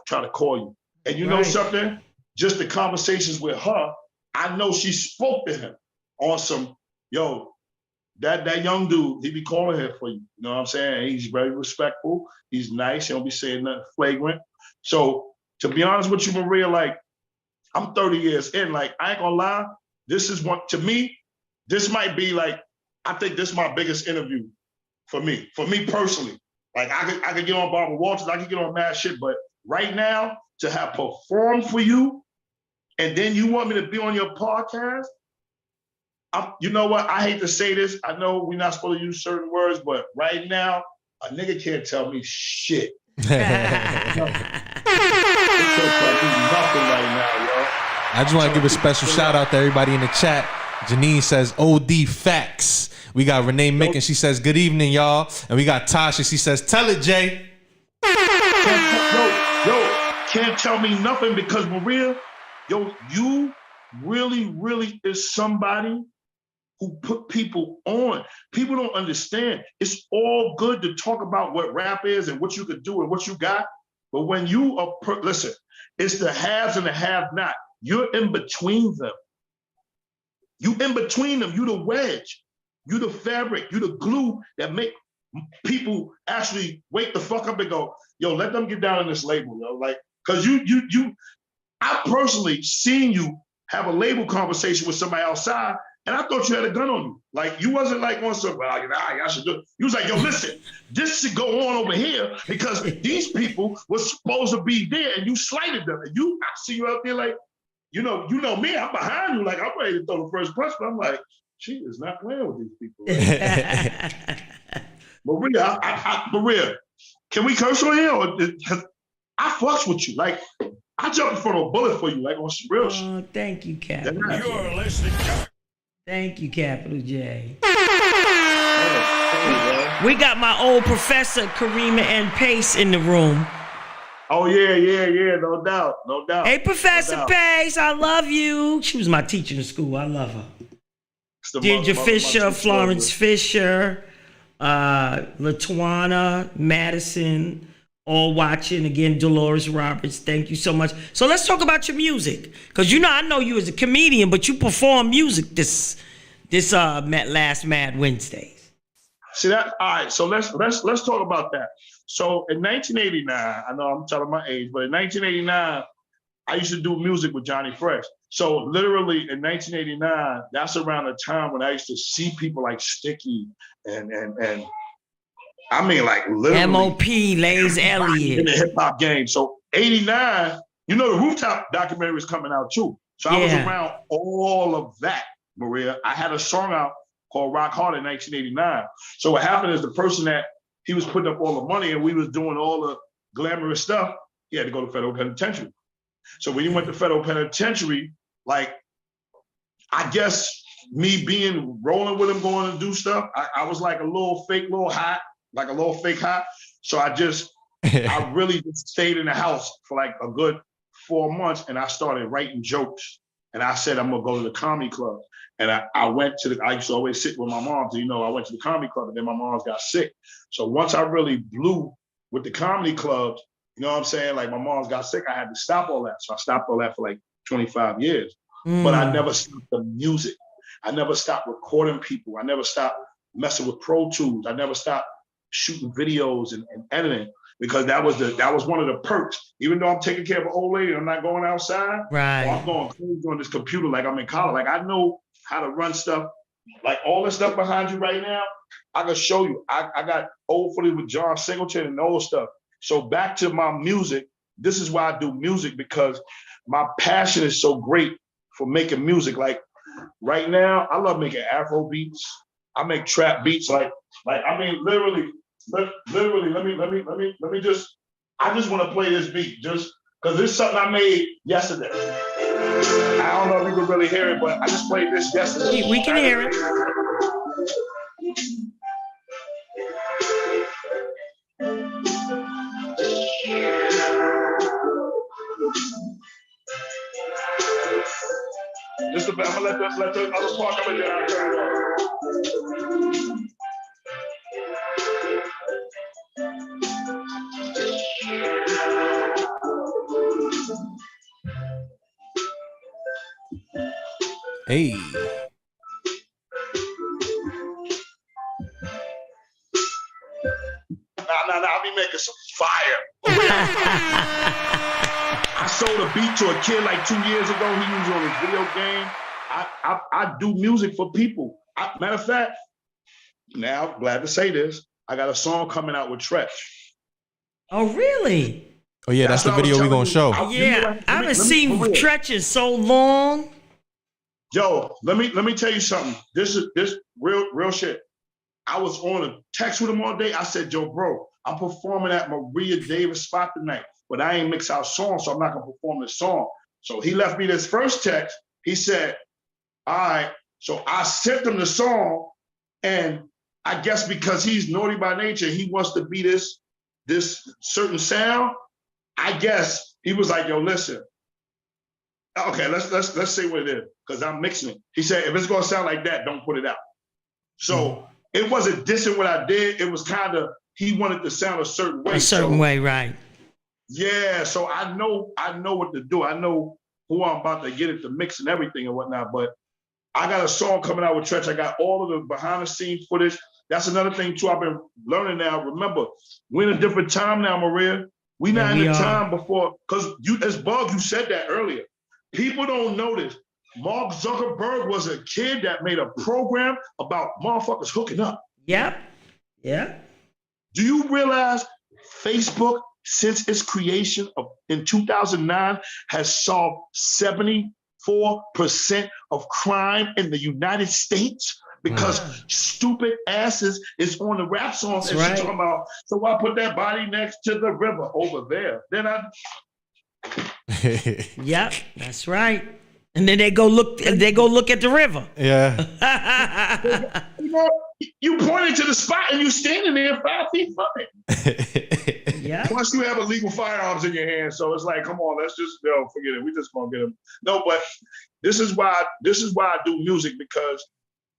try to call you. And you know something? Just the conversations with her, I know she spoke to him on some, yo, that young dude, he be calling here for you. You know what I'm saying? He's very respectful. He's nice. He don't be saying nothing flagrant. So to be honest with you, Maria, like, I'm 30 years in. Like, I ain't gonna lie. This is one, to me, this might be like, I think this is my biggest interview for me personally. Like, I could get on Barbara Walters, I could get on mad shit, but right now, to have performed for you, and then you want me to be on your podcast, you know what? I hate to say this. I know we're not supposed to use certain words, but right now, a nigga can't tell me shit. I just want to give a special shout out to everybody in the chat. Janine says OD facts. We got Renee Mick, she says good evening, y'all. And we got Tasha. She says tell it, Jay. Can't tell me nothing, because Maria, you really is somebody who put people on. People don't understand. It's all good to talk about what rap is and what you could do and what you got. But when you are, listen, it's the haves and the have-not. You're in between them. You in between them. You the wedge. You the fabric. You the glue that make people actually wake the fuck up and go, yo, let them get down on this label, yo. Like, cause I personally seen you have a label conversation with somebody outside, and I thought you had a gun on you. Like, you wasn't like on some, well, I should do it. You was like, yo, listen, this should go on over here because these people were supposed to be there and you slighted them. And I see you out there like, you know me, I'm behind you, like I'm ready to throw the first punch, but I'm like, she is not playing with these people. Maria, can we curse on here? Or, I fucks with you. Like, I jump in front of a bullet for you, like on some real shit. Oh, thank you, Capital J. You're listening. Thank you, Capital J. We got my old professor, Karima N. Pace, in the room. Oh, yeah, no doubt. Hey, Professor Pace, I love you. She was my teacher in school. I love her. Deirdre Fisher, Florence Fisher, LaTuana, Madison, all watching. Again, Dolores Roberts, thank you so much. So let's talk about your music. Because I know you as a comedian, but you perform music this last Mad Wednesdays. See that? All right, so let's talk about that. So in 1989, I know I'm telling my age, but in 1989, I used to do music with Johnny Fresh. So literally in 1989, that's around the time when I used to see people like Sticky and I mean, like, literally M.O.P., Lays Elliott in the hip hop game. So 89, the Rooftop documentary was coming out too. So I was around all of that, Maria. I had a song out called Rock Hard in 1989. So what happened is the person that he was putting up all the money and we was doing all the glamorous stuff, he had to go to federal penitentiary. So when he went to federal penitentiary, like, I guess me rolling with him, going to do stuff, I was like a little fake hot. So I really just stayed in the house for like a good 4 months, and I started writing jokes. And I said, I'm gonna go to the comedy club. And I used to always sit with my mom. So, I went to the comedy club, and then my mom got sick. So once I really blew with the comedy clubs, you know what I'm saying? Like, my mom's got sick, I had to stop all that. So I stopped all that for like 25 years. But I never stopped the music. I never stopped recording people. I never stopped messing with Pro Tools. I never stopped shooting videos and editing, because that was one of the perks. Even though I'm taking care of an old lady, I'm not going outside. Right. I'm going crazy on this computer like I'm in college. Like, I know how to run stuff. Like, all this stuff behind you right now, I can show you. I got old footage with John Singleton and old stuff. So back to my music, this is why I do music, because my passion is so great for making music. Like, right now, I love making Afro beats. I make trap beats. Like I mean, literally, let me just I just want to play this beat just because it's something I made yesterday. I don't know if you can really hear it, but I just played this yesterday. We can hear it. Just a bit. I'm gonna let the other part come in there. I'll turn it on. Hey. Nah, I'll be making some fire. I sold a beat to a kid like 2 years ago. He used it on his video game. I do music for people. Matter of fact, now glad to say this, I got a song coming out with Tretch. Oh, really? Oh yeah, that's the video we're gonna show. Yeah, I haven't seen Tretch in so long. Yo, let me tell you something. This real shit. I was on a text with him all day. I said, yo, bro, I'm performing at Maria Davis spot tonight, but I ain't mix out songs, so I'm not gonna perform this song. So he left me this first text. He said, all right. So I sent him the song, and I guess because he's naughty by nature, he wants to be this certain sound. I guess he was like, yo, listen. Okay, let's say what it is, because I'm mixing it. He said, if it's gonna sound like that, don't put it out. So it wasn't dissing what I did. It was kind of, he wanted to sound a certain way. A certain way, right. Yeah, so I know what to do. I know who I'm about to get it to mix and everything and whatnot, but I got a song coming out with Tretch. I got all of the behind the scenes footage. That's another thing too I've been learning now. Remember, we're in a different time now, Maria. We're not in the time before, because as Bug, you said that earlier. People don't notice. Mark Zuckerberg was a kid that made a program about motherfuckers hooking up. Yep. Yeah. Do you realize Facebook, since its creation in 2009, has solved 74% of crime in the United States? Because stupid asses is on the rap songs and she's talking about, so I put that body next to the river over there. Then Yep, that's right. And then they go look at the river. Yeah. You pointed to the spot and you standing there 5 feet from it. Yeah. Plus you have illegal firearms in your hand, so it's like, come on, let's just forget it. We just gonna get them. No, but this is why I do music, because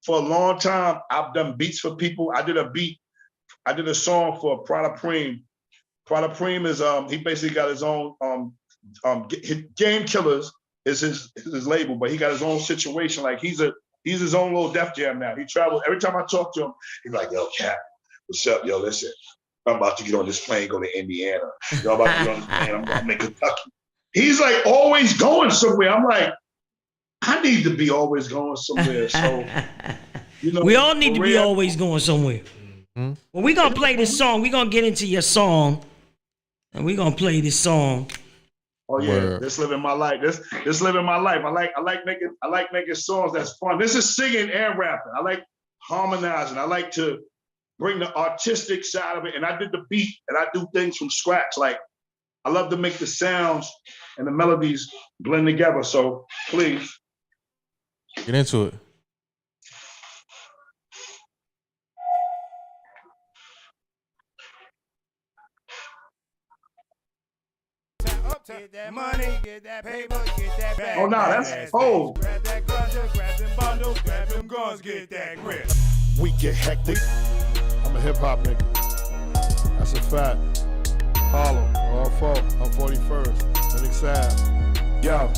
for a long time I've done beats for people. I did a song for Prada Preem. Prada Preem is he basically got his own Game Killers is his label, but he got his own situation. Like he's his own little Def Jam now. He travels. Every time I talk to him, he's like, yo, Cap, what's up? Yo, listen, I'm about to get on this plane, go to Indiana. Yo, I'm about to get on this plane, I'm going to Kentucky. He's like always going somewhere. I'm like, I need to be always going somewhere. So, we all need to be always going somewhere. Well, we're going to play this song. We're going to get into your song, and we're going to play this song. Oh yeah, this living my life. This living my life. I like making songs that's fun. This is singing and rapping. I like harmonizing. I like to bring the artistic side of it. And I did the beat, and I do things from scratch. Like I love to make the sounds and the melodies blend together. So please get into it. Get that money, get that paper, get that bag. Oh, no, that's old. Grab that ganja, grab them bundles, grab them guns, get that grip. We get hectic. I'm a hip hop nigga. That's a fact. Harlem, all folk, on 41st, Linux Ave. Yo.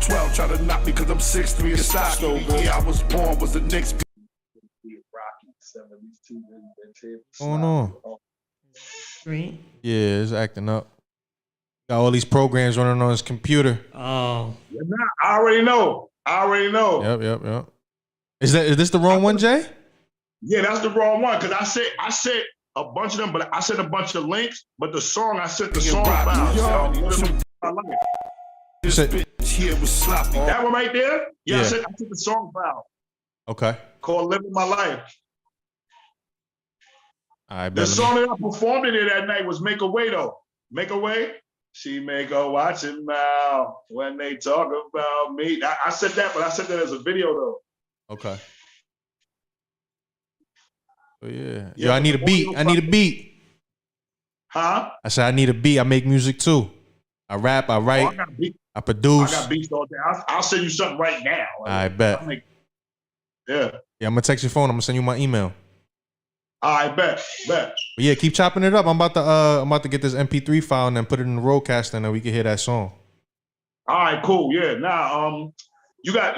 12 try to knock me cause I'm 6'3" and stocky. The year I was born was the Knicks. What's going on? Yeah, it's acting up. Got all these programs running on his computer. Oh. I already know. Yep. Is this the wrong one, Jay? Yeah, that's the wrong one. Cause I said a bunch of them, but I sent a bunch of links. But the song, I sent the song file. That one right there? Yeah. I sent the song file. Okay. Called Living My Life. All right, the song that I performed in there that night was Make a Way though. Make a way. She may go watch it now when they talk about me. I said that, but I said that as a video though. Okay. Oh yeah. Yo, I need a beat. I need a beat. Huh? I said I need a beat. I make music too. I rap. I write. I produce. I got beats all day. I'll send you something right now. I bet. Yeah. Yeah, I'm gonna text your phone. I'm gonna send you my email. I bet. But yeah, keep chopping it up. I'm about to get this MP3 file and then put it in the Rodecaster and then we can hear that song. All right, cool. Yeah. Now, you got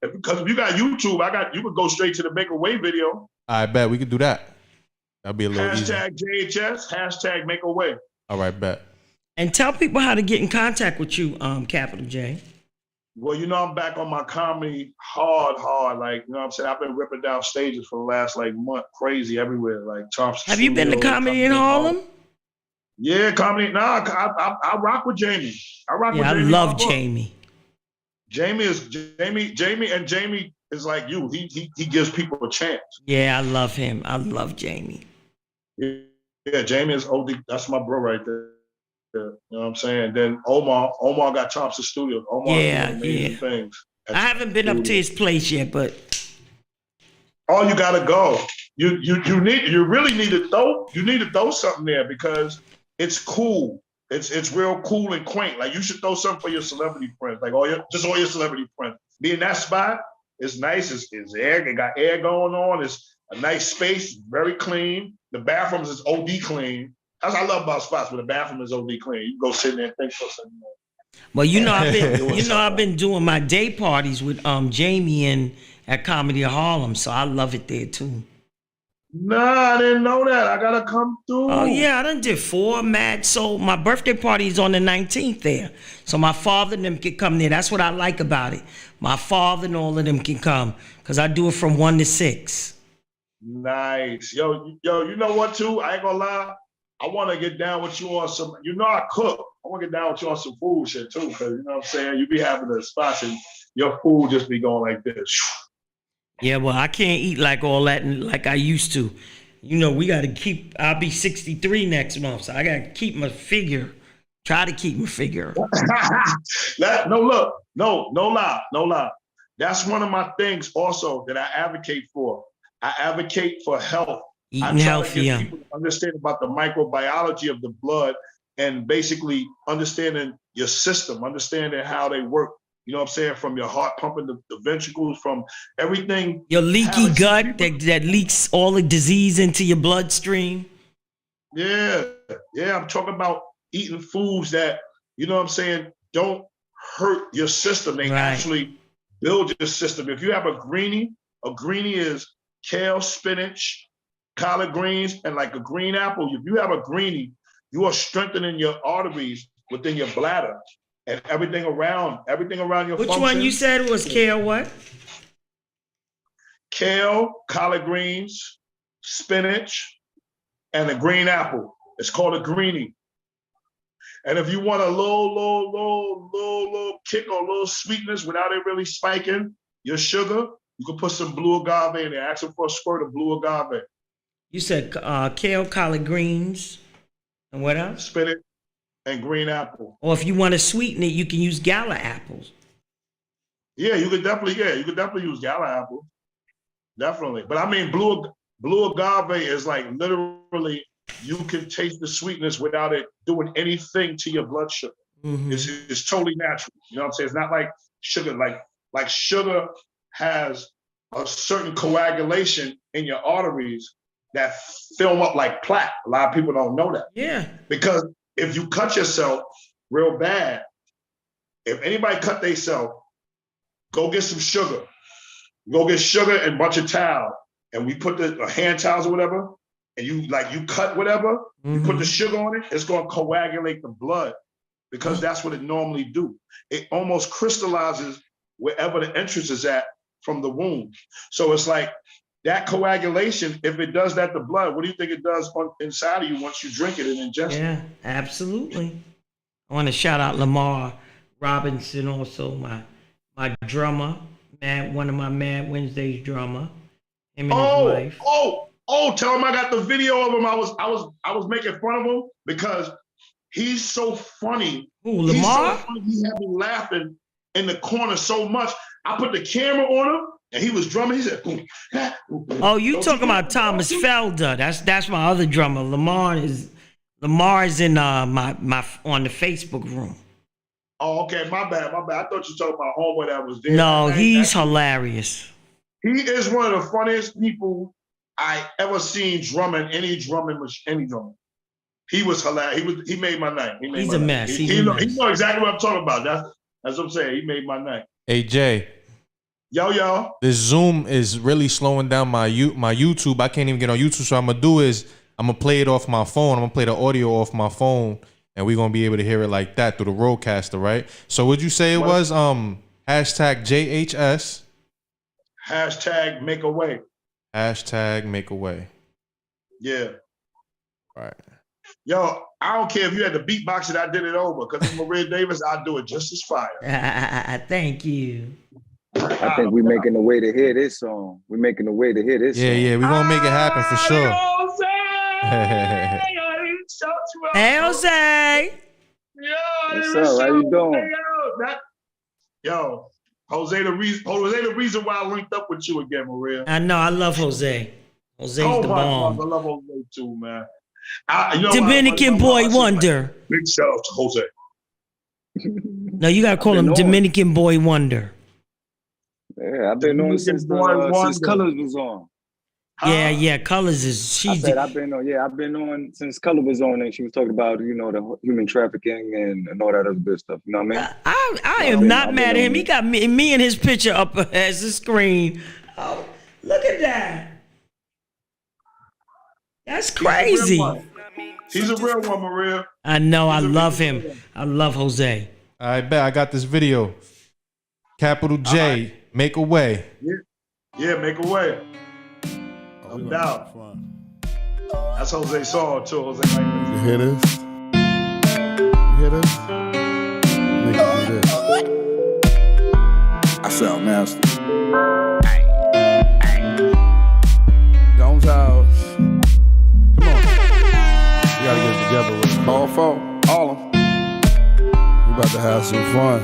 because if you got YouTube, you could go straight to the Make a Way video. I bet we could do that. That'd be a little easier. Hashtag JHS, hashtag Make a Way. All right, bet. And tell people how to get in contact with you, Capital J. Well, you know, I'm back on my comedy hard. Like, you know what I'm saying? I've been ripping down stages for the last like month, crazy everywhere. Like Thompson. Have you been to Comedy in Harlem? Yeah, comedy. Nah, I rock with Jamie. I love Jamie. Jamie is like you. He gives people a chance. Yeah, I love him. I love Jamie. Yeah, Jamie is OD. That's my bro right there. You know what I'm saying? Then Omar got Thompson Studios. Omar doing amazing things. I haven't been up to his place yet, but oh, you gotta go. You really need to throw something there because it's cool. It's real cool and quaint. Like you should throw something for your celebrity friends. Like all your celebrity friends. Be in that spot. It's nice. It's air. It got air going on. It's a nice space. Very clean. The bathrooms is OD clean. That's what I love about spots where the bathroom is OD clean. You can go sit there and think for something. Well, I've been doing my day parties with Jamie at Comedy of Harlem, so I love it there too. Nah, I didn't know that. I gotta come through. Oh yeah, I done did 4 mad. So my birthday party is on the 19th there. So my father and them can come there. That's what I like about it. My father and all of them can come because I do it from 1 to 6. Nice. Yo, you know what too? I ain't gonna lie. I want to get down with you on some, you know, I cook. I want to get down with you on some food shit too, because you know what I'm saying? You be having the spots and your food just be going like this. Yeah, well, I can't eat like all that like I used to. You know, we got to keep, I'll be 63 next month, so I got to keep my figure. Try to keep my figure. No lie. That's one of my things also that I advocate for. I advocate for health. Eating healthier. People to understand about the microbiology of the blood and basically understanding your system, understanding how they work. You know what I'm saying? From your heart pumping, the ventricles, from everything. Your leaky gut that leaks all the disease into your bloodstream. Yeah. I'm talking about eating foods that, you know what I'm saying, don't hurt your system. They actually build your system. If you have a greenie is kale, spinach, collard greens, and like a green apple. If you have a greenie, you are strengthening your arteries within your bladder and everything around your Which one you said was kale what? Kale, collard greens, spinach, and a green apple. It's called a greenie. And if you want a little kick or a little sweetness without it really spiking your sugar, you can put some blue agave in there. Ask them for a squirt of blue agave. You said kale, collard greens, and what else? Spinach and green apple. Or if you want to sweeten it, you can use gala apples. Yeah, you could definitely use gala apple. Definitely. But I mean, blue agave is like literally you can taste the sweetness without it doing anything to your blood sugar. Mm-hmm. It's totally natural. You know what I'm saying? It's not like sugar. Like sugar has a certain coagulation in your arteries that film up like plaque. A lot of people don't know that. Yeah. Because if you cut yourself real bad, if anybody cut themselves, go get some sugar. Go get sugar and a bunch of towel. And we put the hand towels or whatever, and you cut whatever, you put the sugar on it, it's gonna coagulate the blood because that's what it normally do. It almost crystallizes wherever the entrance is at from the wound. So it's like, that coagulation, if it does that to blood, what do you think it does inside of you once you drink it and ingest it? Yeah, absolutely. I want to shout out Lamar Robinson, also my drummer, one of my Mad Wednesdays drummer. Him and his wife. Tell him I got the video of him. I was making fun of him because He's so funny. Who, He's Lamar? so funny. He had me laughing in the corner so much. I put the camera on him, and he was drumming. He said, boom, ah, boom, boom. Oh, you talking about Thomas Felder? That's my other drummer. Lamar is in my on the Facebook room. Oh, okay, my bad. I thought you were talking about homeboy that was there. No, he's hilarious. He is one of the funniest people I ever seen drumming any drumming. He was hilarious. He made my night. He's a mess. He know exactly what I'm talking about. That's what I'm saying. He made my night. Hey Jay. Yo. This Zoom is really slowing down my YouTube. I can't even get on YouTube. So I'm gonna do is I'm gonna play it off my phone. I'm gonna play the audio off my phone, and we're gonna be able to hear it like that through the Rodecaster, right? So would you say it was hashtag JHS? Hashtag make a way. Hashtag make a way. Yeah. All right. Yo, I don't care if you had to beatbox it, I did it over. Because I'm Maria Davis, I'll do it just as fire. Thank you. I think we're making a way to hear this song. We're making a way to hear this song. Yeah, we're gonna make it happen for sure. Hey, Jose. What's up? How you doing? Yo, Jose, the reason why I linked up with you again, Maria. I know. I love Jose. Jose's the bomb. I love Jose too, man. Dominican Boy Wonder. Big shout out to Jose. No, you gotta call him Dominican Boy Wonder. Yeah, I've been on since Colors was on. Yeah, Colors is. I've been on since Color was on, and she was talking about the human trafficking and all that other good stuff. You know what I mean? I am not mad at him. He got me and his picture up as the screen. Oh, look at that. That's crazy. He's a real one, Maria. I know. I love him. I love Jose. I bet I got this video. Capital J, make a way. Yeah, make a way. No doubt. That's Jose's song too. Jose like this. You hear this? You hear this? Nigga, do this. I sound nasty. Jones House. Come on. We gotta get together with them. All four, all of them. We about to have some fun.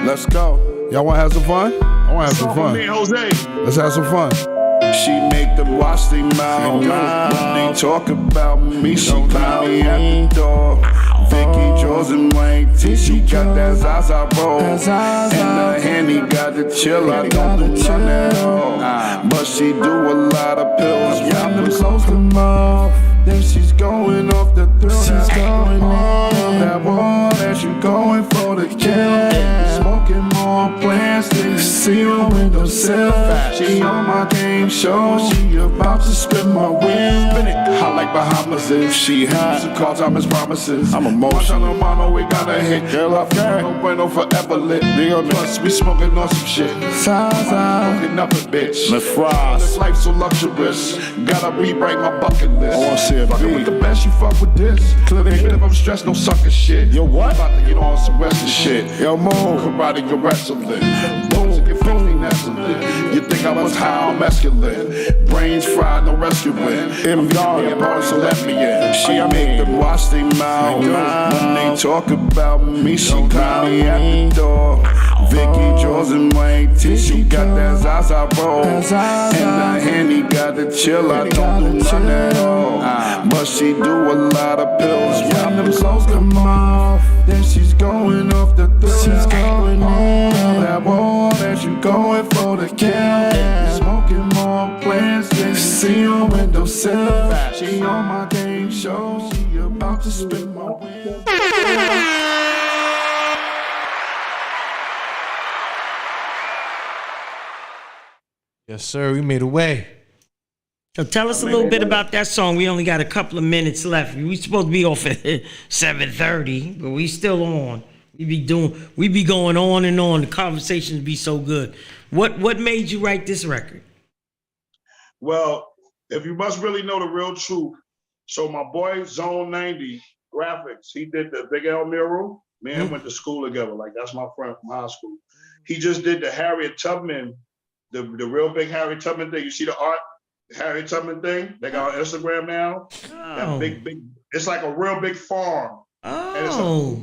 Let's go. Y'all wanna have some fun? I wanna have some fun. Me, Jose. Let's have some fun. She make them watch their mouth when they talk about me. She clown me at the door. Vicky, Jaws, and Wayne T. She got that Zaza roll, and the Henny got the chill. I don't do none at all, but she do a lot of pills. When them close them off, then she's going off the thrill. She's going on that wall that she going for the kill. Smoking more plants than you see on windowsill. She on my game show, she about to spin my wheel. Spin it hot like Bahamas if she hot. She calls out Miss Promises. I'm emotional, mama, we gotta hit. Girl, I feel no bueno forever lit. Plus, we smoking on some shit. Smoking up a bitch. Let's fry. This life so luxurious. Gotta rewrite my bucket list. I wanna see it. Fucking with the best, you fuck with this. Clearly, if I'm stressed, no sucker shit. Yo, what? About to get on some Western shit. Yo, move. Karate, go wrestling. Boom, get 50 nestling. You think I was high, I'm masculine. Brains fried, no rescuing. I'm gone, boy, so let me in. She make them watch their mouth when they talk about me. She clown me at the door. Vicky, Jaws, and Wayne T. She got that Zaza roll, and the Henny got the chill. I don't do none at all, but she do a lot of pills. When them clothes come off, then she's going off the thrill. She's going on that wall that you going for the kill. Smoking more plants than you see on windowsill. She on my game show, she about to spin my wheel. Yes, sir. We made a way. So tell us a little bit about that song. We only got a couple of minutes left. We supposed to be off at 7:30, but we still on. We be going on and on. The conversations be so good. What made you write this record? Well, if you must really know the real truth, so my boy Zone 90 Graphics, he did the Big L mural. Me and him went to school together. Like, that's my friend from high school. He just did the Harriet Tubman, the real big Harriet Tubman thing. You see the art Harriet Tubman thing? They got on Instagram now. That big, it's like a real big farm. And Oh.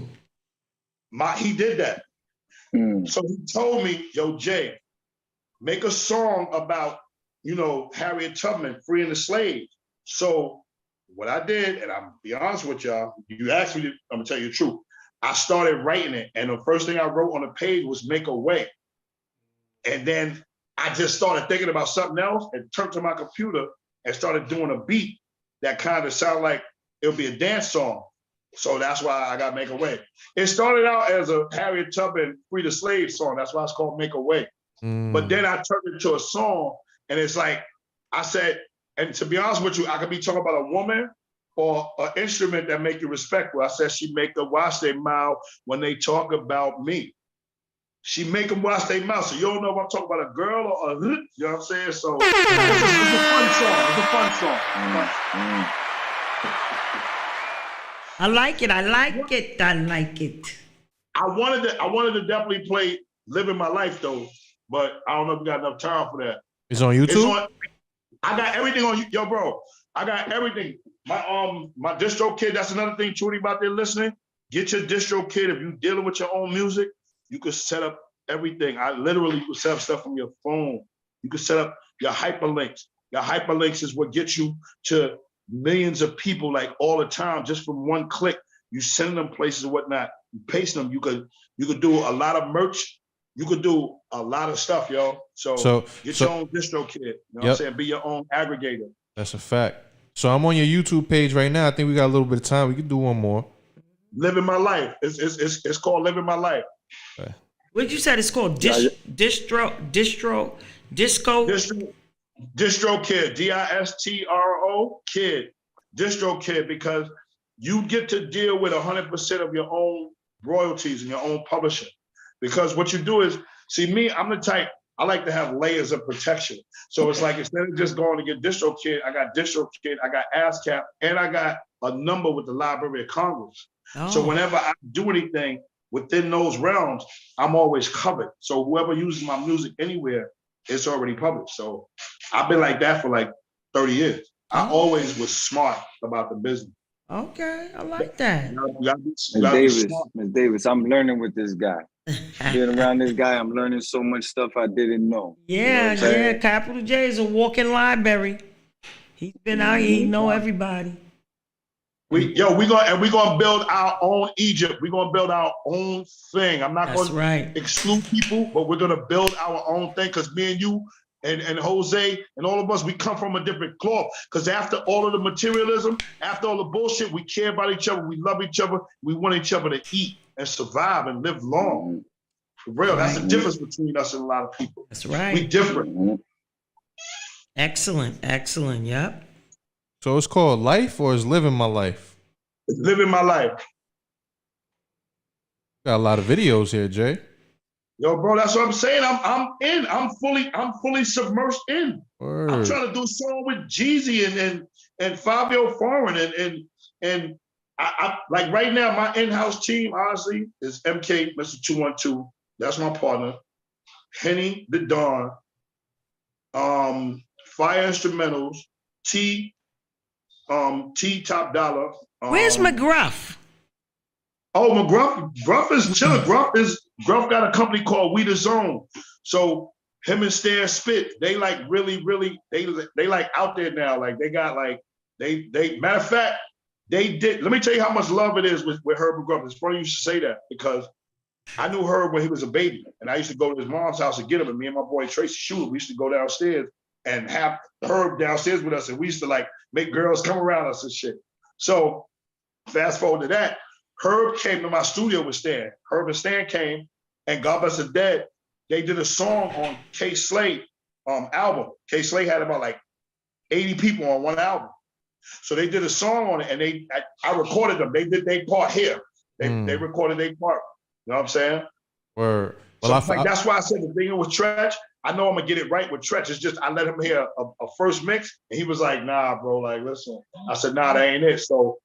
He did that. So he told me, yo, Jay, make a song about, Harriet Tubman freeing the slaves. So what I did, and I'm be honest with y'all, you asked me, I'm gonna tell you the truth. I started writing it, and the first thing I wrote on the page was "Make a Way," and then I just started thinking about something else and turned to my computer and started doing a beat that kind of sounded like it would be a dance song. So that's why I got "Make a Way." It started out as a Harriet Tubman Free the Slave song. That's why it's called "Make a Way." But then I turned it into a song, and it's like I said, and to be honest with you, I could be talking about a woman or an instrument that make you respectful. I said she make them watch their mouth when they talk about me. She make them watch their mouth. So you don't know if I'm talking about a girl or a you know what I'm saying? So it's a fun song. It's a fun song. I like it. I like it. I like it. I wanted to definitely play "Living My Life" though, but I don't know if we got enough time for that. It's on YouTube? I got everything on yo, bro. I got everything. My DistroKid, that's another thing, Trudy, about there listening. Get your DistroKid. If you're dealing with your own music, you can set up everything. I literally could set up stuff from your phone. You can set up your hyperlinks. Your hyperlinks is what gets you to millions of people like all the time, just from one click. You send them places and whatnot. You paste them. You could do a lot of merch. You could do a lot of stuff, yo. So get your own DistroKid. You know what I'm saying? Be your own aggregator. That's a fact. So I'm on your YouTube page right now. I think we got a little bit of time. We can do one more. Living My Life. It's called Living My Life. Okay. What did you say it's called? DistroKid. DistroKid. DISTRO Kid. DistroKid, because you get to deal with 100% of your own royalties and your own publishing. Because what you do is, see me, I'm the type, I like to have layers of protection. So it's like, instead of just going to get DistroKid, I got DistroKid, I got ASCAP, and I got a number with the Library of Congress. Oh. So whenever I do anything within those realms, I'm always covered. So whoever uses my music anywhere, it's already published. So I've been like that for like 30 years. I always was smart about the business. Okay, I like that. Ms. Davis, I'm learning with this guy. Being around this guy, I'm learning so much stuff I didn't know. Yeah, You know yeah. Capital J is a walking library. He's been out here, he know everybody. We're gonna build our own Egypt. We're gonna build our own thing. I'm not gonna exclude people, but we're gonna build our own thing, because me and you and Jose and all of us, we come from a different cloth. Because after all of the materialism, after all the bullshit, we care about each other, we love each other, we want each other to eat and survive and live long. For real, that's the difference between us and a lot of people. That's right. We different. Excellent, excellent, yep. So it's called Life, or is Living My Life? It's Living My Life. Got a lot of videos here, Jay. Yo, bro, that's what I'm saying. I'm in. I'm fully submersed in. Word. I'm trying to do a song with Jeezy and Fabio Foreign and I like right now, my in-house team, honestly, is MK, Mr. 212. That's my partner. Henny the Dawn, Fire Instrumentals, T Top Dollar. Where's McGruff? Oh, McGruff is chilling. Gruff got a company called We The Zone. So him and Stan Spit, they like really, they like out there now. Like they got like, they matter of fact, they did, let me tell you how much love it is with Herb McGruff. It's funny you should say that, because I knew Herb when he was a baby, and I used to go to his mom's house and get him, and me and my boy Tracy Schuler, we used to go downstairs and have Herb downstairs with us, and we used to like make girls come around us and shit. So fast forward to that, Herb came to my studio with Stan. Herb and Stan came, and God Bless the Dead, they did a song on K Slade album. K Slade had about like 80 people on one album. So they did a song on it, and I recorded them. They did their part here. They recorded their part. You know what I'm saying? Word. Well, so that's why I said the thing with Tretch, I know I'm gonna get it right with Tretch. It's just I let him hear a first mix, and he was like, "Nah, bro, like listen." I said, "Nah, that ain't it." So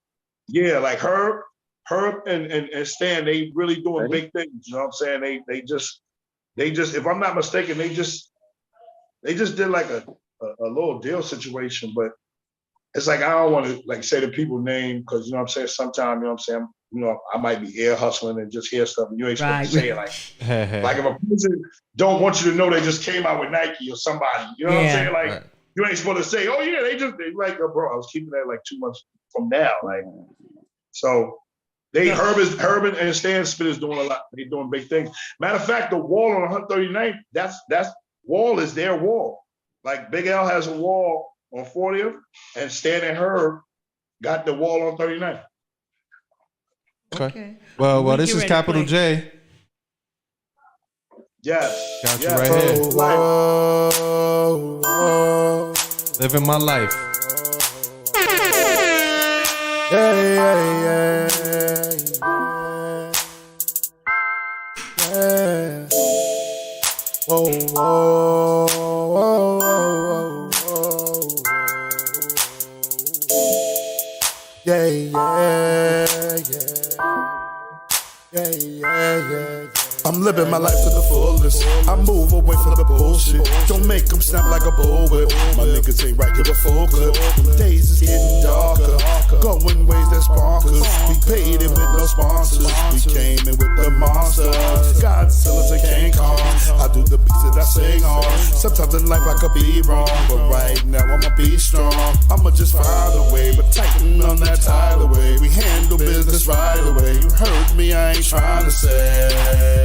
yeah, like Herb and Stan, they really doing big things. You know what I'm saying? They just, if I'm not mistaken, they just did like a little deal situation, but it's like I don't want to like say the people's name, because you know what I'm saying, sometimes, you know what I'm saying, you know, I might be ear hustling and just hear stuff, and you ain't supposed to say it like if a person don't want you to know they just came out with Nike or somebody. You know what I'm saying? Like you ain't supposed to say, oh yeah, they like, oh, bro, I was keeping that like 2 months from now, like so. Herb and Stan Smith is doing a lot. They're doing big things. Matter of fact, the wall on 139th, that's wall is their wall. Like Big L has a wall on 40th, and Stan and Herb got the wall on 39th. Okay. Well, this is Capital J. Yes. Got you right here. Living my life. Yeah. Yeah. I'm living my life to the fullest. I move away from the bullshit. Don't make them snap like a bullwhip. My niggas ain't right, give a full clip. The days is getting darker, going ways that's bonkers. We paid it with no sponsors. We came in with the monsters. Godzilla to King Kong. I do the beats that I sing on. Sometimes in life I could be wrong, but right now I'ma be strong. I'ma just find a way, but tighten on that tidal way. We handle business right away. You heard me, I ain't trying to say.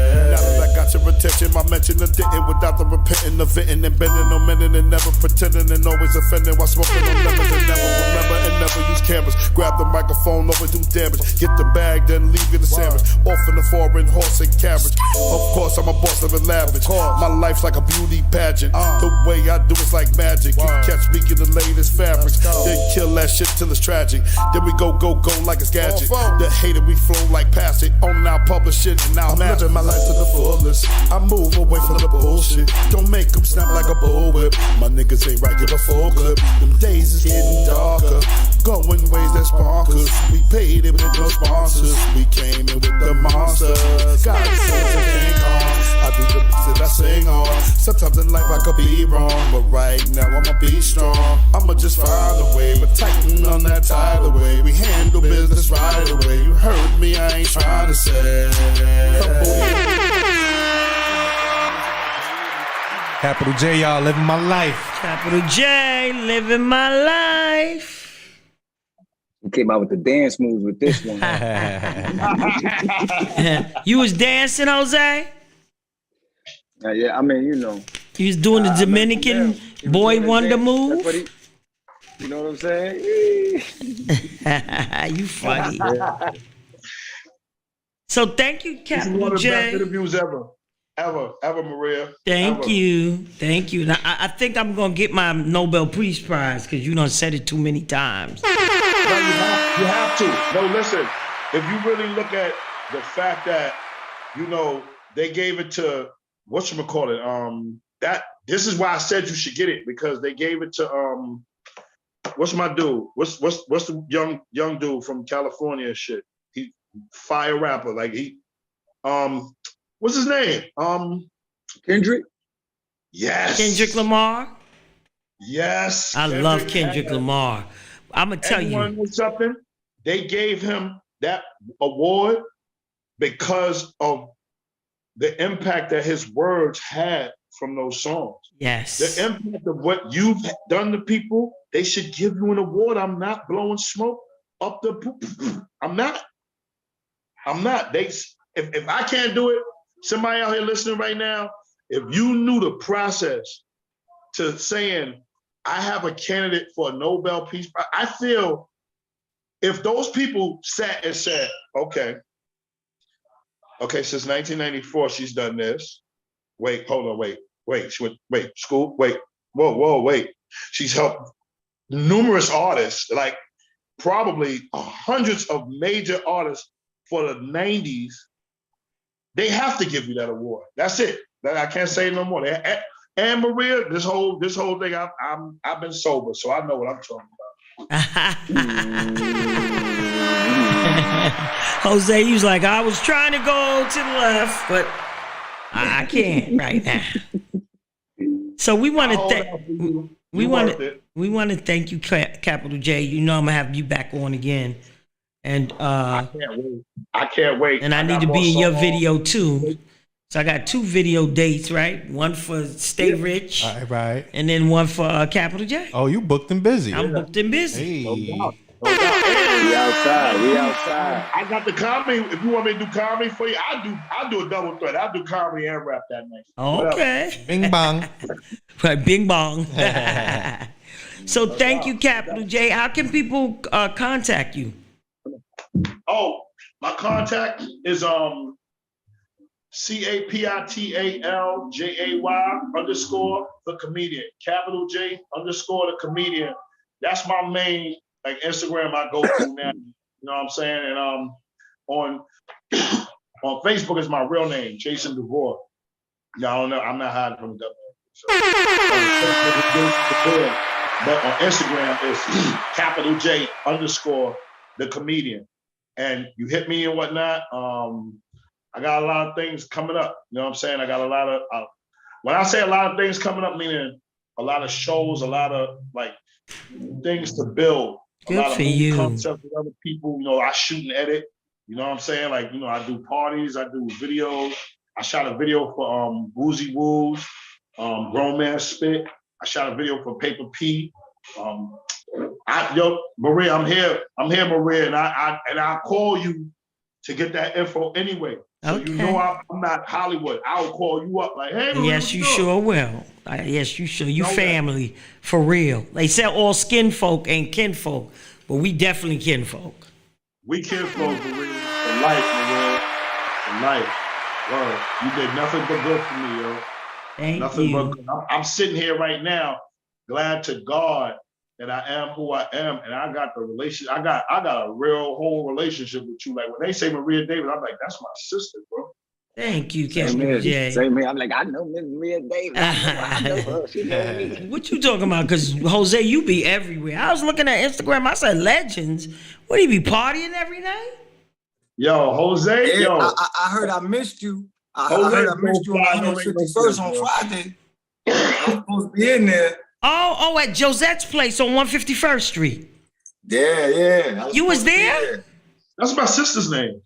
Now that I got your attention, my mention of didn't without the repenting, the venting and bending, no mending and never pretending and always offending while smoking on lemons and never remember and never use cameras. Grab the microphone, always do damage. Get the bag, then leave you the sandwich. Off in the foreign horse and carriage. Of course, I'm a boss of a lavish. My life's like a beauty pageant. The way I do it's like magic. You catch me in the latest fabrics, then kill that shit till it's tragic. Then we go like it's gadget. The hater we flow like past it. On now publish it and now I'm living my life to the fullest. I move away from the bullshit. Don't make them snap like a bullwhip. My niggas ain't right, give a full clip. Them days is getting darker, going ways that's bonkers. We paid it with no sponsors. We came in with the monsters. Godzilla King Kong. I do the beats that I sing on. Sometimes in life I could be wrong, but right now I'ma be strong. I'ma just find a way, but tighten on that tidal way. We handle business right away. You heard me, I ain't trying to say. Capital J, y'all, living my life. Capital J, living my life. You came out with the dance moves with this one. You was dancing, Jose? Yeah, I mean, you know. You was doing the Dominican boy wonder move? You know what I'm saying? You funny. So thank you, Capital One of the J. best interviews ever, Maria. Thank you. Now, I think I'm gonna get my Nobel Peace Prize because you done said it too many times. No, you have to. No, listen. If you really look at the fact that, you know, they gave it to whatchamacallit, that this is why I said you should get it, because they gave it to what's my dude? What's the young dude from California and shit? He fire rapper, like he what's his name? Kendrick? Yes. Kendrick Lamar? Yes. I love Kendrick Lamar. I'm going to tell you. Know something? They gave him that award because of the impact that his words had from those songs. Yes. The impact of what you've done to people, they should give you an award. I'm not blowing smoke up the I'm not. If I can't do it, somebody out here listening right now, if you knew the process to saying, I have a candidate for a Nobel Peace Prize, I feel if those people sat and said, okay, since 1994, she's done this. Wait, hold on, wait. School, wait. She's helped numerous artists, like probably hundreds of major artists for the 90s. They have to give you that award. That's it. I can't say no more. And Maria, this whole thing, I've been sober, so I know what I'm talking about. Jose, he was like, I was trying to go to the left, but I can't right now. So we want to thank you, Capital J. You know I'm gonna have you back on again. And I can't wait. And I need to be in your video too. So I got 2 video dates, right? One for Stay Rich, right, and then one for Capital J. Oh, you booked and busy. I'm booked and busy. Hey. We outside. I got the comedy. If you want me to do comedy for you, I'll do a double threat. I'll do comedy and rap that night. Okay. Bing bong. Right, bing bong. So thank you, Capital J. How can people contact you? Oh, my contact is CAPITALJAY_the comedian. Capital J _the comedian. That's my main like Instagram I go to now. You know what I'm saying? And on Facebook is my real name, Jason DeVore. Y'all don't know, I'm not hiding from the government. But on Instagram is Capital J _the comedian. And you hit me and whatnot. I got a lot of things coming up. You know what I'm saying? I got a lot of, when I say a lot of things coming up, meaning a lot of shows, a lot of like things to build. Good a lot for of you. concepts with other people. You know, I shoot and edit. You know what I'm saying? Like, you know, I do parties, I do videos. I shot a video for Woozy Woos, Grown Man Spit. I shot a video for Paper P. Maria, I'm here, Maria, and I'll call you to get that info anyway. So Okay. you know I'm not Hollywood. I'll call you up like, hey, Maria, Yes, what's you up? sure will. Yes, you sure. You Know that. family, for real. They say all skin folk ain't kinfolk, but we definitely kinfolk. We kinfolk, Maria. For life, Maria. For life. Word. You did nothing but good for me, yo. Thank Nothing you. but good. I'm sitting here right now, glad to God that I am who I am, and I got the relationship. I got a real whole relationship with you. Like when they say Maria Davis, I'm like, that's my sister, bro. Thank you, Same Capital here. J. Same here. I'm like, I know Miss Maria Davis. I know her. She know me. What you talking about? Because Jose, you be everywhere. I was looking at Instagram. I said legends. What, he be partying every night? Yo, Jose, Yeah, yo. I heard I missed you. I Jose, heard I missed you on don't make no 151st sense, on bro. Friday. I was supposed to be in there. Oh, at Josette's place on 151st Street. Yeah. You was there? That's my sister's name.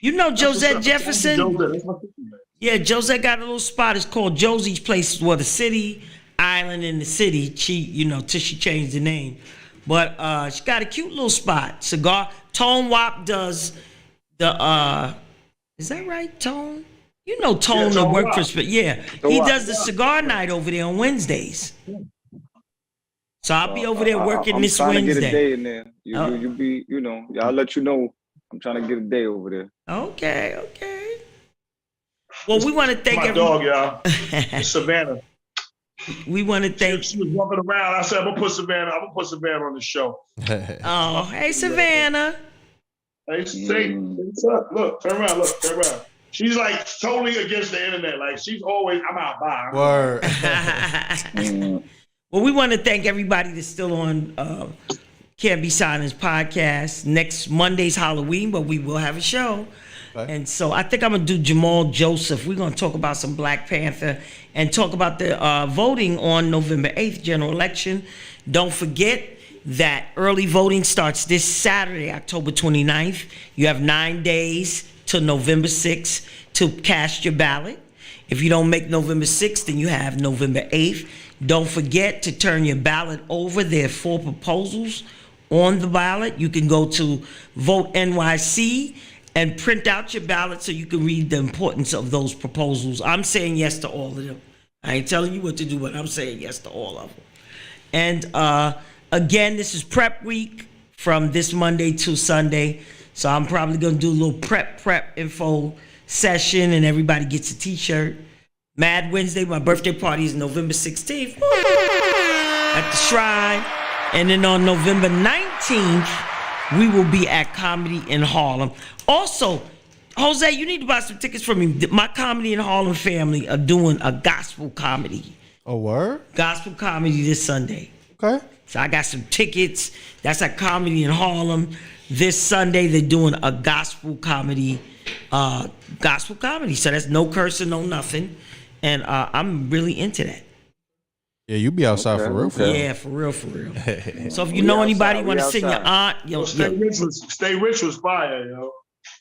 You know That's what's Josette up. Jefferson? Josette, that's my sister's name. Yeah, Josette got a little spot. It's called Josie's Place. Well, the city, island in the city. She, till she changed the name. But she got a cute little spot. Cigar. Tone Wop does the, is that right, Tone? You know Tone, the Tone work Wop. for, yeah. He does the cigar night over there on Wednesdays. So I'll be over there working I'm this trying Wednesday. to get a day in there. Oh. You be, I'll let you know. I'm trying to get a day over there. Okay. Well, we want to thank My dog, y'all. It's Savannah. We want to thank. She was walking around. I said, I'm gonna put Savannah on the show. Oh, hey, Savannah. Hey, say, what's up? Look, turn around. She's like totally against the internet. Like she's always, I'm out by. Word. Well, we want to thank everybody that's still on Can't Be Silenced podcast. Next Monday's Halloween, but we will have a show. Okay. And so I think I'm going to do Jamal Joseph. We're going to talk about some Black Panther and talk about the voting on November 8th general election. Don't forget that early voting starts this Saturday, October 29th. You have 9 days till November 6th to cast your ballot. If you don't make November 6th, then you have November 8th. Don't forget to turn your ballot over. There are 4 proposals on the ballot. You can go to Vote NYC and print out your ballot so you can read the importance of those proposals. I'm saying yes to all of them. I ain't telling you what to do, but I'm saying yes to all of them. And again, this is prep week from this Monday to Sunday. So I'm probably going to do a little prep info session and everybody gets a t-shirt. Mad Wednesday, my birthday party is November 16th at the Shrine. And then on November 19th, we will be at Comedy in Harlem. Also, Jose, you need to buy some tickets for me. My Comedy in Harlem family are doing a gospel comedy. A word? Gospel comedy this Sunday. Okay. So I got some tickets. That's at Comedy in Harlem. This Sunday, they're doing a gospel comedy. So that's no cursing, no nothing. And I'm really into that. Yeah, you be outside for real. Yeah, for real. So if you know anybody want to send your aunt, Stay Rich was fire, yo.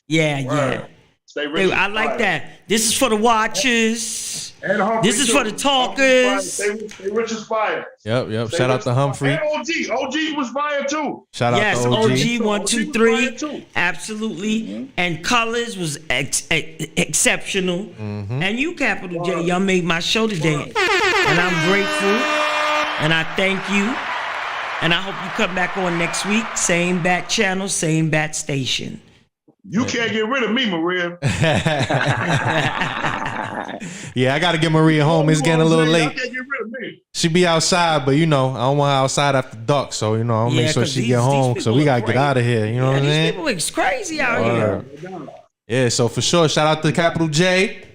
Yeah. Stay Rich. I like that. This is for the watchers. And Humphrey This is too. for the talkers. Stay Rich is fire. Yep. Shout out to Humphrey. And OG was fire too. Shout out to OG. OG 1, 2, 3. Absolutely. And Colors was exceptional. And you, Capital J, y'all made my show today. And I'm grateful. And I thank you. And I hope you come back on next week. Same bat channel, same bat station. You can't get rid of me, Maria. Yeah, I gotta get Maria home. It's getting a little late. You can't get rid of me. She be outside, but I don't want her outside after dark. So I'll make sure she get home. So we gotta get out of here. You know what I mean? These people is crazy out here. Yeah, so for sure, shout out to Capital J.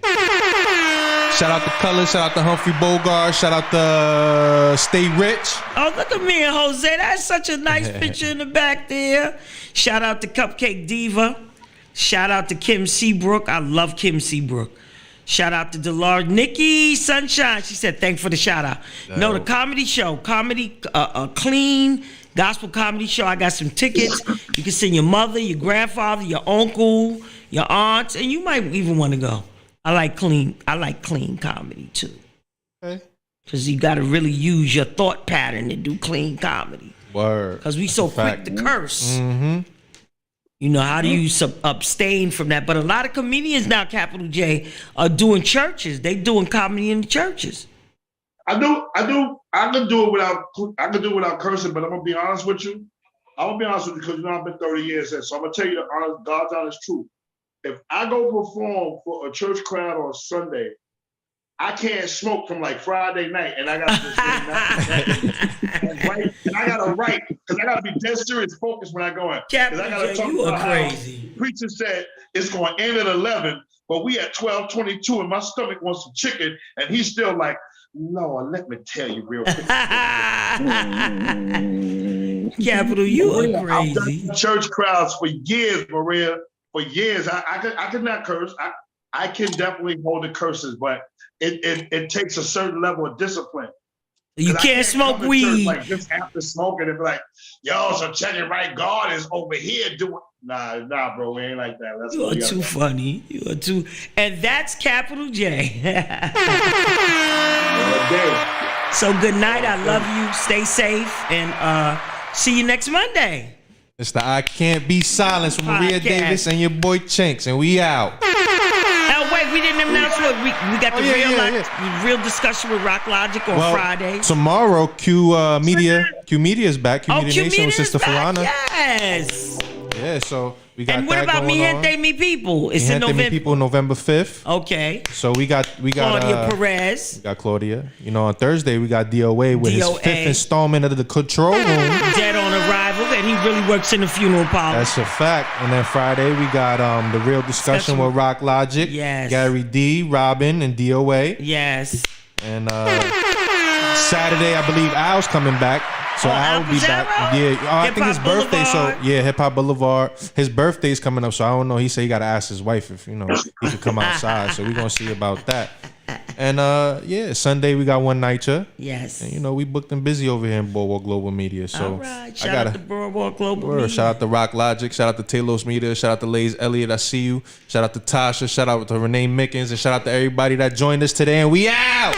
Shout out to Colors. Shout out to Humphrey Bogart. Shout out to Stay Rich. Oh, look at me and Jose. That's such a nice picture in the back there. Shout out to Cupcake Diva. Shout out to Kim Seabrook. I love Kim Seabrook. Shout out to Delard. Nikki Sunshine. She said, thanks for the shout out. No, the comedy show. Clean gospel comedy show. I got some tickets. You can send your mother, your grandfather, your uncle, your aunts, and you might even want to go. I like clean comedy too. Okay. Because you got to really use your thought pattern to do clean comedy. Word. Because we so quick to curse. Mm-hmm. How do you abstain from that? But a lot of comedians now, Capital J, are doing churches. They doing comedy in the churches. I can do it without cursing, but I'm gonna be honest with you. Because I've been 30 years in. So I'm gonna tell you the God's honest truth. If I go perform for a church crowd on Sunday, I can't smoke from like Friday night, and I gotta write because I gotta be dead serious, focused when I go in. Captain I gotta J, you are crazy. The preacher said it's going to end at 11, but we at 12:22, and my stomach wants some chicken, and he's still like, Lord, let me tell you real quick. Capital, you are crazy. I've done church crowds for years, Maria. For years, I could not curse. I can definitely hold the curses, but it takes a certain level of discipline. You can't smoke weed. Like just after smoking and be like, yo, so check it right. God is over here doing. Nah, bro, we ain't like that. You are too funny. You are too. And that's Capital J. So good night. I love you. Stay safe and see you next Monday. It's the I Can't Be Silenced with Maria Davis and your boy Chinks, and we out. Oh, wait, we didn't announce what we got the real discussion with Rock Logic on Friday. Tomorrow, Q Media is back. Q Media Nation with Sister Farana. Yes. Yeah, so we got. And what that about going Mi on. Gente Mi People? It's in Mi November. Gente Mi People, November 5th. Okay. So we got Claudia Perez. We got Claudia. On Thursday we got DOA with his 5th installment of the Control Room. Dead on arrival, and he really works in the funeral parlor. That's a fact. And then Friday we got the Real Discussion with Rock Logic. Yes. Gary D, Robin, and DOA. Yes. And Saturday I believe Al's coming back. So Al will be back. Yeah. I think his birthday. So yeah, Hip Hop Boulevard. His birthday's coming up. So I don't know. He said he got to ask his wife if he could come outside. So we're gonna see about that. And Sunday we got One Nighter. Yes. And we booked and busy over here in Boardwalk Global Media. So all right. Shout out to Boardwalk Global Media. Shout out to Rock Logic. Shout out to Talos Media. Shout out to Lays Elliott. I see you. Shout out to Tasha. Shout out to Renee Mickens. And shout out to everybody that joined us today. And we out.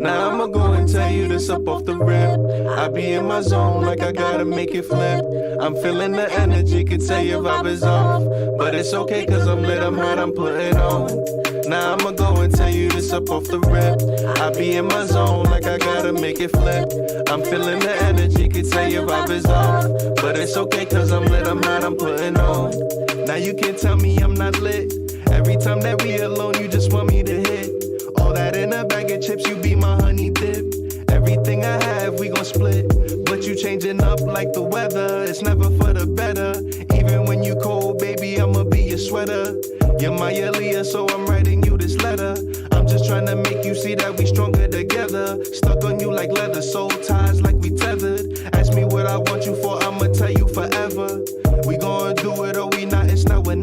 Now I'ma go and tell you this up off the rip. I be in my zone like I gotta make it flip. I'm feeling the energy, could tell your vibe is off. But it's okay cause I'm lit, I'm hot, I'm putting on. Now I'ma go and tell you this up off the rip. I be in my zone like I gotta make it flip. I'm feeling the energy, could tell your vibe is off. But it's okay cause I'm lit, I'm hot, I'm putting on. Now you can tell me I'm not lit. Every time that we alone, you just want me to hit. All that in a bag of chips, you be my honey dip. Everything I have, we gon' split. But you changing up like the weather. It's never for the better. Even when you cold, baby, I'ma be your sweater. You're my Aaliyah, so I'm writing you this letter. I'm just just trying to make you see that we stronger together. Stuck on you like leather, soul ties like we tethered. Ask me what I want you for, I'ma tell you forever. We gon' do it over.